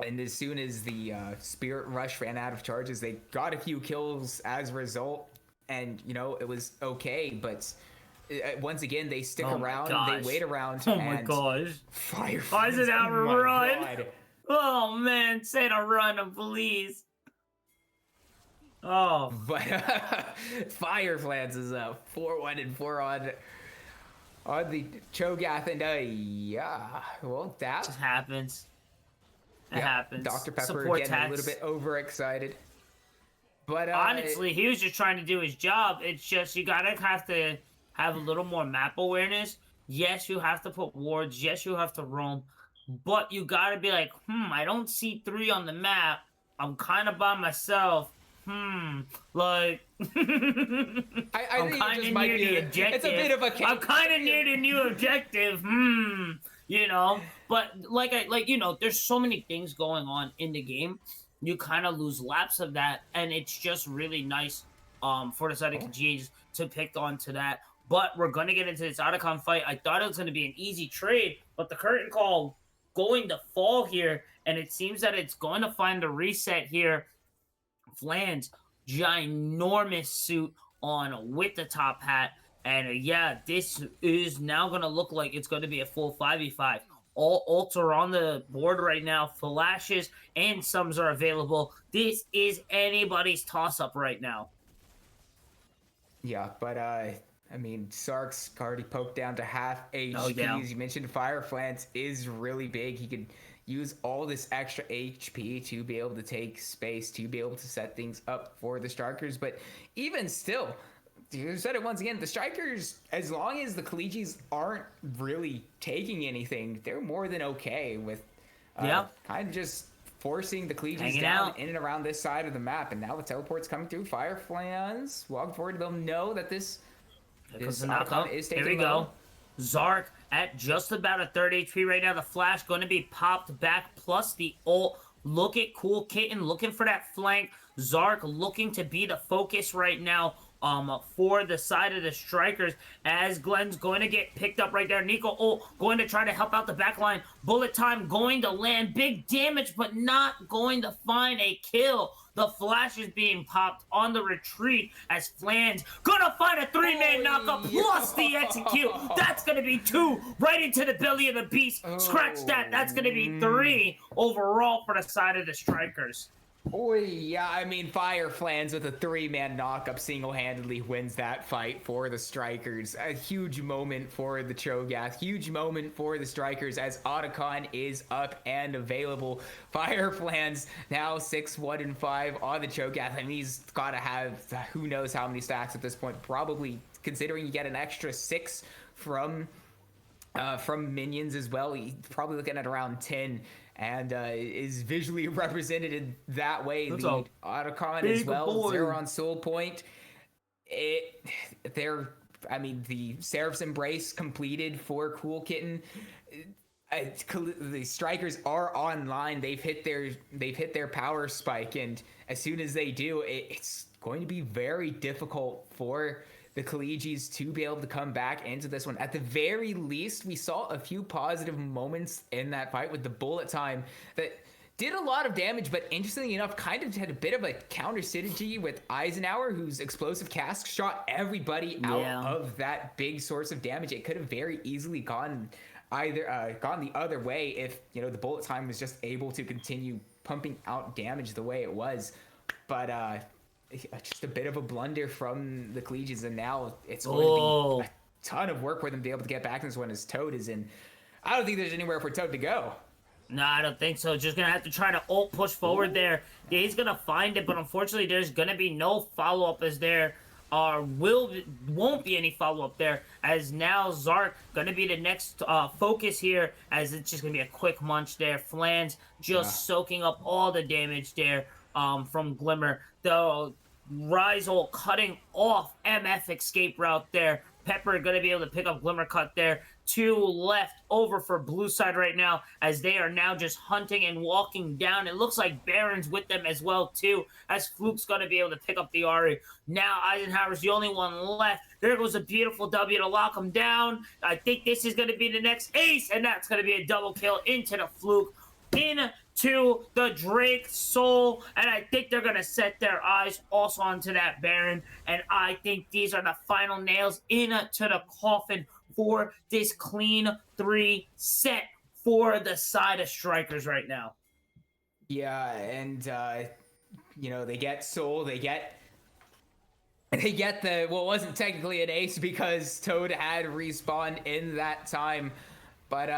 And as soon as the Spirit Rush ran out of charges, they got a few kills as a result. And, you know, it was okay. But once again, they stick around, they wait around. Oh my gosh. Fire. Why is it out oh run? God. Oh man, say to run, please. Oh. But Fire Flans is 4-1 and 4 on the Cho'Gath, and yeah, well, that just happens. It happens. Dr. Pepper Support getting a little bit overexcited. But honestly, he was just trying to do his job. It's just you gotta have to have a little more map awareness. Yes, you have to put wards. Yes, you have to roam. But you gotta be like, I don't see 3 on the map. I'm kind of by myself. Like, I'm kind of near the objective. It's a bit of a I'm kind of near the new objective. You know, but you know, there's so many things going on in the game. You kind of lose laps of that, and it's just really nice for the side of Kilijs to pick onto that. But we're gonna get into this Otacon fight. I thought it was gonna be an easy trade, but the curtain call going to fall here, and it seems that it's going to find a reset here. Flans, ginormous suit on with the top hat, and yeah, this is now going to look like it's going to be a full 5v5. All ults are on the board right now. Flashes and sums are available. This is anybody's toss-up right now. Yeah, but I mean, Sark's already poked down to half HP. Oh, yeah. As you mentioned, Fire Flans is really big. He could use all this extra HP to be able to take space, to be able to set things up for the Strikers. But even still, you said it once again, the Strikers, as long as the Kilijs aren't really taking anything, they're more than okay with kind of just forcing the Kilijs down in and around this side of the map. And now the teleport's coming through. Fire Flans walk forward. They'll know that this Otacon is taking Here we go. Zark at just about a 3rd HP right now. The flash going to be popped back, plus the ult. Look at Cool Kitten looking for that flank. Zark looking to be the focus right now for the side of the Strikers, as Glenn's going to get picked up right there. Nico going to try to help out the back line. Bullet time going to land. Big damage, but not going to find a kill. The flash is being popped on the retreat as Flans gonna find a 3-man knockup plus the execute. That's gonna be 2 right into the belly of the beast. Scratch that. That's gonna be 3 overall for the side of the Strikers. Oh, yeah, I mean, Fire Flans with a 3-man knockup single-handedly wins that fight for the Strikers. A huge moment for the Cho'Gath, huge moment for the Strikers as Otacon is up and available. Fire Flans now 6-1 and 5 on the Cho'Gath, and he's got to have who knows how many stacks at this point. Probably, considering you get an extra 6 from minions as well, he's probably looking at around 10. And is visually represented that way. That's the Otacon as well. 0 on Soul Point. The Seraph's Embrace completed for Cool Kitten. The Strikers are online. They've hit their power spike, and as soon as they do, it's going to be very difficult for the Kilijs to be able to come back into this one. At the very least, we saw a few positive moments in that fight with the bullet time that did a lot of damage, but interestingly enough, kind of had a bit of a counter synergy with Eisenhower, whose explosive cask shot everybody out of that big source of damage. It could have very easily gone the other way if, you know, the bullet time was just able to continue pumping out damage the way it was. But just a bit of a blunder from the Kilijs, and now it's going to be a ton of work for them to be able to get back in this one as Toad is in. I don't think there's anywhere for Toad to go. No, I don't think so. Just gonna have to try to ult push forward there. Yeah, he's gonna find it, but unfortunately there's gonna be no follow-up as there won't be any follow-up there, as now Zark gonna be the next focus here, as it's just gonna be a quick munch there. Flans just soaking up all the damage there from Glimmer. The Rise ult cutting off MF escape route there. Pepper gonna be able to pick up Glimmer cut there. 2 left over for blue side right now, as they are now just hunting and walking down. It looks like Baron's with them as well too, as Fluke's gonna be able to pick up the Ari. Now Eisenhower's the only one left. There goes a beautiful W to lock him down. I think this is gonna be the next ace, and that's gonna be a double kill into the Fluke. Into to the Drake Soul, and I think they're gonna set their eyes also onto that Baron, and I think these are the final nails into the coffin for this clean 3 set for the side of Strikers right now. Yeah, and they get Soul, they get the, well, it wasn't technically an ace because Toad had respawned in that time. But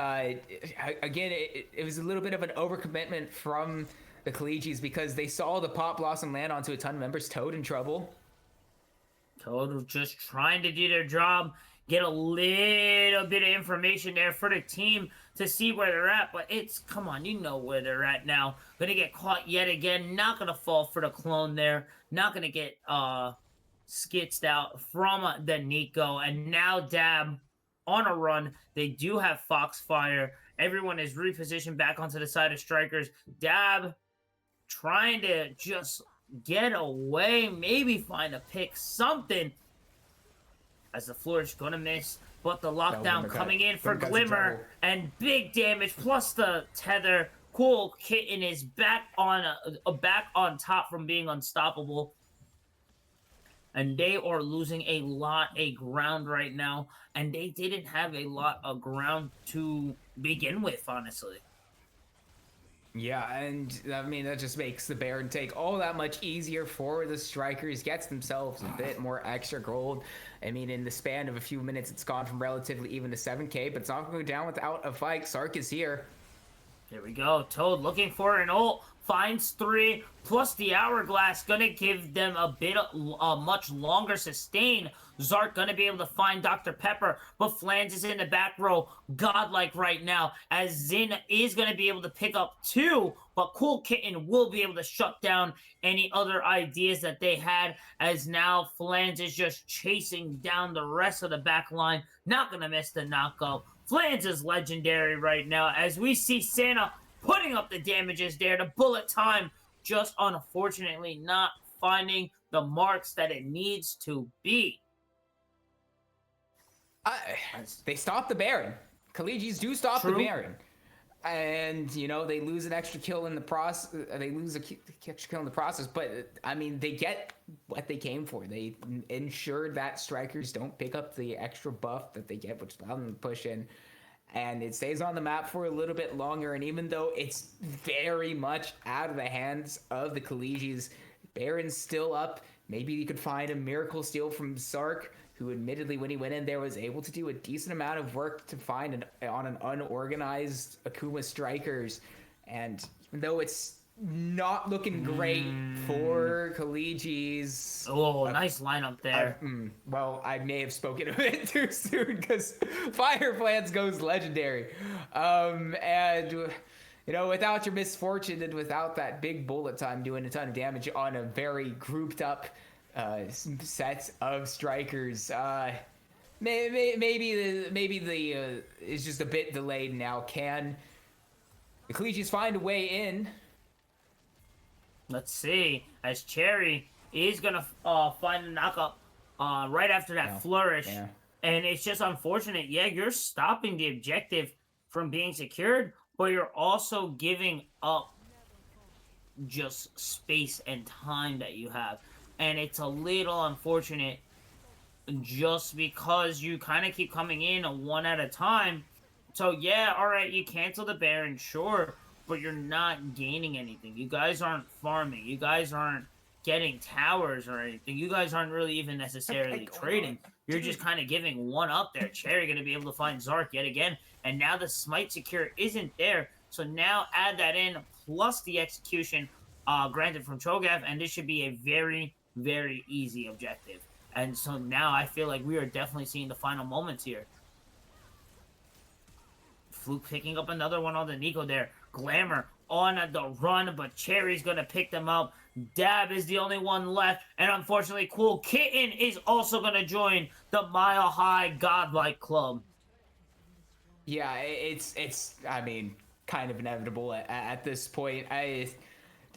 again, it was a little bit of an overcommitment from the Kilijs because they saw the Pop Blossom land onto a ton of members. Toad in trouble. Toad was just trying to do their job, get a little bit of information there for the team to see where they're at. But come on, you know where they're at now. Gonna get caught yet again. Not gonna fall for the clone there. Not gonna get skitzed out from the Nico. And now Dab on a run. They do have Foxfire. Everyone is repositioned back onto the side of Strikers. Dab trying to just get away, maybe find a pick, something. As the Flourish gonna miss, but the lockdown coming in for Glimmer and big damage plus the tether. Cool Kitten is back on top from being unstoppable. And they are losing a lot of ground right now, and they didn't have a lot of ground to begin with, honestly. Yeah, and I mean, that just makes the Baron take all that much easier for the Strikers, gets themselves a bit more extra gold. I mean, in the span of a few minutes, it's gone from relatively even to 7k, but it's not going down without a fight. Sark is here. Here we go. Toad looking for an ult. Finds 3, plus the Hourglass, gonna give them a bit of much longer sustain. Zark gonna be able to find Dr. Pepper, but Flans is in the back row, godlike right now, as Zin is gonna be able to pick up 2, but Cool Kitten will be able to shut down any other ideas that they had, as now Flans is just chasing down the rest of the back line, not gonna miss the knockout. Flans is legendary right now, as we see Santa putting up the damages there. The bullet time just unfortunately not finding the marks that it needs to be. They stop the Baron. Kilijs do stop True. the Baron. And, they lose an extra kill in the process. They lose an extra kill in the process. But, I mean, they get what they came for. They ensure that Strikers don't pick up the extra buff that they get, which allows them to push in. And it stays on the map for a little bit longer. And even though it's very much out of the hands of the Kilijs, Baron's still up. Maybe you could find a miracle steal from Sark, who admittedly, when he went in there, was able to do a decent amount of work to find on an unorganized Akuma Strikers. And even though it's not looking great for Kilijs. Oh, nice lineup there. Well, I may have spoken a bit too soon because Fire Plants goes legendary. And, without your misfortune and without that big bullet time doing a ton of damage on a very grouped up set of Strikers, maybe the is just a bit delayed now. Can the Kilijs find a way in? Let's see, as Cherry is gonna find a knockup right after that flourish, and it's just unfortunate. Yeah, you're stopping the objective from being secured, but you're also giving up just space and time that you have, and it's a little unfortunate just because you kind of keep coming in one at a time. So yeah, all right, you cancel the Baron, sure, but you're not gaining anything. You guys aren't farming. You guys aren't getting towers or anything. You guys aren't really even necessarily trading. You're just kind of giving one up there. Cherry going to be able to find Zark yet again. And now the Smite Secure isn't there. So now add that in, plus the execution granted from Cho'Gath, and this should be a very, very easy objective. And so now I feel like we are definitely seeing the final moments here. Fluke picking up another one on the Nico there. Glamour on the run, but Cherry's gonna pick them up. Dab is the only one left, and unfortunately, Cool Kitten is also gonna join the Mile High Godlike Club. Yeah, it's I mean, kind of inevitable at this point.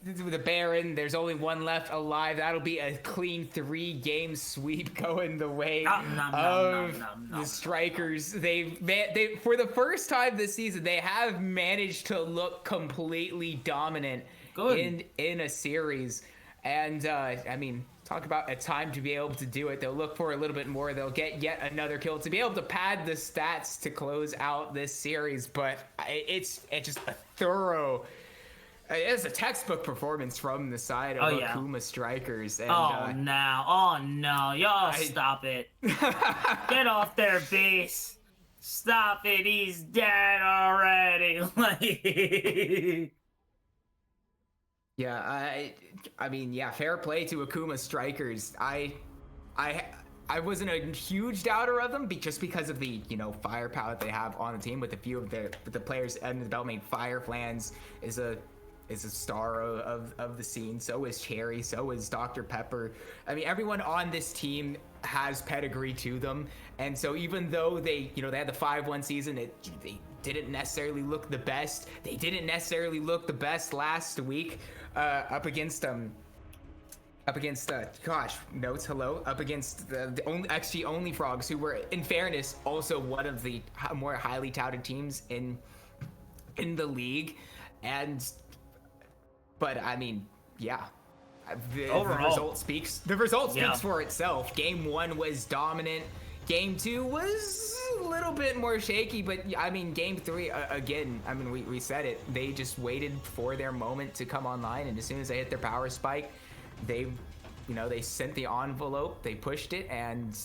the Baron. There's only one left alive. That'll be a clean 3-game sweep going the way of the Strikers. They for the first time this season, they have managed to look completely dominant in a series. And I mean, talk about a time to be able to do it. They'll look for a little bit more. They'll get yet another kill to be able to pad the stats to close out this series. But it's just a thorough. It's a textbook performance from the side of Akuma Strikers. And, oh no, y'all stop it. Get off their base. Stop it, he's dead already. Yeah, I mean, yeah, fair play to Akuma Strikers. I wasn't a huge doubter of them just because of the, firepower that they have on the team with a few of the players in the belt. Fireflans is a star of the scene. So is Cherry. So is Dr. Pepper. I mean, everyone on this team has pedigree to them. And so even though they had the 5-1 season, they didn't necessarily look the best. They didn't necessarily look the best last week up against the XG only Frogs, who were, in fairness, also one of the more highly touted teams in the league. But I mean, yeah, the result speaks for itself. Game 1 was dominant. Game 2 was a little bit more shaky, but I mean, Game 3 again. I mean, we said it. They just waited for their moment to come online, and as soon as they hit their power spike, they sent the envelope. They pushed it, and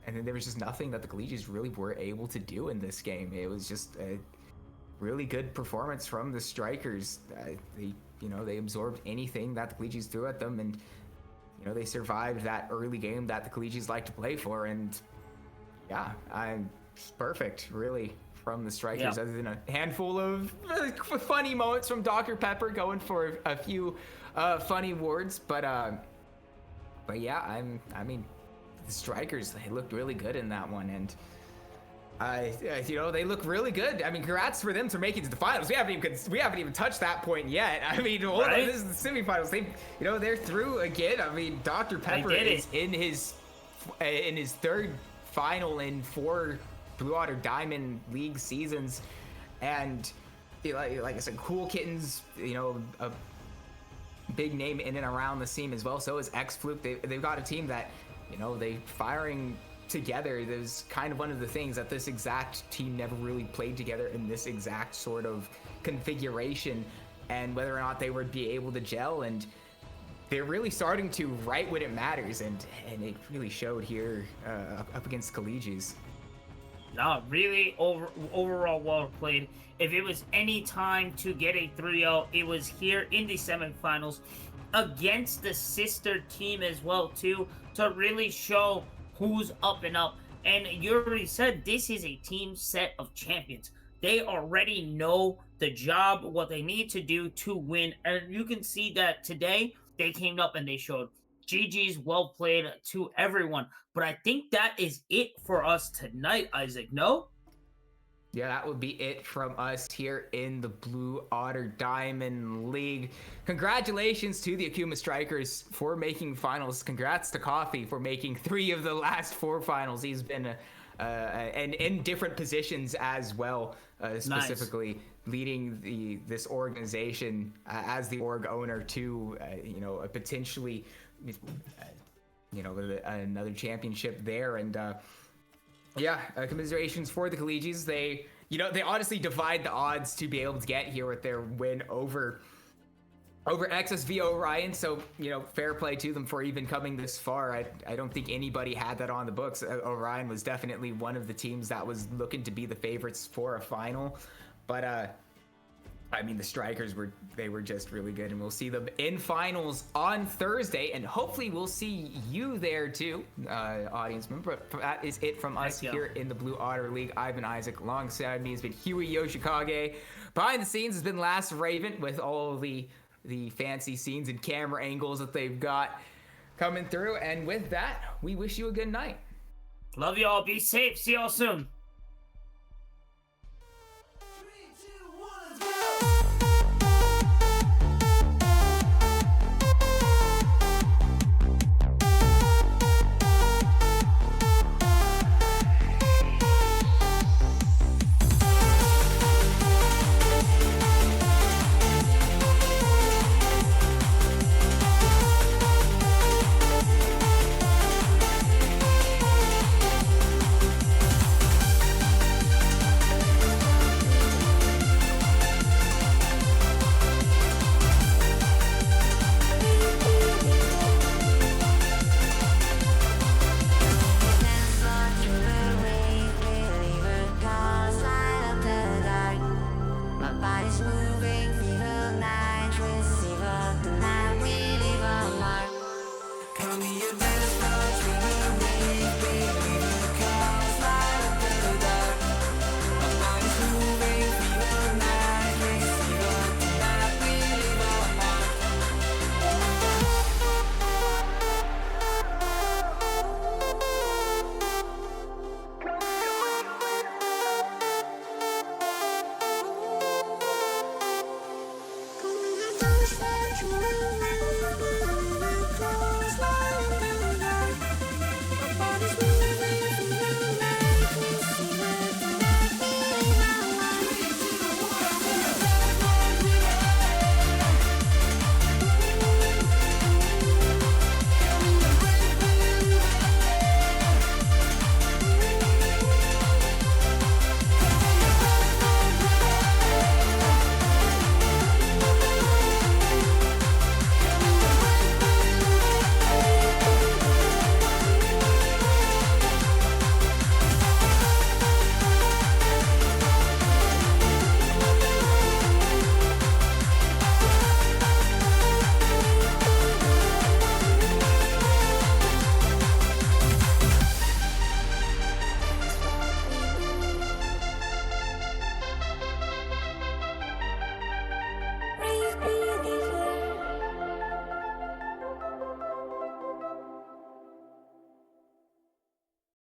then there was just nothing that the Kilijs really were able to do in this game. It was just a really good performance from the Strikers. They absorbed anything that the Kilijs threw at them, and they survived that early game that the Kilijs like to play for. And yeah, I'm perfect, really, from the Strikers, other than a handful of funny moments from Dr. Pepper going for a few funny words. But yeah, I mean, the Strikers, they looked really good in that one, and they look really good. I mean, congrats for them for making it to the finals. We haven't even touched that point yet. I mean, this is the semifinals. They're through again. I mean, Dr. Pepper is in his third final in 4 Blue Water Diamond League seasons, and like I said, Cool Kittens, a big name in and around the scene as well. So is X Fluke. They've got a team that they firing together. There's kind of one of the things that this exact team never really played together in this exact sort of configuration, and whether or not they would be able to gel, and they're really starting to right when it matters, and it really showed here up against Kilijs. No, really overall well played. If it was any time to get a 3-0, it was here in the semifinals against the sister team as well too, to really show who's up and up. And you already said this is a team set of champions. They already know the job, what they need to do to win, and you can see that today they came up and they showed. GG's, well played to everyone. But I think that is it for us tonight, Isaac, no? Yeah, that would be it from us here in the Blue Otter Diamond League. Congratulations to the Akuma Strikers for making finals. Congrats to Coffee for making 3 of the last 4 finals. He's been and in different positions as well, specifically leading this organization as the org owner to a potentially another championship there. And commiserations for the Kilijs. They honestly divide the odds to be able to get here with their win over XSV Orion. So, fair play to them for even coming this far. I don't think anybody had that on the books. Orion was definitely one of the teams that was looking to be the favorites for a final. But, the Strikers were just really good, and we'll see them in finals on Thursday, and hopefully we'll see you there too, audience member. But that is it from us here in the Blue Otter League. I've been Isaac. Alongside me has been Huey Yoshikage. Behind the scenes has been Last Raven with all the fancy scenes and camera angles that they've got coming through. And with that, we wish you a good night. Love y'all. Be safe. See y'all soon.